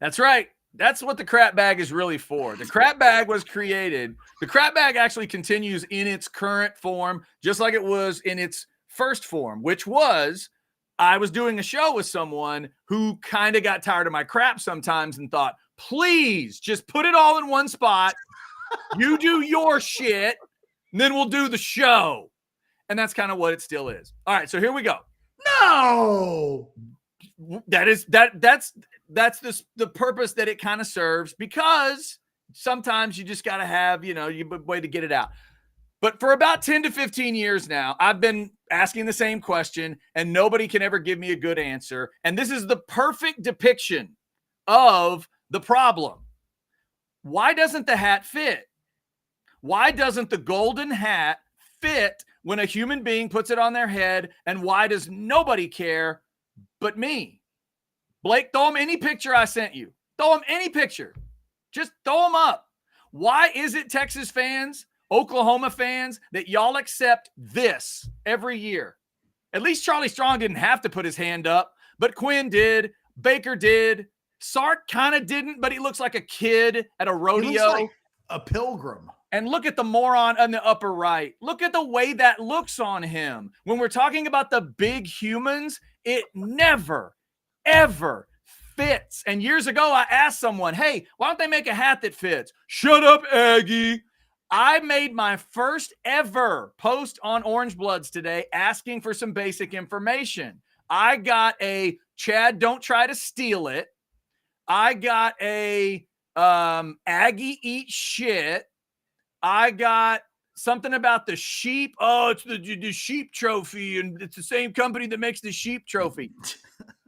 That's right. That's what the crap bag is really for. The crap bag was created. The crap bag actually continues in its current form, just like it was in its first form, which was I was doing a show with someone who kind of got tired of my crap sometimes and thought, please just put it all in one spot. You do your shit, and then we'll do the show. And that's kind of what it still is. All right, so here we go. No, that's the purpose that it kind of serves, because sometimes you just got to have, a way to get it out. But for about 10 to 15 years now, I've been asking the same question and nobody can ever give me a good answer. And this is the perfect depiction of the problem. Why doesn't the hat fit? Why doesn't the golden hat fit when a human being puts it on their head? And why does nobody care but me? Blake, throw him any picture I sent you. Throw him any picture. Just throw him up. Why is it, Texas fans, Oklahoma fans, that y'all accept this every year? At least Charlie Strong didn't have to put his hand up, but Quinn did. Baker did. Sark kind of didn't, but he looks like a kid at a rodeo. He looks like a pilgrim. And look at the moron on the upper right. Look at the way that looks on him. When we're talking about the big humans, it never, ever fits. And years ago, I asked someone, hey, why don't they make a hat that fits? Shut up, Aggie. I made my first ever post on Orange Bloods today asking for some basic information. I got a Chad, don't try to steal it. I got a Aggie eat shit. I got something about the sheep. Oh, it's the sheep trophy, and it's the same company that makes the sheep trophy.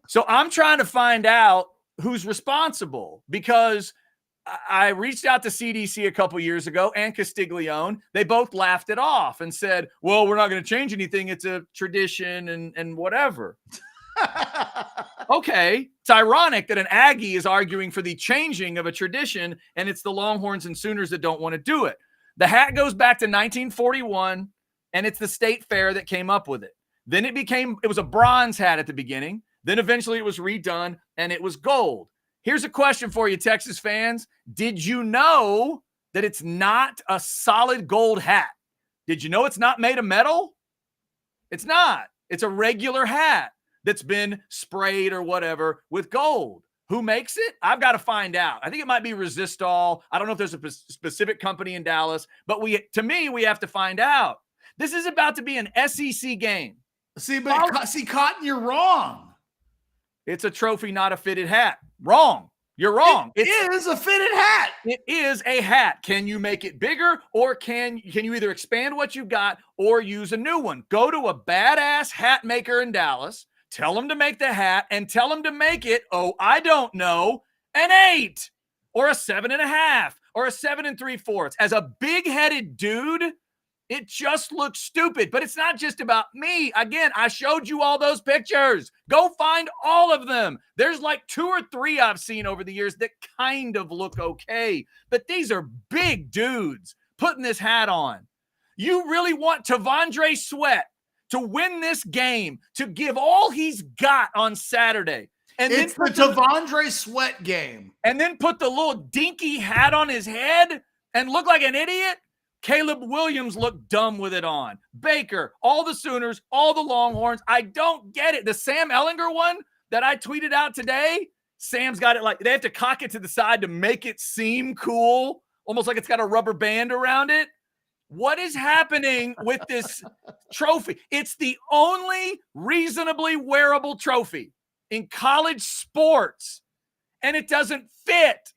So I'm trying to find out who's responsible, because I reached out to CDC a couple years ago and Castiglione. They both laughed it off and said, well, we're not going to change anything. It's a tradition and whatever. Okay. It's ironic that an Aggie is arguing for the changing of a tradition, and it's the Longhorns and Sooners that don't want to do it. The hat goes back to 1941, and it's the state fair that came up with it. Then it was a bronze hat at the beginning. Then eventually it was redone, and it was gold. Here's a question for you, Texas fans. Did you know that it's not a solid gold hat? Did you know it's not made of metal? It's not. It's a regular hat that's been sprayed or whatever with gold. Who makes it? I've got to find out. I think it might be Resistol. I don't know if there's a specific company in Dallas, but we have to find out. This is about to be an SEC game. See, Cotton, you're wrong. It's a trophy, not a fitted hat. Wrong. You're wrong. It is a fitted hat. It is a hat. Can you make it bigger, or can you either expand what you've got or use a new one? Go to a badass hat maker in Dallas, tell them to make the hat, and tell them to make it, I don't know, an 8 or a 7.5 or a 7 3/4. As a big-headed dude, it just looks stupid, but it's not just about me. Again, I showed you all those pictures. Go find all of them. There's like 2 or 3 I've seen over the years that kind of look okay, but these are big dudes putting this hat on. You really want T'Vondre Sweat to win this game, to give all he's got on Saturday. And it's then the T'Vondre Sweat game. And then put the little dinky hat on his head and look like an idiot? Caleb Williams looked dumb with it on. Baker, all the Sooners, all the Longhorns. I don't get it. The Sam Ehlinger one that I tweeted out today, Sam's got it like they have to cock it to the side to make it seem cool, almost like it's got a rubber band around it. What is happening with this trophy? It's the only reasonably wearable trophy in college sports, and it doesn't fit.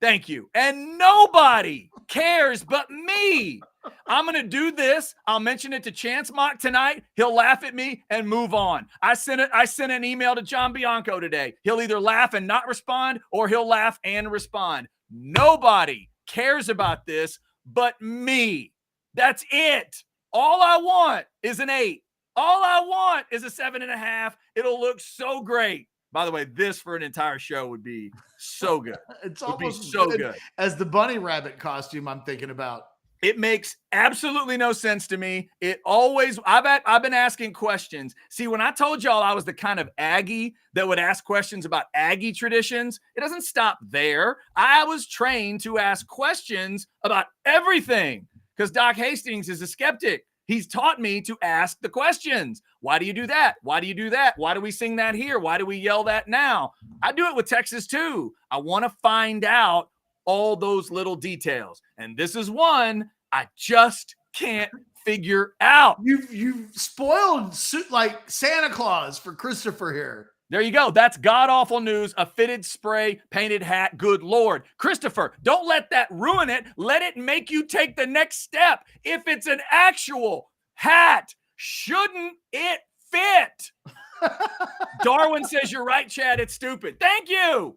Thank you. And nobody cares but me. I'm going to do this. I'll mention it to Chance Mock tonight. He'll laugh at me and move on. I sent an email to John Bianco today. He'll either laugh and not respond, or he'll laugh and respond. Nobody cares about this but me. That's it. All I want is an 8. All I want is a 7.5. It'll look so great. By the way, this for an entire show would be so good. It's would almost be so good as the bunny rabbit costume I'm thinking about. It makes absolutely no sense to me. It always, I've been asking questions. See, when I told y'all I was the kind of Aggie that would ask questions about Aggie traditions, it doesn't stop there. I was trained to ask questions about everything because Doc Hastings is a skeptic. He's taught me to ask the questions. Why do you do that? Why do you do that? Why do we sing that here? Why do we yell that now? I do it with Texas too. I want to find out all those little details. And this is one I just can't figure out. You've spoiled like Santa Claus for Christopher here. There you go. That's god-awful news. A fitted spray, painted hat. Good Lord. Christopher, don't let that ruin it. Let it make you take the next step. If it's an actual hat, shouldn't it fit? Darwin says, you're right, Chad. It's stupid. Thank you.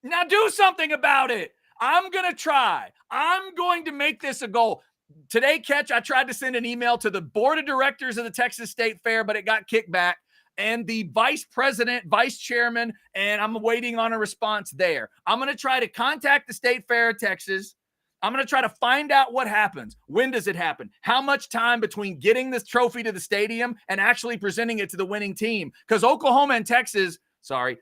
Now do something about it. I'm going to try. I'm going to make this a goal. Today, Ketch, I tried to send an email to the board of directors of the Texas State Fair, but it got kicked back. And the vice president, vice chairman, and I'm waiting on a response there. I'm going to try to contact the State Fair of Texas. I'm going to try to find out what happens. When does it happen? How much time between getting this trophy to the stadium and actually presenting it to the winning team? Because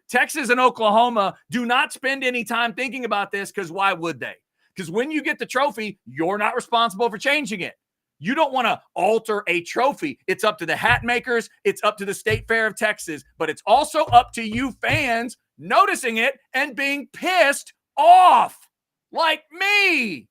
Texas and Oklahoma do not spend any time thinking about this, because why would they? Because when you get the trophy, you're not responsible for changing it. You don't want to alter a trophy. It's up to the hat makers. It's up to the State Fair of Texas. But it's also up to you fans noticing it and being pissed off like me.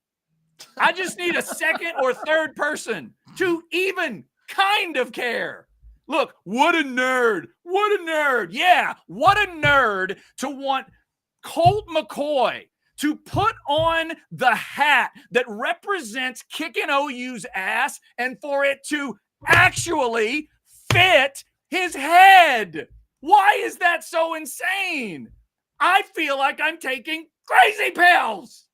I just need a second or third person to even kind of care. Look, what a nerd. What a nerd. Yeah, what a nerd to want Colt McCoy to put on the hat that represents kicking OU's ass and for it to actually fit his head. Why is that so insane? I feel like I'm taking crazy pills.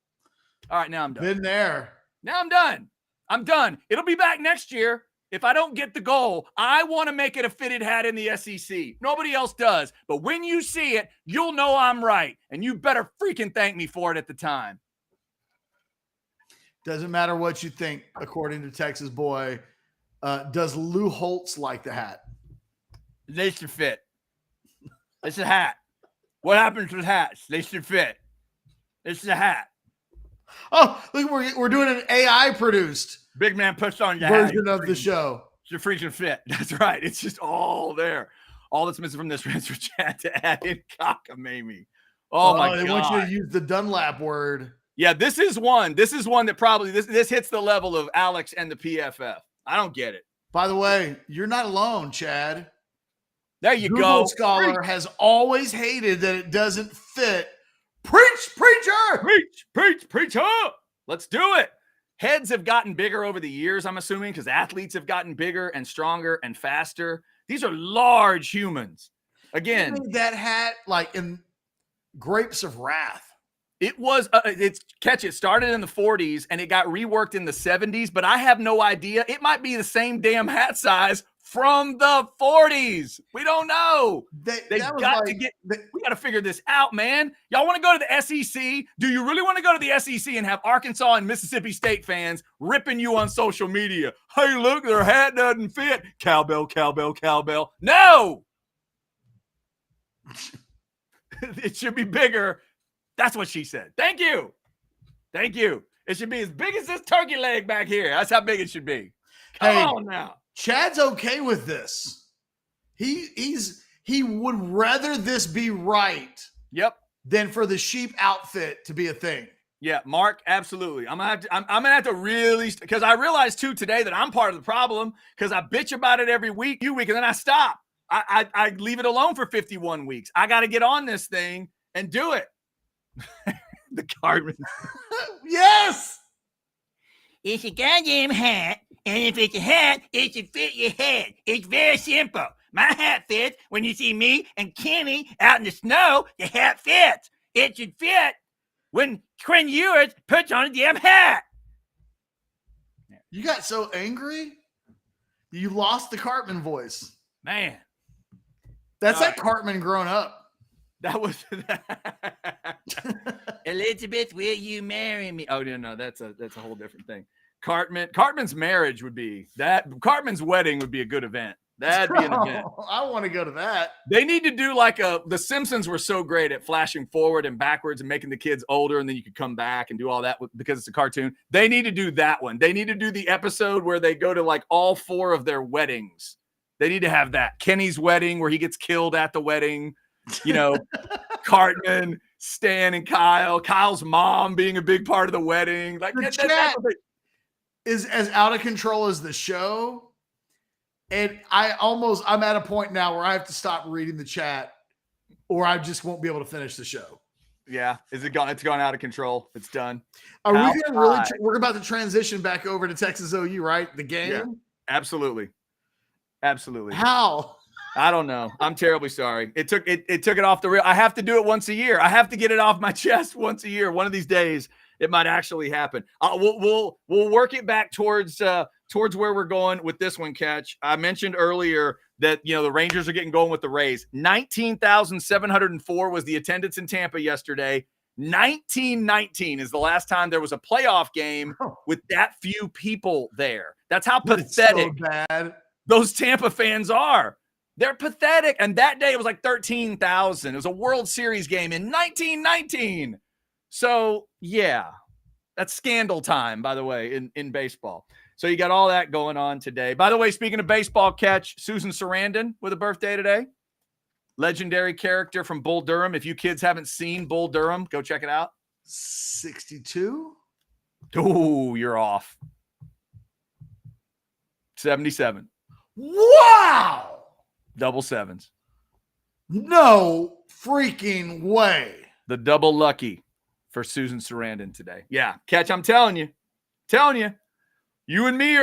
All right, now I'm done. Been there. Now I'm done. I'm done. It'll be back next year. If I don't get the goal, I want to make it a fitted hat in the SEC. Nobody else does. But when you see it, you'll know I'm right. And you better freaking thank me for it at the time. Doesn't matter what you think, according to Texas Boy. Does Lou Holtz like the hat? They should fit. It's a hat. What happens with hats? They should fit. It's a hat. Oh, look, we're doing an AI produced Big man puts on the version of the show. It's a freaking fit. That's right. It's just all there. All that's missing from this transfer chat to add in cockamamie. Oh my God. They want you to use the Dunlap word. Yeah, this is one that probably this hits the level of Alex and the PFF. I don't get it. By the way, you're not alone, Chad. There you Google go. Scholar has always hated that it doesn't fit preacher. Preacher. Let's do it. Heads have gotten bigger over the years, I'm assuming, because athletes have gotten bigger and stronger and faster. These are large humans. Again, that hat like in Grapes of Wrath. It was Ketch. It started in the 40s and it got reworked in the 70s, but I have no idea. It might be the same damn hat size from the 40s. We don't know. We got to figure this out, man. Y'all want to go to the SEC? Do you really want to go to the SEC and have Arkansas and Mississippi State fans ripping you on social media? Hey, look, their hat doesn't fit. Cowbell, cowbell, cowbell. No. It should be bigger. That's what she said. Thank you. It should be as big as this turkey leg back here. That's how big it should be. Come on now. Chad's okay with this. He would rather this be right. Yep. Than for the sheep outfit to be a thing. Yeah, Mark, absolutely. I'm gonna have to really, because I realized too today that I'm part of the problem because I bitch about it every week, and then I stop. I leave it alone for 51 weeks. I got to get on this thing and do it. The Cartman. Yes. It's a goddamn hat, and if it's a hat, it should fit your head. It's very simple. My hat fits. When you see me and Kimmy out in the snow, the hat fits. It should fit when Quinn Ewers puts on a damn hat. You got so angry, you lost the Cartman voice. Man. That's like Cartman grown up. That was Elizabeth, will you marry me? Oh no, that's a whole different thing. Cartman's marriage would be that. Cartman's wedding would be a good event. That'd be an event. I want to go to that. They need to do the Simpsons were so great at flashing forward and backwards and making the kids older, and then you could come back and do all that because it's a cartoon. They need to do that one. They need to do the episode where they go to like all 4 of their weddings. They need to have that. Kenny's wedding where he gets killed at the wedding. Cartman, Stan, and Kyle. Kyle's mom being a big part of the wedding. Like the chat is as out of control as the show. And I'm at a point now where I have to stop reading the chat or I just won't be able to finish the show. Yeah. Is it gone? It's gone out of control. It's done. Are we going to really, we're about to transition back over to Texas OU, right? The game? Yeah, absolutely. How? I don't know. I'm terribly sorry. It took it off the rail. I have to do it once a year. I have to get it off my chest once a year. One of these days, it might actually happen. We'll work it back towards where we're going with this one, Ketch. I mentioned earlier that the Rangers are getting going with the Rays. 19,704 was the attendance in Tampa yesterday. 1919 is the last time there was a playoff game with that few people there. That's how pathetic so bad those Tampa fans are. They're pathetic. And that day it was like 13,000. It was a World Series game in 1919. So, yeah, that's scandal time, by the way, in baseball. So you got all that going on today. By the way, speaking of baseball, Ketch, Susan Sarandon with a birthday today. Legendary character from Bull Durham. If you kids haven't seen Bull Durham, go check it out. 62? Oh, you're off. 77. Wow! Double sevens. No freaking way. The double lucky for Susan Sarandon today. Yeah, Ketch, I'm telling you. You and me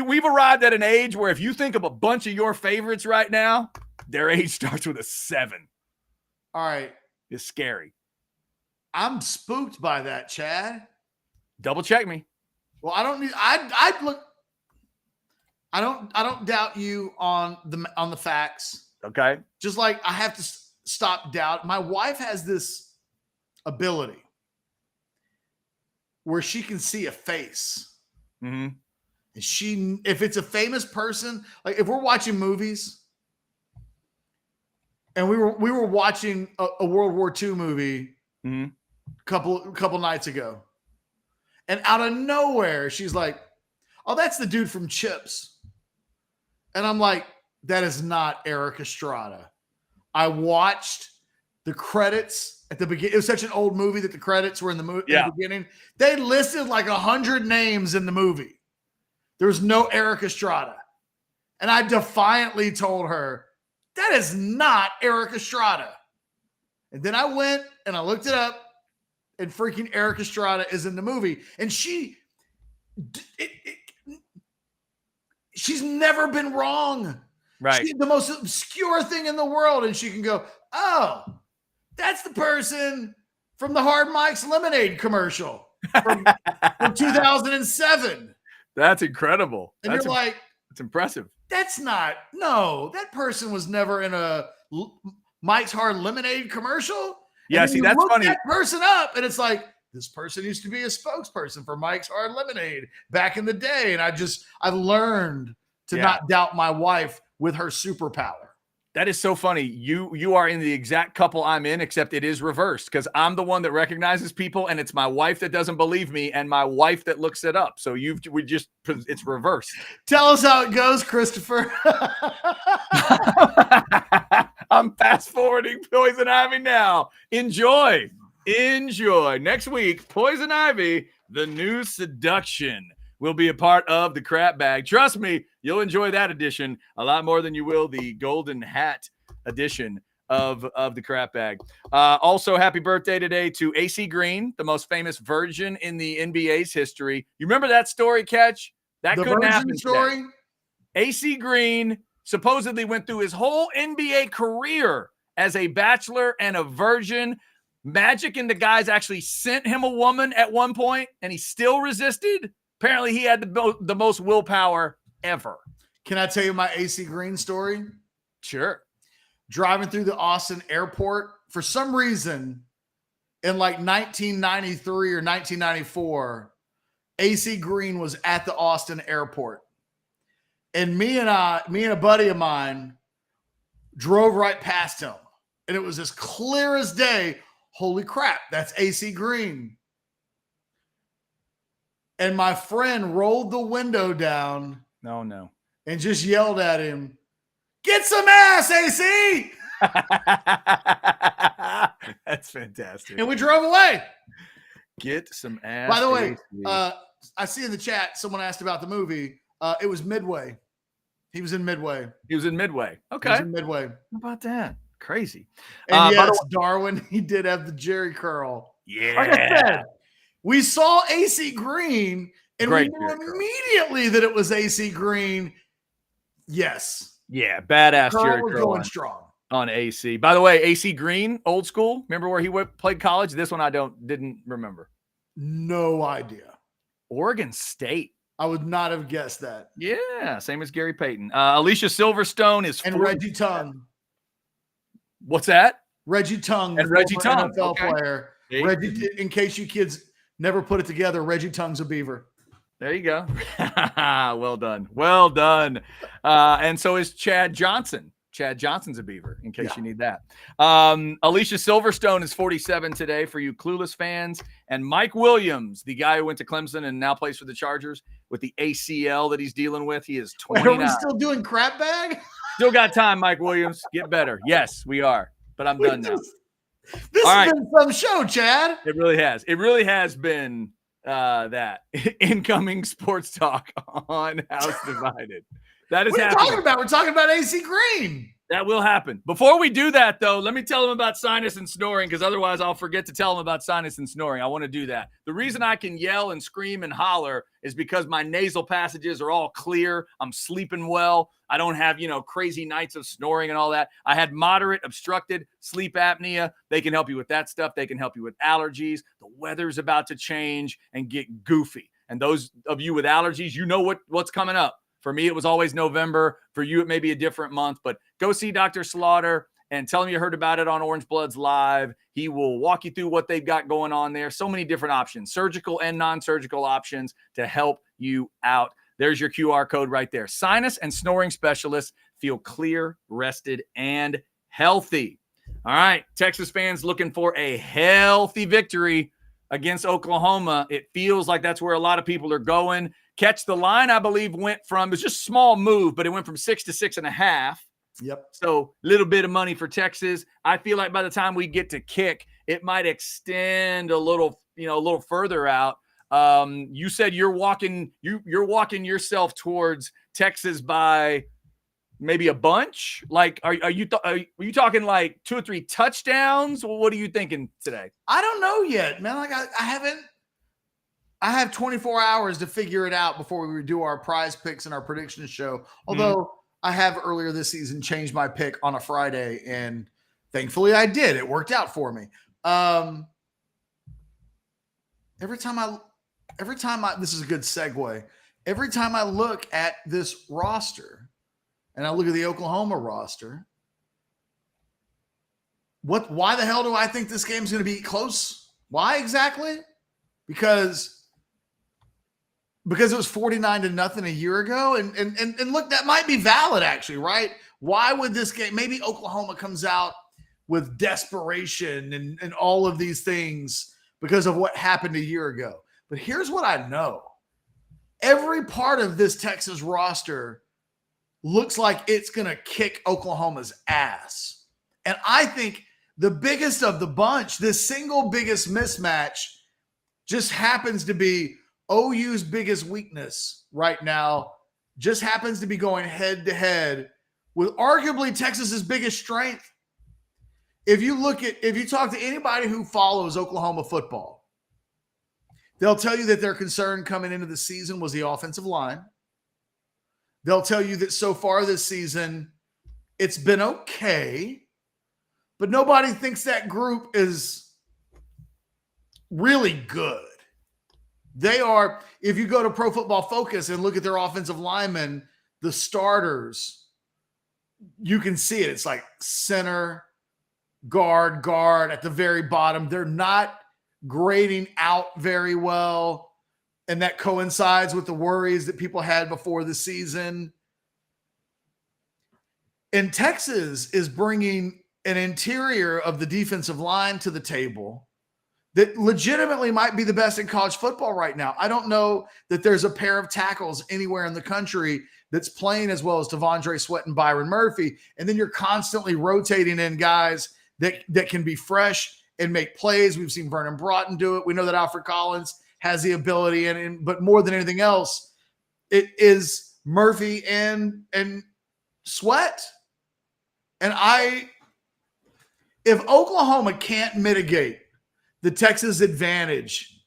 we've arrived at an age where if you think of a bunch of your favorites right now, their age starts with a 7. All right. It's scary. I'm spooked by that, Chad. Double check me. Well, I don't need I look I don't doubt you on the facts. Okay. Just like I have to stop doubt. My wife has this ability where she can see a face. Mm-hmm. And if it's a famous person, like if we're watching movies and we were watching a World War II movie mm-hmm. couple nights ago, and out of nowhere she's like, "Oh, that's the dude from Chips," and I'm like, "That is not Eric Estrada." I watched the credits at the beginning. It was such an old movie that the credits were in the beginning. They listed like 100 names in the movie. There was no Eric Estrada. And I defiantly told her, that is not Eric Estrada. And then I went and I looked it up, and freaking Eric Estrada is in the movie, and she's never been wrong. Right. She's the most obscure thing in the world, and she can go, oh, that's the person from the Hard Mike's Lemonade commercial from 2007. That's incredible. And That's you're like, it's impressive. that's not, no, that person was never in a Mike's Hard Lemonade commercial. Yeah, and see, you that's look funny. that person up, and it's like, this person used to be a spokesperson for Mike's Hard Lemonade back in the day. And I've learned to not doubt my wife with her superpower. That is so funny. You are in the exact couple I'm in, except it is reversed because I'm the one that recognizes people, and it's my wife that doesn't believe me, and my wife that looks it up. So it's reversed. Tell us how it goes, Christopher. I'm fast forwarding Poison Ivy now. Enjoy. Next week, Poison Ivy, the new seduction, will be a part of the crap bag. Trust me, you'll enjoy that edition a lot more than you will the golden hat edition of the crap bag. Also, happy birthday today to AC Green, the most famous virgin in the NBA's history. You remember that story, Ketch? That couldn't happen story. Today. AC Green supposedly went through his whole NBA career as a bachelor and a virgin. Magic and the guys actually sent him a woman at one point, and he still resisted. Apparently, he had the most willpower ever. Can I tell you my AC Green story? Sure. Driving through the Austin airport, for some reason, in like 1993 or 1994, AC Green was at the Austin airport. And me and a buddy of mine drove right past him. And it was as clear as day. Holy crap, that's AC Green. And my friend rolled the window down. No. And just yelled at him, "Get some ass, AC!" That's fantastic. And we drove away. Get some ass. By the way, AC. I see in the chat someone asked about the movie. It was Midway. He was in Midway. He was in Midway. Okay. He was in Midway. How about that? Crazy. And yes, way, Darwin, he did have the Jerry curl. Yeah. Like I said, we saw AC Green, and Great we knew Jerry curl. immediately that it was AC Green. Yes. Yeah, badass Curl Jerry was curl going strong. on AC. By the way, AC Green, old school. Remember where he played college? This one I didn't remember. No idea. Oregon State. I would not have guessed that. Yeah, same as Gary Payton. Alicia Silverstone is And 40. Reggie Tongue. What's that? Reggie Tongue, And Reggie Tongue, NFL okay. player. Hey. Reggie, in case you kids never put it together, Reggie Tongue's a Beaver. There you go. Well done. Well done. And so is Chad Johnson. Chad Johnson's a Beaver, in case you need that. Alicia Silverstone is 47 today for you clueless fans. And Mike Williams, the guy who went to Clemson and now plays for the Chargers with the ACL that he's dealing with, he is 29. Wait, are we still doing crap bag? Still got time, Mike Williams. Get better. Yes, we are. But I'm done now. This All has right. been some show, Chad. It really has. It really has been that incoming sports talk on House Divided. That is What are you happening. talking about? We're talking about AC Green. That will happen. Before we do that, though, let me tell them about sinus and snoring, because otherwise I'll forget to tell them about sinus and snoring. I want to do that. The reason I can yell and scream and holler is because my nasal passages are all clear. I'm sleeping well. I don't have, crazy nights of snoring and all that. I had moderate obstructed sleep apnea. They can help you with that stuff. They can help you with allergies. The weather's about to change and get goofy. And those of you with allergies, you know what's coming up. For me, it was always November. For you, it may be a different month. But go see Dr. Slaughter and tell him you heard about it on Orange Bloods Live. He will walk you through what they've got going on there. So many different options, surgical and non-surgical options to help you out. There's your QR code right there. Sinus and snoring specialists feel clear, rested, and healthy. All right, Texas fans looking for a healthy victory against Oklahoma. It feels like that's where a lot of people are going. Catch the line, I believe, went from, it was just a small move, but it went from 6 to 6.5. Yep. So a little bit of money for Texas. I feel like by the time we get to kick, it might extend a little further out. You said you're walking yourself towards Texas by maybe a bunch? Like, are you talking like 2 or 3 touchdowns? What are you thinking today? I don't know yet, man. Like I have 24 hours to figure it out before we do our prize picks and our prediction show. Although I have earlier this season changed my pick on a Friday, and thankfully I did. It worked out for me. Every time I this is a good segue. Every time I look at this roster and I look at the Oklahoma roster, why the hell do I think this game's going to be close? Why exactly? Because it was 49-0 a year ago. And look, that might be valid actually, right? Why would this game, maybe Oklahoma comes out with desperation and all of these things because of what happened a year ago. But here's what I know. Every part of this Texas roster looks like it's going to kick Oklahoma's ass. And I think the biggest of the bunch, this single biggest mismatch, just happens to be OU's biggest weakness right now, just happens to be going head to head with arguably Texas's biggest strength. If you talk to anybody who follows Oklahoma football, they'll tell you that their concern coming into the season was the offensive line. They'll tell you that so far this season, it's been okay, but nobody thinks that group is really good. They are, if you go to Pro Football Focus and look at their offensive linemen, the starters, you can see it. It's like center, guard at the very bottom. They're not grading out very well, and that coincides with the worries that people had before the season. And Texas is bringing an interior of the defensive line to the table that legitimately might be the best in college football right now. I don't know that there's a pair of tackles anywhere in the country that's playing as well as T'Vondre Sweat and Byron Murphy. And then you're constantly rotating in guys that can be fresh and make plays. We've seen Vernon Broughton do it. We know that Alfred Collins has the ability, but more than anything else, it is Murphy and Sweat. And if Oklahoma can't mitigate the Texas advantage,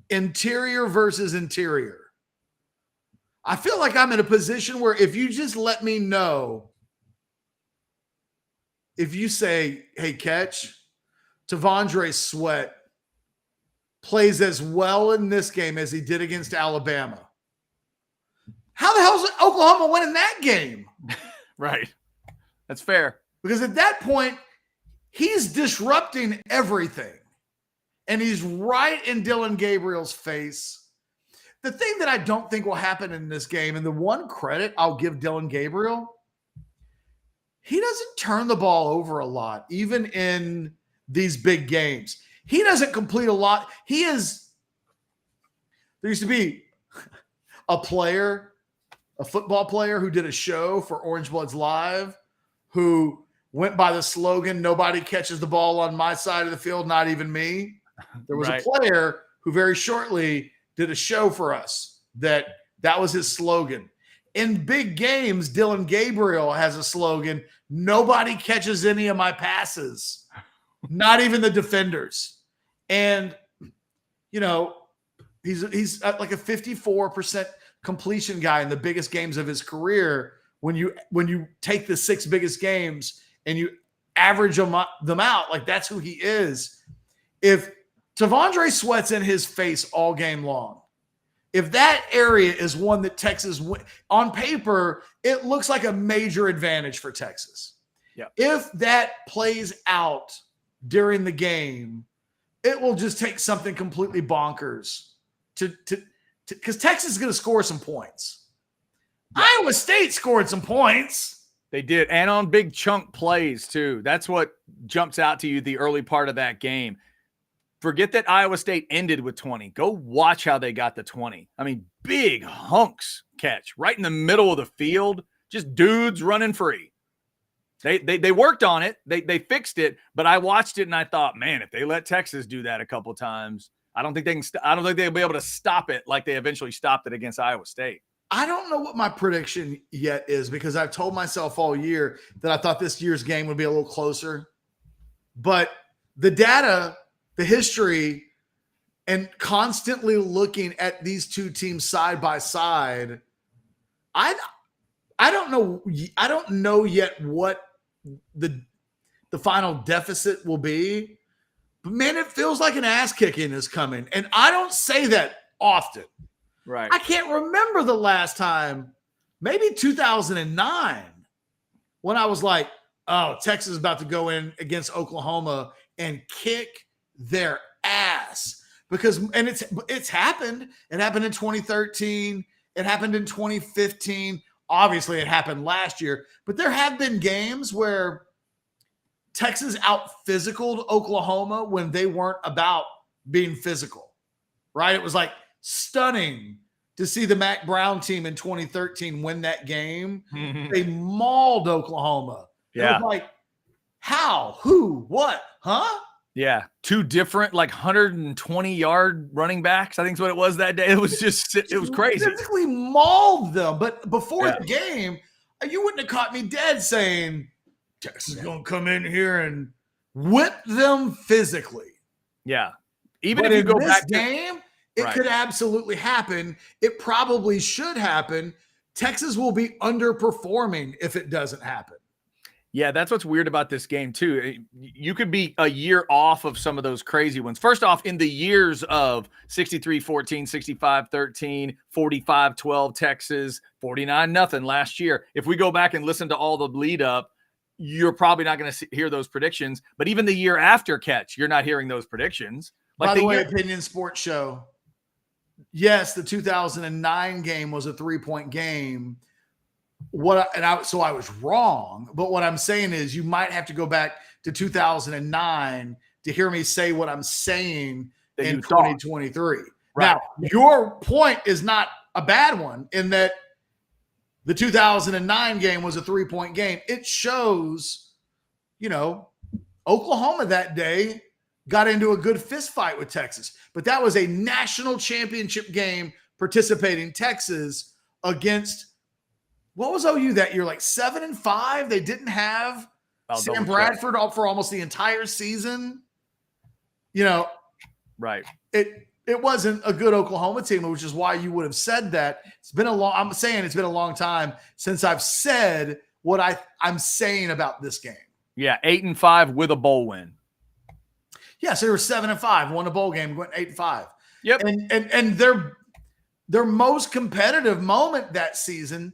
interior versus interior, I feel like I'm in a position where if you just let me know, if you say, hey, Ketch, T'Vondre Sweat plays as well in this game as he did against Alabama, how the hell is Oklahoma winning that game? Right. That's fair. Because at that point, he's disrupting everything. And he's right in Dylan Gabriel's face. The thing that I don't think will happen in this game, and the one credit I'll give Dylan Gabriel, he doesn't turn the ball over a lot, even in these big games. He doesn't complete a lot. There used to be a football player who did a show for Orange Bloods Live who went by the slogan, nobody catches the ball on my side of the field, not even me. There was a player who very shortly did a show for us that was his slogan. In big games, Dylan Gabriel has a slogan, nobody catches any of my passes, not even the defenders. And, you know, he's like a 54% completion guy in the biggest games of his career. When you take the 6 biggest games and you average them out, like that's who he is. If T'Vondre Sweat's in his face all game long, if that area is one that Texas on paper, it looks like a major advantage for Texas. Yeah. If that plays out during the game, it will just take something completely bonkers because Texas is going to score some points. Yeah. Iowa State scored some points. They did. And on big chunk plays too. That's what jumps out to you the early part of that game. Forget that Iowa State ended with 20. Go watch how they got the 20. I mean, big hunks catch right in the middle of the field. Just dudes running free. They worked on it. They fixed it. But I watched it and I thought, man, if they let Texas do that a couple of times, I don't think they'll be able to stop it like they eventually stopped it against Iowa State. I don't know what my prediction yet is because I've told myself all year that I thought this year's game would be a little closer. But the data, the history, and constantly looking at these two teams side by side, I don't know. I don't know yet what the final deficit will be. But man, it feels like an ass kicking is coming. And I don't say that often. Right. I can't remember the last time, maybe 2009, when I was like, oh, Texas is about to go in against Oklahoma and kick their ass. And it's happened. It happened in 2013. It happened in 2015. Obviously, it happened last year. But there have been games where Texas out-physicaled Oklahoma when they weren't about being physical, right? It was like stunning to see the Mac Brown team in 2013 win that game. Mhm. They mauled Oklahoma. Yeah. It was like, how? Who? What? Huh? Yeah. Two different, like 120-yard running backs. I think is what it was that day. It was crazy. Physically mauled them. But before the game, you wouldn't have caught me dead saying Texas is going to come in here and whip them physically. Yeah. Even But if you in go this back game, it Right. could absolutely happen. It probably should happen. Texas will be underperforming if it doesn't happen. Yeah, that's what's weird about this game, too. You could be a year off of some of those crazy ones. First off, in the years of 63-14, 65-13, 45-12 Texas, 49-0 last year, if we go back and listen to all the lead up, you're probably not going to hear those predictions. But even the year after Ketch, you're not hearing those predictions. By the way, Opinion Sports Show, yes, the 2009 game was a 3-point game. So I was wrong. But what I'm saying is you might have to go back to 2009 to hear me say what I'm saying in 2023. Right. Now, your point is not a bad one in that the 2009 game was a 3-point game. It shows, Oklahoma that day got into a good fist fight with Texas. But that was a national championship game participating Texas against, what was OU that year? Like 7-5? They didn't have Sam Bradford for almost the entire season. Right. It wasn't a good Oklahoma team, which is why you would have said that. I'm saying it's been a long time since I've said what I'm saying about this game. Yeah, 8-5 with a bowl win. Yes, they were 7-5, won a bowl game, went 8-5. Yep. And their most competitive moment that season,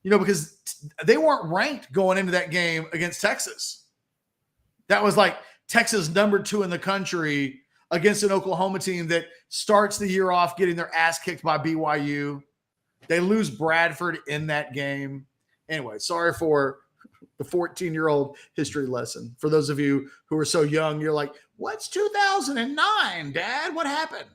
because they weren't ranked going into that game against Texas. That was like Texas number 2 in the country against an Oklahoma team that starts the year off getting their ass kicked by BYU. They lose Bradford in that game. Anyway, sorry for the 14-year-old history lesson. For those of you who are so young, you're like, what's 2009, Dad? What happened?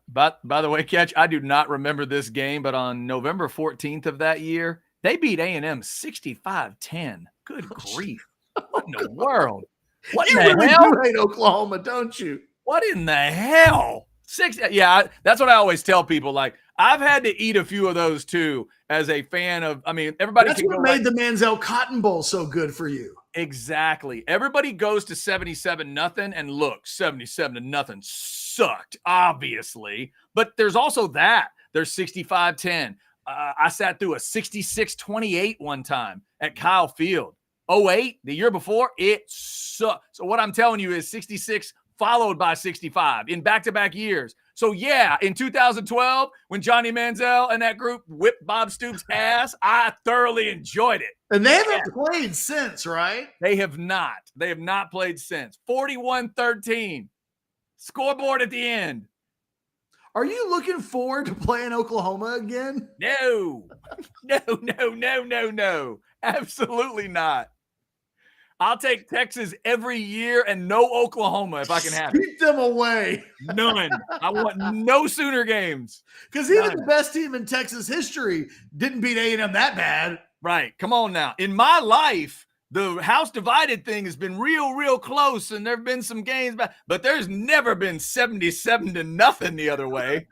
But by the way, Ketch, I do not remember this game, but on November 14th of that year, they beat A&M 65-10. Good grief. What in the world? What You in the really hell? do hate Oklahoma, don't you? What in the hell? That's what I always tell people. Like, I've had to eat a few of those too as a fan of, everybody. That's what made the Manziel Cotton Bowl so good for you. Exactly. Everybody goes to 77-0 and look, 77-0 sucked, obviously. But there's also that. There's 65-10. I sat through a 66-28 one time at Kyle Field. 08, the year before, it sucked. So what I'm telling you is 66 followed by 65 in back-to-back years. So yeah, in 2012, when Johnny Manziel and that group whipped Bob Stoops' ass, I thoroughly enjoyed it. And they haven't played since, right? They have not. They have not played since. 41-13. Scoreboard at the end. Are you looking forward to playing Oklahoma again? No. No. Absolutely not. I'll take Texas every year and no Oklahoma if I can have it. Keep them away. None. I want no Sooner games. Because even the best team in Texas history didn't beat A&M that bad. Right. Come on now. In my life, the house divided thing has been real close, and there have been some games, but there's never been 77-0 the other way.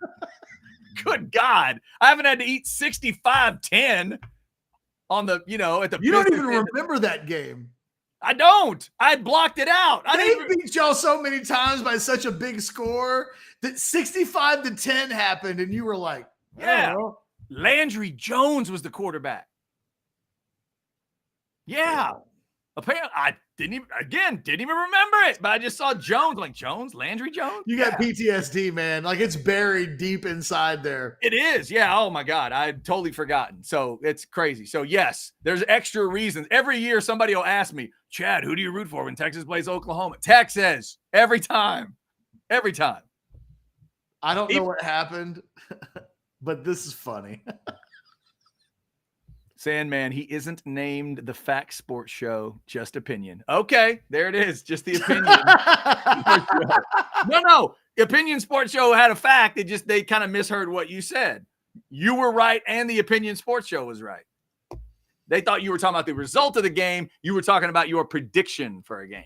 Good God. I haven't had to eat 65-10 on the, at the You don't business even end. remember that game. I don't. I blocked it out. They beat y'all so many times by such a big score that 65-10 happened, and you were like, Yeah. oh. Landry Jones was the quarterback. Yeah. Apparently, I didn't even remember it, but I just saw Jones. Like, Landry Jones? You got PTSD, man. Like, it's buried deep inside there. It is. Yeah. Oh, my God. I'd totally forgotten. So it's crazy. So, yes, there's extra reasons. Every year, somebody will ask me, Chad, who do you root for when Texas plays Oklahoma? Texas. Every time. Every time. I don't know what happened, but this is funny. Sandman, he isn't named the Fact Sports Show, just opinion. Okay, there it is. Just the opinion. No. Opinion Sports Show had a fact. They kind of misheard what you said. You were right, and the Opinion Sports Show was right. They thought you were talking about the result of the game. You were talking about your prediction for a game.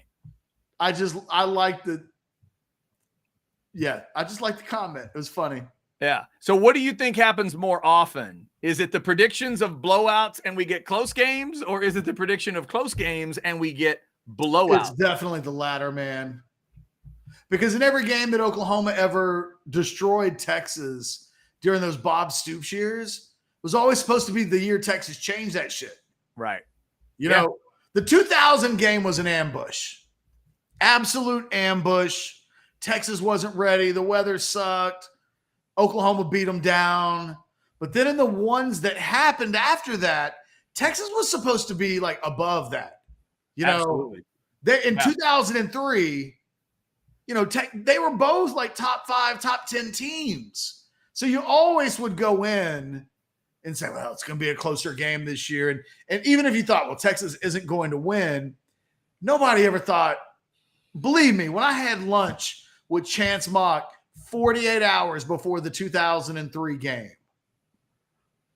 I just like the comment. It was funny. Yeah. So what do you think happens more often? Is it the predictions of blowouts and we get close games, or is it the prediction of close games and we get blowouts? It's definitely the latter, man. Because in every game that Oklahoma ever destroyed Texas during those Bob Stoops years, it was always supposed to be the year Texas changed that shit. Right. You know, the 2000 game was an ambush. Absolute ambush. Texas wasn't ready. The weather sucked. Oklahoma beat them down. But then in the ones that happened after that, Texas was supposed to be like above that. Absolutely. In 2003, they were both like top 5, top 10 teams. So you always would go in and say, well, it's going to be a closer game this year. And even if you thought, well, Texas isn't going to win, nobody ever thought, believe me, when I had lunch with Chance Mock 48 hours before the 2003 game,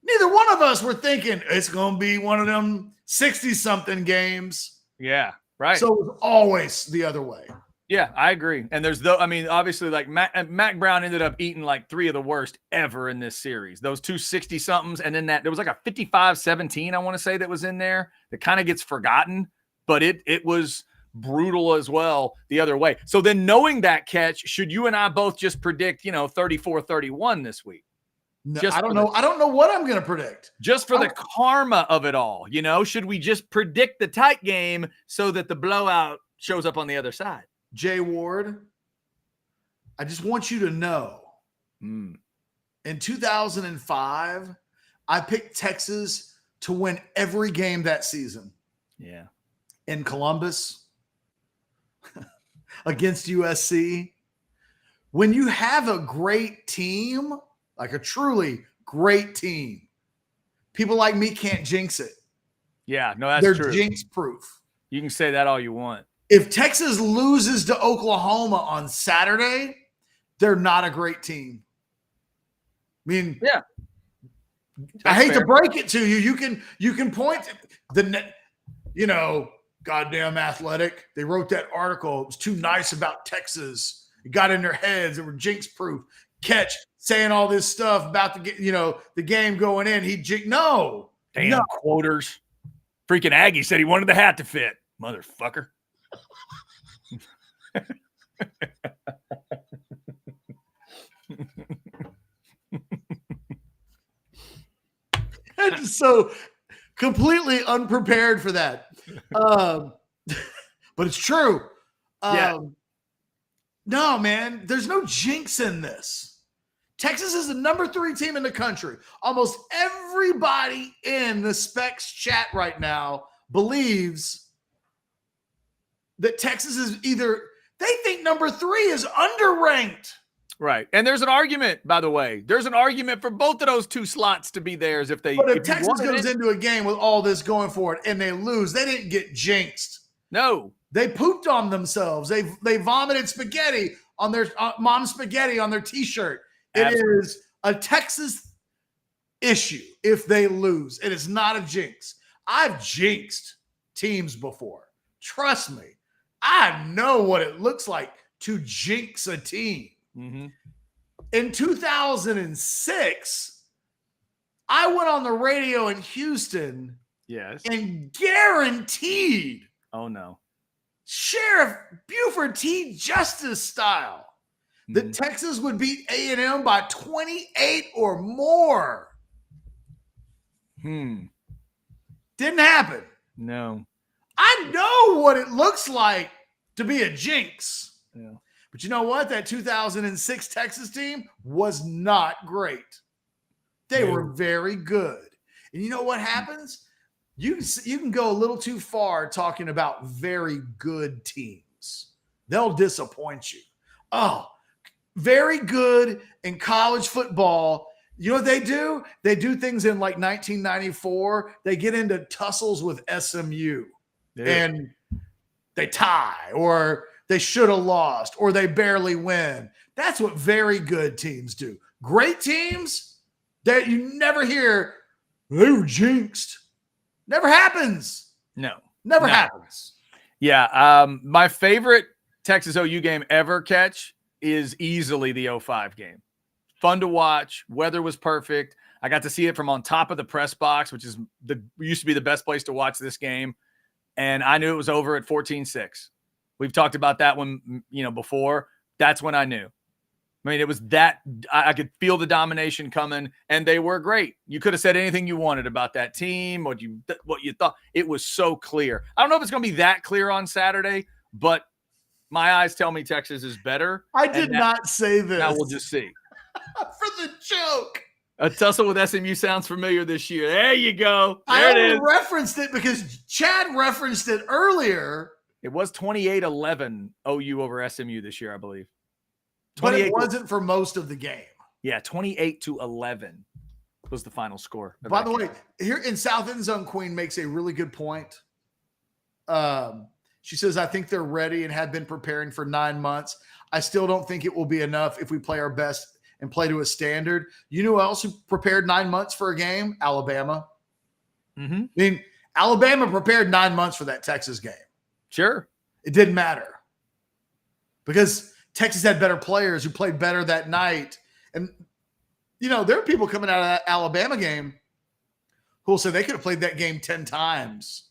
neither one of us were thinking it's going to be one of them 60-something games. Yeah, right. So it was always the other way. Yeah, I agree. And there's obviously, like Mac Brown ended up eating like 3 of the worst ever in this series. Those 2 60-somethings, and then there was like a 55-17, I want to say, that was in there that kind of gets forgotten, but it was brutal as well the other way. So then, knowing that, Ketch, should you and I both just predict, 34-31 this week? No, I don't know. I don't know what I'm going to predict. Just for the karma of it all, should we just predict the tight game so that the blowout shows up on the other side? Jay Ward, I just want you to know, in 2005, I picked Texas to win every game that season. Yeah. In Columbus, against USC. When you have a great team, like a truly great team, people like me can't jinx it. Yeah, no, that's They're true. jinx proof. You can say that all you want. If Texas loses to Oklahoma on Saturday, they're not a great team. I mean, yeah. I hate to break it to you. You can point to goddamn Athletic. They wrote that article. It was too nice about Texas. It got in their heads. They were jinx proof. Ketch saying all this stuff about the game going in. No. Damn quoters. Freaking Aggie said he wanted the hat to fit. Motherfucker. I'm so completely unprepared for that. But it's true. No, man, there's no jinx in this. Texas is the number 3 team in the country. Almost everybody in the Specs chat right now believes that Texas is they think number 3 is underranked. Right. And there's an argument, by the way. There's an argument for both of those 2 slots to be theirs if they. But if Texas goes into a game with all this going for it and they lose, they didn't get jinxed. No. They pooped on themselves. They vomited spaghetti on their mom's spaghetti on their T-shirt. It is a Texas issue if they lose. It is not a jinx. I've jinxed teams before. Trust me. I know what it looks like to jinx a team. Mm-hmm. In 2006, I went on the radio in Houston Yes. and guaranteed Oh no. Sheriff Buford T. Justice style that Texas would beat A&M by 28 or more. Didn't happen. No. I know what it looks like to be a jinx. Yeah. But you know what? That 2006 Texas team was not great. They were very good. And you know what happens? You can go a little too far talking about very good teams. They'll disappoint you. Oh, very good in college football. You know what they do? They do things in like 1994. They get into tussles with SMU. And they tie, or they should have lost, or they barely win. That's what very good teams do. Great teams that you never hear, they were jinxed. Never happens. No. Never happens. Yeah. My favorite Texas OU game ever, Ketch, is easily the 05 game. Fun to watch. Weather was perfect. I got to see it from on top of the press box, which is used to be the best place to watch this game. And I knew it was over at 14-6. We've talked about that one, before. That's when I knew. I mean, it was that I could feel the domination coming, and they were great. You could have said anything you wanted about that team, what you thought. It was so clear. I don't know if it's going to be that clear on Saturday, but my eyes tell me Texas is better. I did not say this. Now we'll just see. For the joke. A tussle with SMU sounds familiar this year. There you go. There I it is. referenced it because Chad referenced it earlier. It was 28-11 OU over SMU this year, I believe. But it wasn't for most of the game. Yeah, 28-11 was the final score. By the way, here in South End Zone, Queen makes a really good point. She says, I think they're ready and have been preparing for 9 months. I still don't think it will be enough if we play our best and play to a standard. You know who else who prepared 9 months for a game? Alabama. I mean, Alabama prepared 9 months for that Texas game. Sure. It didn't matter because Texas had better players who played better that night. And, there are people coming out of that Alabama game who will say they could have played that game 10 times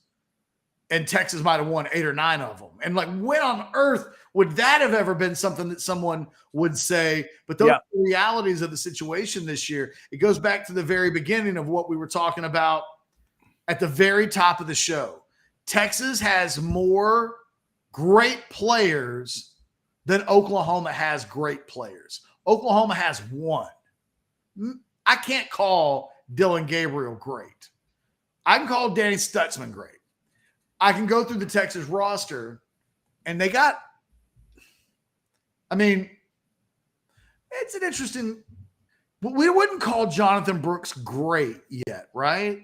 and Texas might have won 8 or 9 of them. And like, when on earth would that have ever been something that someone would say? But those are the realities of the situation this year. It goes back to the very beginning of what we were talking about at the very top of the show. Texas has more great players than Oklahoma has great players. Oklahoma has one. I can't call Dylan Gabriel great. I can call Danny Stutzman great. I can go through the Texas roster, and they got, it's an interesting, we wouldn't call Jonathan Brooks great yet, right?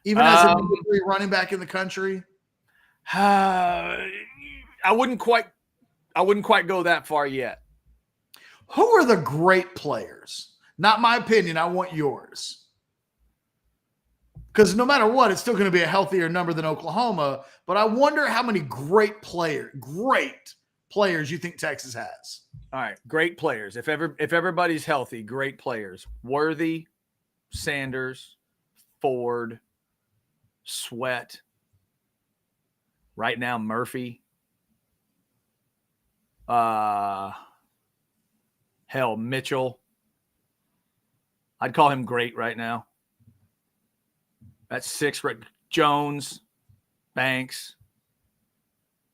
Even as a number 3 running back in the country? I wouldn't quite go that far yet. Who are the great players? Not my opinion. I want yours. Because no matter what, it's still going to be a healthier number than Oklahoma. But I wonder how many great players you think Texas has. All right, great players. If everybody's healthy, great players. Worthy, Sanders, Ford, Sweat. Right now, Murphy. Mitchell. I'd call him great right now. That's 6. Jones, Banks.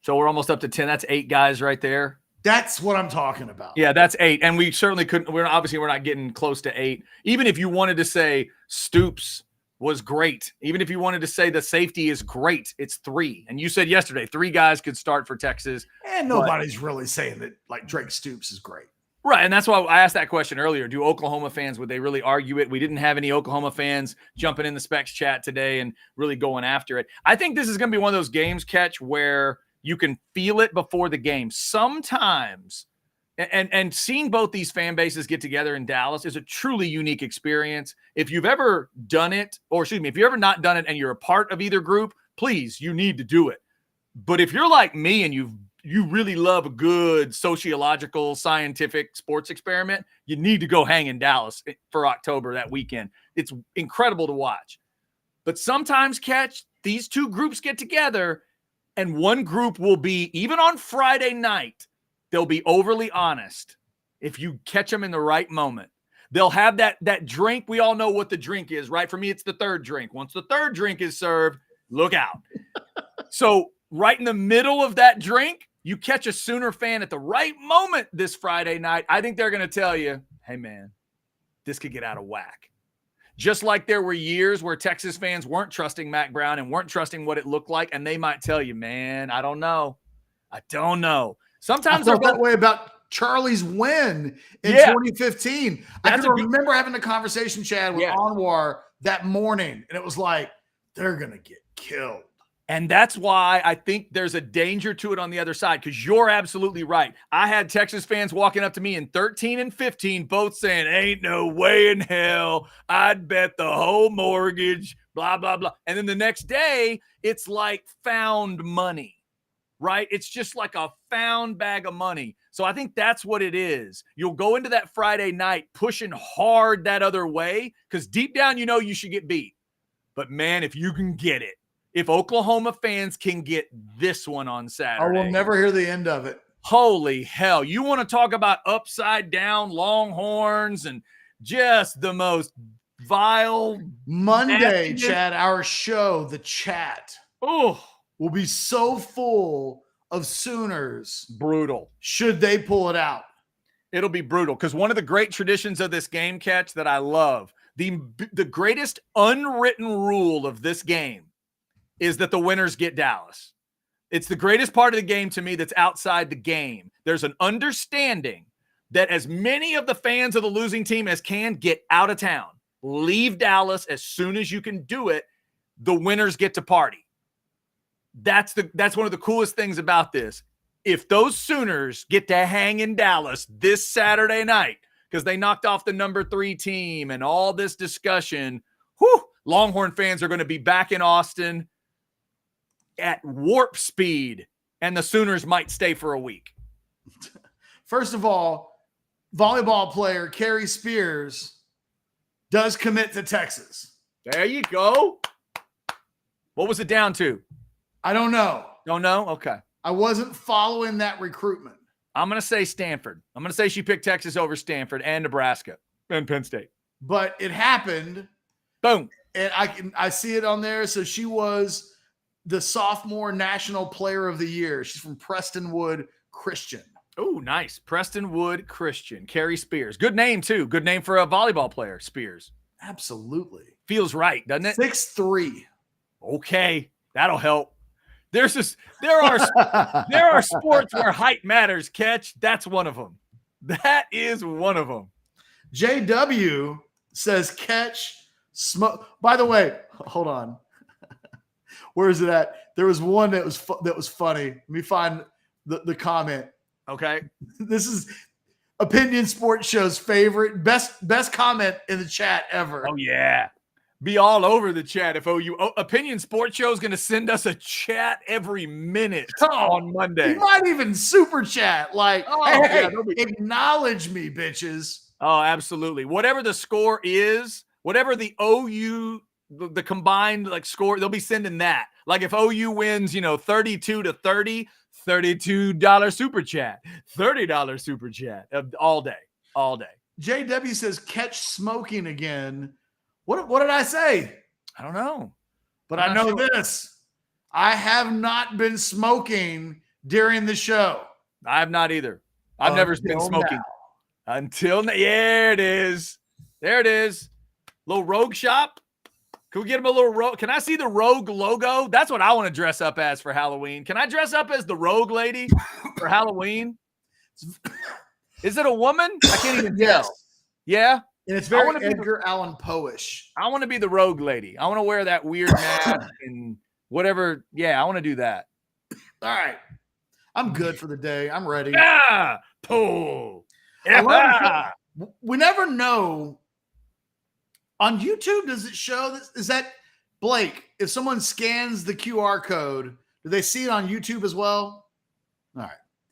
So we're almost up to 10. That's 8 guys right there. That's what I'm talking about. Yeah, that's 8. And we certainly couldn't. We're not getting close to 8. Even if you wanted to say Stoops was great, even if you wanted to say the safety is great, it's 3. And you said yesterday 3 guys could start for Texas. And nobody's really saying that like Drake Stoops is great. Right, and that's why I asked that question earlier. Do Oklahoma fans, would they really argue it? We didn't have any Oklahoma fans jumping in the Specs chat today and really going after it. I think this is going to be one of those games, Ketch, where you can feel it before the game. Sometimes, and seeing both these fan bases get together in Dallas is a truly unique experience. If you've ever done it, or excuse me, if you've ever not done it and you're a part of either group, please, you need to do it. But if you're like me and you've you really love a good sociological, scientific sports experiment, you need to go hang in Dallas for October that weekend. It's incredible to watch. But sometimes, Ketch, these two groups get together, and one group will be, even on Friday night, they'll be overly honest if you catch them in the right moment. They'll have that drink. We all know what the drink is, right? For me, it's the third drink. Once the third drink is served, look out. So right in the middle of that drink, you catch a Sooner fan at the right moment this Friday night. I think they're going to tell you, hey, man, this could get out of whack. Just like there were years where Texas fans weren't trusting Mac Brown and weren't trusting what it looked like, and they might tell you, man, I don't know. Sometimes I felt that way about Charlie's win in 2015. I can remember having a conversation, Chad, with Anwar that morning, and it was like, they're going to get killed. And that's why I think there's a danger to it on the other side, because you're absolutely right. I had Texas fans walking up to me in 13 and 15, both saying, ain't no way in hell I'd bet the whole mortgage, blah, blah, blah. And then the next day, it's like found money, right? It's just like a found bag of money. So I think that's what it is. You'll go into that Friday night pushing hard that other way, because deep down, you know you should get beat. But, man, if you can get it, if Oklahoma fans can get this one on Saturday. I will never hear the end of it. Holy hell. You want to talk about upside down Longhorns and just the most vile. Monday, Chad, our show, The Chat, will be so full of Sooners. Brutal. Should they pull it out? It'll be brutal, because one of the great traditions of this game, Ketch, that I love, the greatest unwritten rule of this game is that the winners get Dallas. It's the greatest part of the game to me that's outside the game. There's an understanding that as many of the fans of the losing team as can get out of town, leave Dallas as soon as you can do it, the winners get to party. That's one of the coolest things about this. If those Sooners get to hang in Dallas this Saturday night, because they knocked off the number 3 team and all this discussion, Longhorn fans are going to be back in Austin at warp speed, and the Sooners might stay for a week. First of all, volleyball player Carrie Spears does commit to Texas. There you go. What was it down to? I don't know. Don't know? Okay. I wasn't following that recruitment. I'm going to say Stanford. I'm going to say she picked Texas over Stanford and Nebraska and Penn State. But it happened. Boom. And I see it on there. So she was the sophomore national player of the year. She's from Prestonwood Christian. Oh, nice. Prestonwood Christian. Carrie Spears. Good name, too. Good name for a volleyball player, Spears. Absolutely. Feels right, doesn't it? 6'3". Okay. That'll help. There are sports where height matters, Ketch. That's one of them. That is one of them. JW says Ketch smoke. By the way, hold on. Where is it at? There was one that was funny. Let me find the comment. Okay. This is Opinion Sports Show's favorite, best comment in the chat ever. Oh, yeah. Be all over the chat if Opinion Sports Show is going to send us a chat every minute on Monday. He might even super chat like, hey, acknowledge me, bitches. Oh, absolutely. Whatever the score is, whatever the OU, the combined score, they'll be sending that. Like if OU wins, 32-30, $32 super chat, $30 super chat all day. JW says Ketch smoking again. What did I say? I don't know. But I know this. I have not been smoking during the show. I have not either. I've never been smoking. Until now. Yeah, it is. There it is. Little Rogue shop. Can we get him a little Rogue? Can I see the Rogue logo? That's what I want to dress up as for Halloween. Can I dress up as the Rogue lady for Halloween? Is it a woman? I can't even tell. Yeah? And it's very Edgar Allan Poe-ish. I want to be the Rogue lady. I want to wear that weird mask and whatever. Yeah, I want to do that. All right. I'm good for the day. I'm ready. Yeah. Pull. Yeah. We never know. On YouTube, does it show this? Is that Blake? If someone scans the QR code, do they see it on YouTube as well? All right.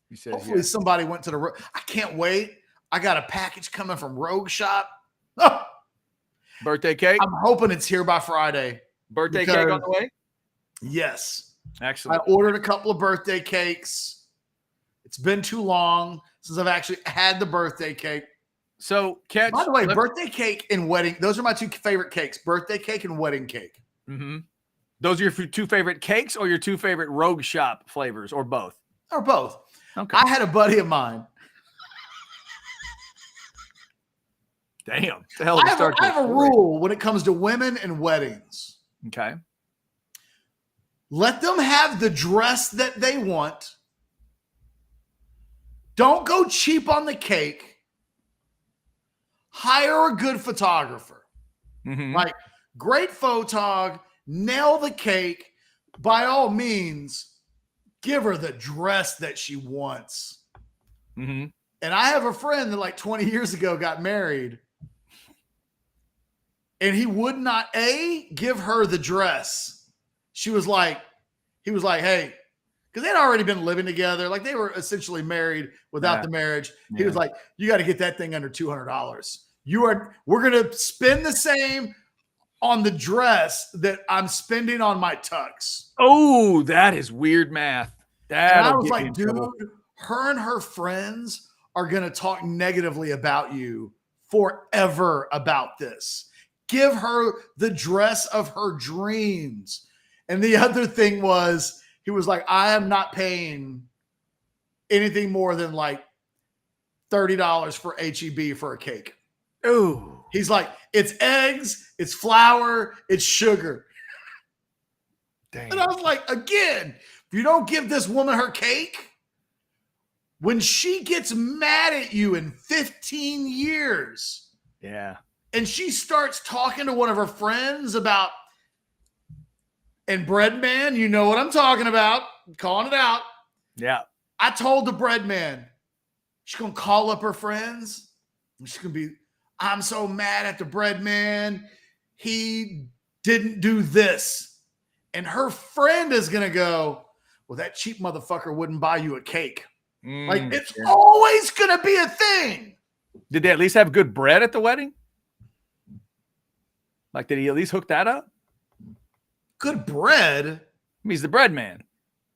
He says, Hopefully somebody went to the I can't wait. I got a package coming from Rogue Shop. Oh, birthday cake. I'm hoping it's here by Friday. Birthday cake on the way. Yes. Excellent. I ordered a couple of birthday cakes. It's been too long since I've actually had the birthday cake. So, Ketch. By the way, birthday cake and wedding, those are my two favorite cakes, birthday cake and wedding cake. Mm-hmm. Those are your two favorite cakes or your two favorite Rogue Shop flavors, or both? Or both. Okay. I had a buddy of mine. Damn. The hell I have a rule when it comes to women and weddings. Okay. Let them have the dress that they want. Don't go cheap on the cake. Hire a good photographer. Mm-hmm. Like, great photog, nail the cake. By all means, give her the dress that she wants. Mm-hmm. And I have a friend that like 20 years ago got married. And he would not, give her the dress. He was like, hey, because they'd already been living together. Like, they were essentially married without the marriage. He was like, you got to get that thing under $200. We're going to spend the same on the dress that I'm spending on my tux. Oh, that is weird math. And I was like, dude, her and her friends are going to talk negatively about you forever about this. Give her the dress of her dreams. And the other thing was, he was like, I am not paying anything more than like $30 for HEB for a cake. Oh, he's like, it's eggs, it's flour, it's sugar. Dang. And I was like, again, if you don't give this woman her cake, when she gets mad at you in 15 years, yeah, and she starts talking to one of her friends about, and bread man, you know what I'm talking about, I'm calling it out. Yeah. I told the bread man, she's going to call up her friends, and she's going to be, I'm so mad at the bread man. He didn't do this. And her friend is going to go, well, that cheap motherfucker wouldn't buy you a cake. Like, it's always going to be a thing. Did they at least have good bread at the wedding? Like, did he at least hook that up? Good bread? He's the bread man.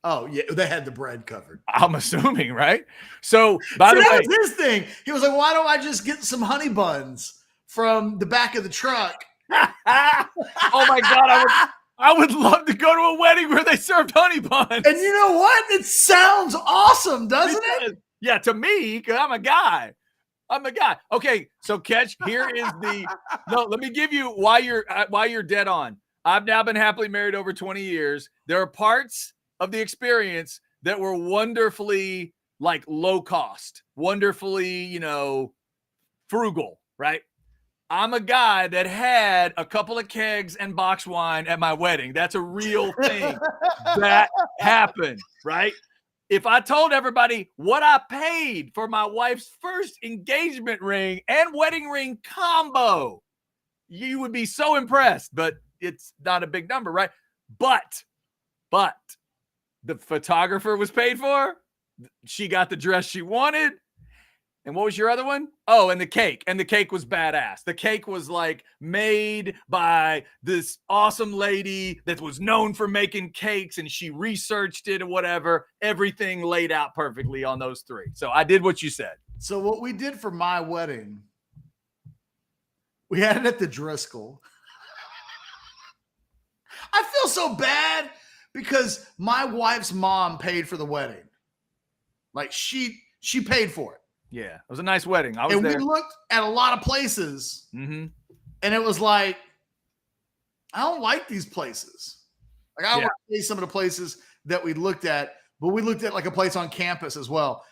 Oh, yeah, they had the bread covered. I'm assuming, right? So, by the way, that was his thing. He was like, why don't I just get some honey buns from the back of the truck? Oh my God, I would love to go to a wedding where they served honey buns. And you know what? It sounds awesome, doesn't it? Yeah, to me, because I'm a guy. Okay, so Ketch, here is let me give you why you're dead on. I've now been happily married over 20 years. There are parts of the experience that were wonderfully like low cost, wonderfully, frugal, right? I'm a guy that had a couple of kegs and box wine at my wedding. That's a real thing that happened, right? If I told everybody what I paid for my wife's first engagement ring and wedding ring combo, you would be so impressed, but it's not a big number, right? But the photographer was paid for. She got the dress she wanted. And what was your other one? Oh, and the cake. And the cake was badass. The cake was like made by this awesome lady that was known for making cakes, and she researched it and whatever. Everything laid out perfectly on those three. So I did what you said. So what we did for my wedding, we had it at the Driscoll. I feel so bad because my wife's mom paid for the wedding. Like she paid for it. Yeah, it was a nice wedding. I was there. We looked at a lot of places, mm-hmm. and it was like, I don't like these places. Like, I don't want to say some of the places that we looked at, but we looked at like a place on campus as well.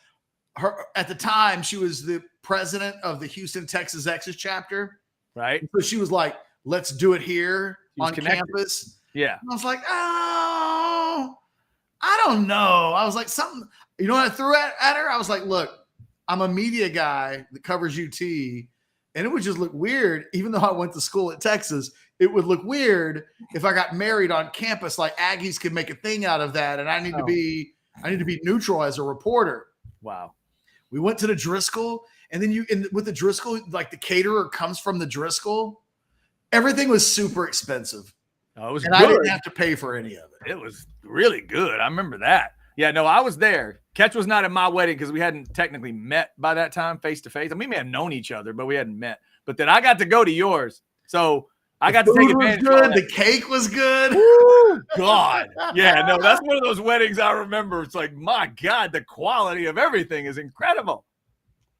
At the time, she was the president of the Houston, Texas chapter. Right. So she was like, let's do it here on campus. Yeah. And I was like, oh, I don't know. I was like, something, you know what I threw at her? I was like, look, I'm a media guy that covers UT, and it would just look weird. Even though I went to school at Texas, it would look weird if I got married on campus. Like, Aggies could make a thing out of that, and I need to be I need to be neutral as a reporter. Wow. We went to the Driscoll, and then with the Driscoll, like the caterer comes from the Driscoll. Everything was super expensive. Oh, it was and good. I didn't have to pay for any of it. It was really good. I remember that. Yeah, no, I was there. Ketch was not at my wedding because we hadn't technically met by that time face to face. I mean, we may have known each other, but we hadn't met. But then I got to go to yours. So I got to take advantage of all that. The cake was good. Woo, God. Yeah, no, that's one of those weddings I remember. It's like, my God, the quality of everything is incredible.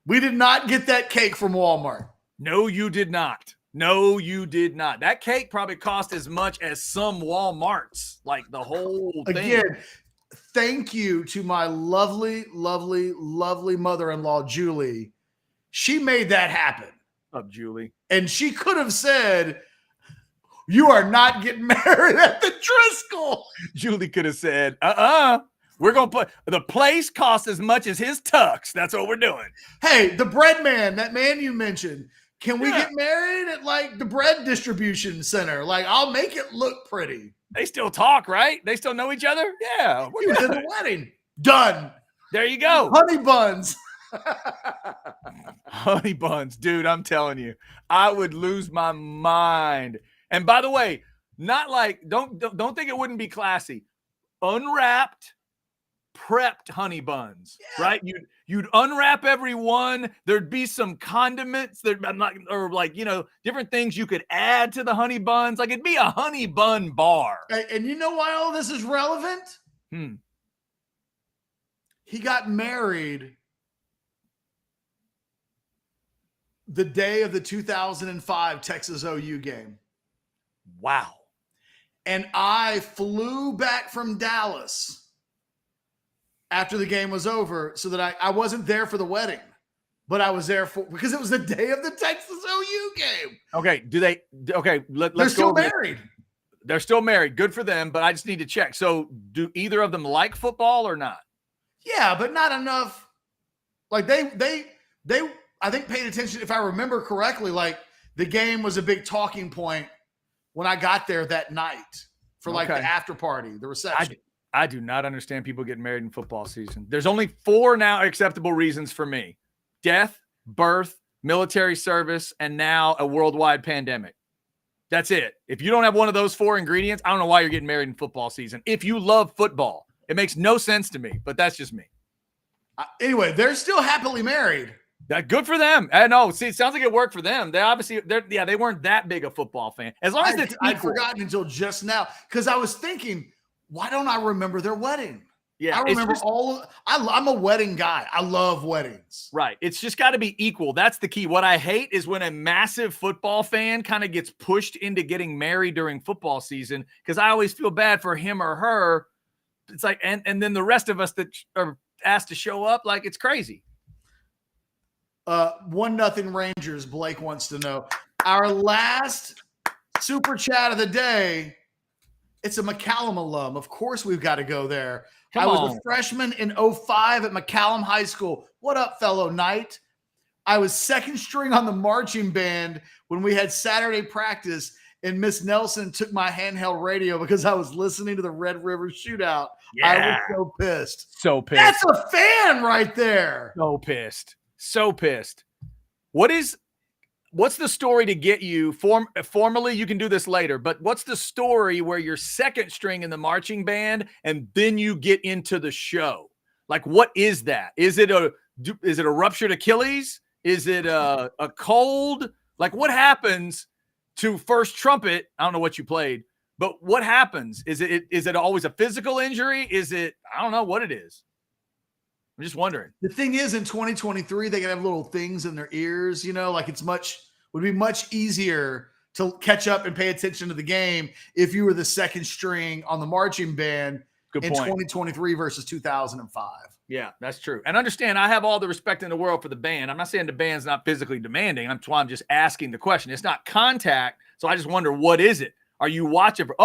We did not get that cake from Walmart. No, you did not. No, you did not. That cake probably cost as much as some Walmarts, like the whole thing. Again, thank you to my lovely, lovely, lovely mother-in-law, Julie. She made that happen. Up, Julie. And she could have said, you are not getting married at the Driscoll. Julie could have said, we're going to put the place costs as much as his tux. That's what we're doing. Hey, the bread man, that man you mentioned, can we get married at like the bread distribution center? Like, I'll make it look pretty. They still talk, right? They still know each other? Yeah. He was in the wedding. Done. There you go. Honey buns. Honey buns. Dude, I'm telling you, I would lose my mind. And by the way, not like, don't think it wouldn't be classy. Unwrapped, prepped honey buns, right? You'd unwrap every one. There'd be some condiments different things you could add to the honey buns. Like it'd be a honey bun bar. And you know why all this is relevant? He got married the day of the 2005 Texas OU game. Wow. And I flew back from Dallas after the game was over so that I wasn't there for the wedding, but I was there because it was the day of the Texas OU game. Okay. They're still married. They're still married. Good for them, but I just need to check. So do either of them like football or not? Yeah, but not enough. Like they I think paid attention, if I remember correctly, like the game was a big talking point when I got there that night for like the after party, the reception. I do not understand people getting married in football season. There's only 4 now acceptable reasons for me: death, birth, military service, and now a worldwide pandemic. That's it. If you don't have one of those 4 ingredients, I don't know why you're getting married in football season. If you love football, it makes no sense to me, but that's just me. Anyway, they're still happily married. That good for them. I know. See, it sounds like it worked for them. They weren't that big a football fan. As long as I'd forgotten until just now because I was thinking, why don't I remember their wedding? Yeah, I remember I'm a wedding guy. I love weddings. Right. It's just got to be equal. That's the key. What I hate is when a massive football fan kind of gets pushed into getting married during football season because I always feel bad for him or her. It's like, and then the rest of us that are asked to show up, like it's crazy. 1-0 Rangers. Blake wants to know our last super chat of the day. It's a McCallum alum. Of course, we've got to go there. I was a freshman in 2005 at McCallum High School. What up, fellow Knight? I was second string on the marching band when we had Saturday practice, and Miss Nelson took my handheld radio because I was listening to the Red River Shootout. Yeah. I was so pissed. So pissed. That's a fan right there. So pissed. So pissed. What's the story to get you formally? You can do this later, but what's the story where you're second string in the marching band and then you get into the show? Like, what is that? Is it a ruptured Achilles? Is it a cold? Like, what happens to first trumpet? I don't know what you played, but what happens? Is it always a physical injury? I don't know what it is. I'm just wondering. The thing is, in 2023, they can have little things in their ears, like would be much easier to catch up and pay attention to the game if you were the second string on the marching band in 2023 versus 2005. Yeah, that's true. And understand, I have all the respect in the world for the band. I'm not saying the band's not physically demanding. That's why I'm just asking the question. It's not contact. So I just wonder, what is it? Are you watching for,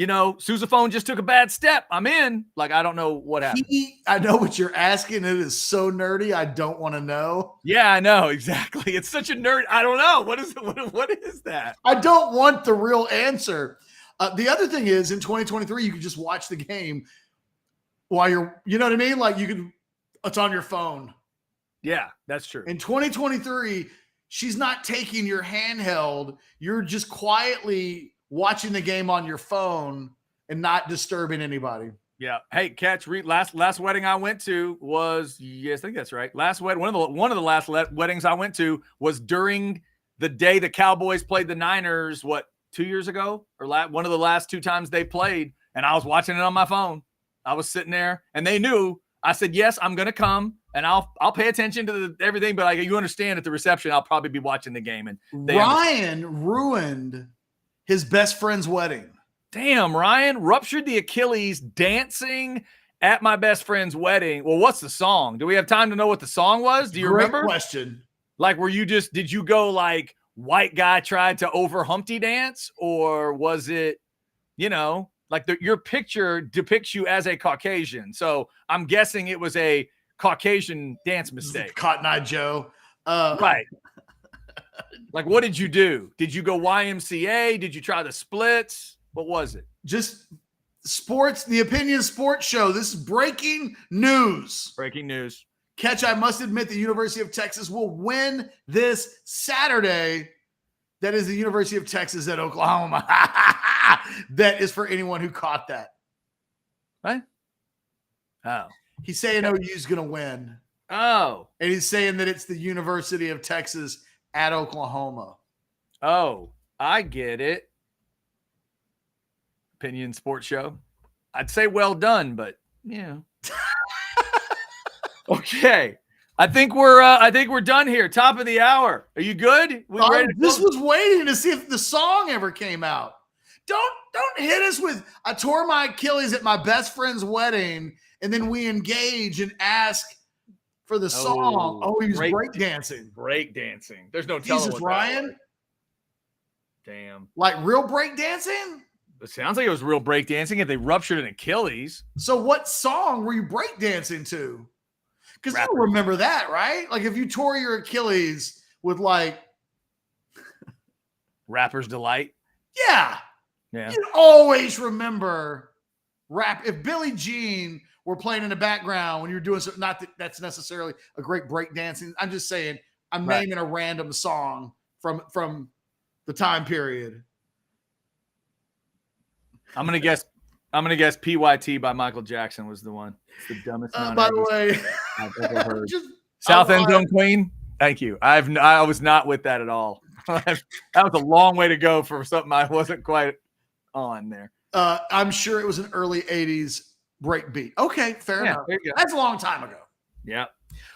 sousaphone just took a bad step. I'm in. Like, I don't know what happened. I know what you're asking. It is so nerdy. I don't want to know. Yeah, I know. Exactly. It's such a nerd. I don't know. What is it? What is that? I don't want the real answer. The other thing is, in 2023, you can just watch the game. while you're, you know what I mean? Like it's on your phone. Yeah, that's true. In 2023, she's not taking your handheld. You're just quietly watching the game on your phone and not disturbing anybody. Yeah. Hey, Ketch, last wedding I went to was, yes, I think that's right. Last wedding, one of the last weddings I went to was during the day the Cowboys played the Niners, 2 years ago? Or one of the last 2 times they played, and I was watching it on my phone. I was sitting there, and they knew. I said, yes, I'm going to come, and I'll pay attention to everything, but you understand at the reception, I'll probably be watching the game. And Ryan ruined his best friend's wedding. Damn, Ryan ruptured the Achilles dancing at my best friend's wedding. Well, what's the song? Do we have time to know what the song was? Do you remember? Great question. Like, did you go like white guy tried to over Humpty dance? Or was it, like your picture depicts you as a Caucasian. So I'm guessing it was a Caucasian dance mistake. Cotton Eye Joe. Right. Like, what did you do? Did you go YMCA? Did you try the splits? What was it? Just sports, the Opinion Sports Show. This is breaking news. Breaking news. Ketch, I must admit the University of Texas will win this Saturday. That is the University of Texas at Oklahoma. That is for anyone who caught that. What? Oh. He's saying OU's going to win. Oh. And he's saying that it's the University of Texas at Oklahoma. Oh, I get it. Opinion Sports Show. I'd say well done, but yeah. Okay. I think we're done here. Top of the hour. Are you good? We ready to this was waiting to see if the song ever came out. Don't hit us with I tore my Achilles at my best friend's wedding, and then we engage and ask for the song. Oh, he was breakdancing. Breakdancing. There's no telling. Jesus, Ryan. Damn. Like real breakdancing? It sounds like it was real breakdancing if they ruptured an Achilles. So what song were you breakdancing to? Because you don't remember that, right? Like if you tore your Achilles with like Rapper's Delight. Yeah. Yeah. You always remember rap. If Billie Jean were playing in the background when you're doing something, not that that's necessarily a great breakdancing. I'm just saying I'm naming a random song from the time period. I'm gonna guess PYT by Michael Jackson was the one. It's the dumbest. By the way, I've ever heard. South End Zone Queen. Thank you. I was not with that at all. That was a long way to go for something I wasn't quite on there. I'm sure it was an early '80s break beat. Okay, fair enough. That's a long time ago. Yeah.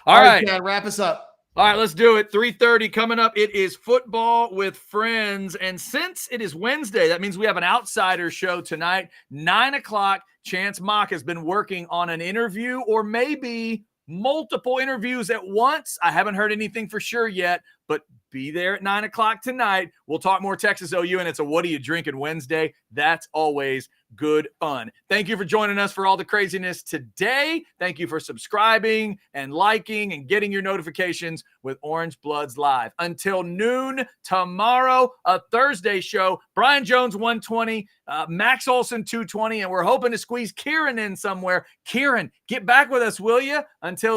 All right, Chad, wrap us up. All right, let's do it. 3:30 coming up. It is Football with Friends. And since it is Wednesday, that means we have an Outsiders show tonight. 9 o'clock. Chance Mock has been working on an interview or maybe multiple interviews at once. I haven't heard anything for sure yet, but be there at 9 o'clock tonight. We'll talk more Texas OU, and it's a What Are You Drinking Wednesday. That's always good fun. Thank you for joining us for all the craziness today. Thank you for subscribing and liking and getting your notifications with Orange Bloods Live. Until noon tomorrow, a Thursday show. Brian Jones 120, Max Olson 220, and we're hoping to squeeze Kieran in somewhere. Kieran, get back with us, will you? Until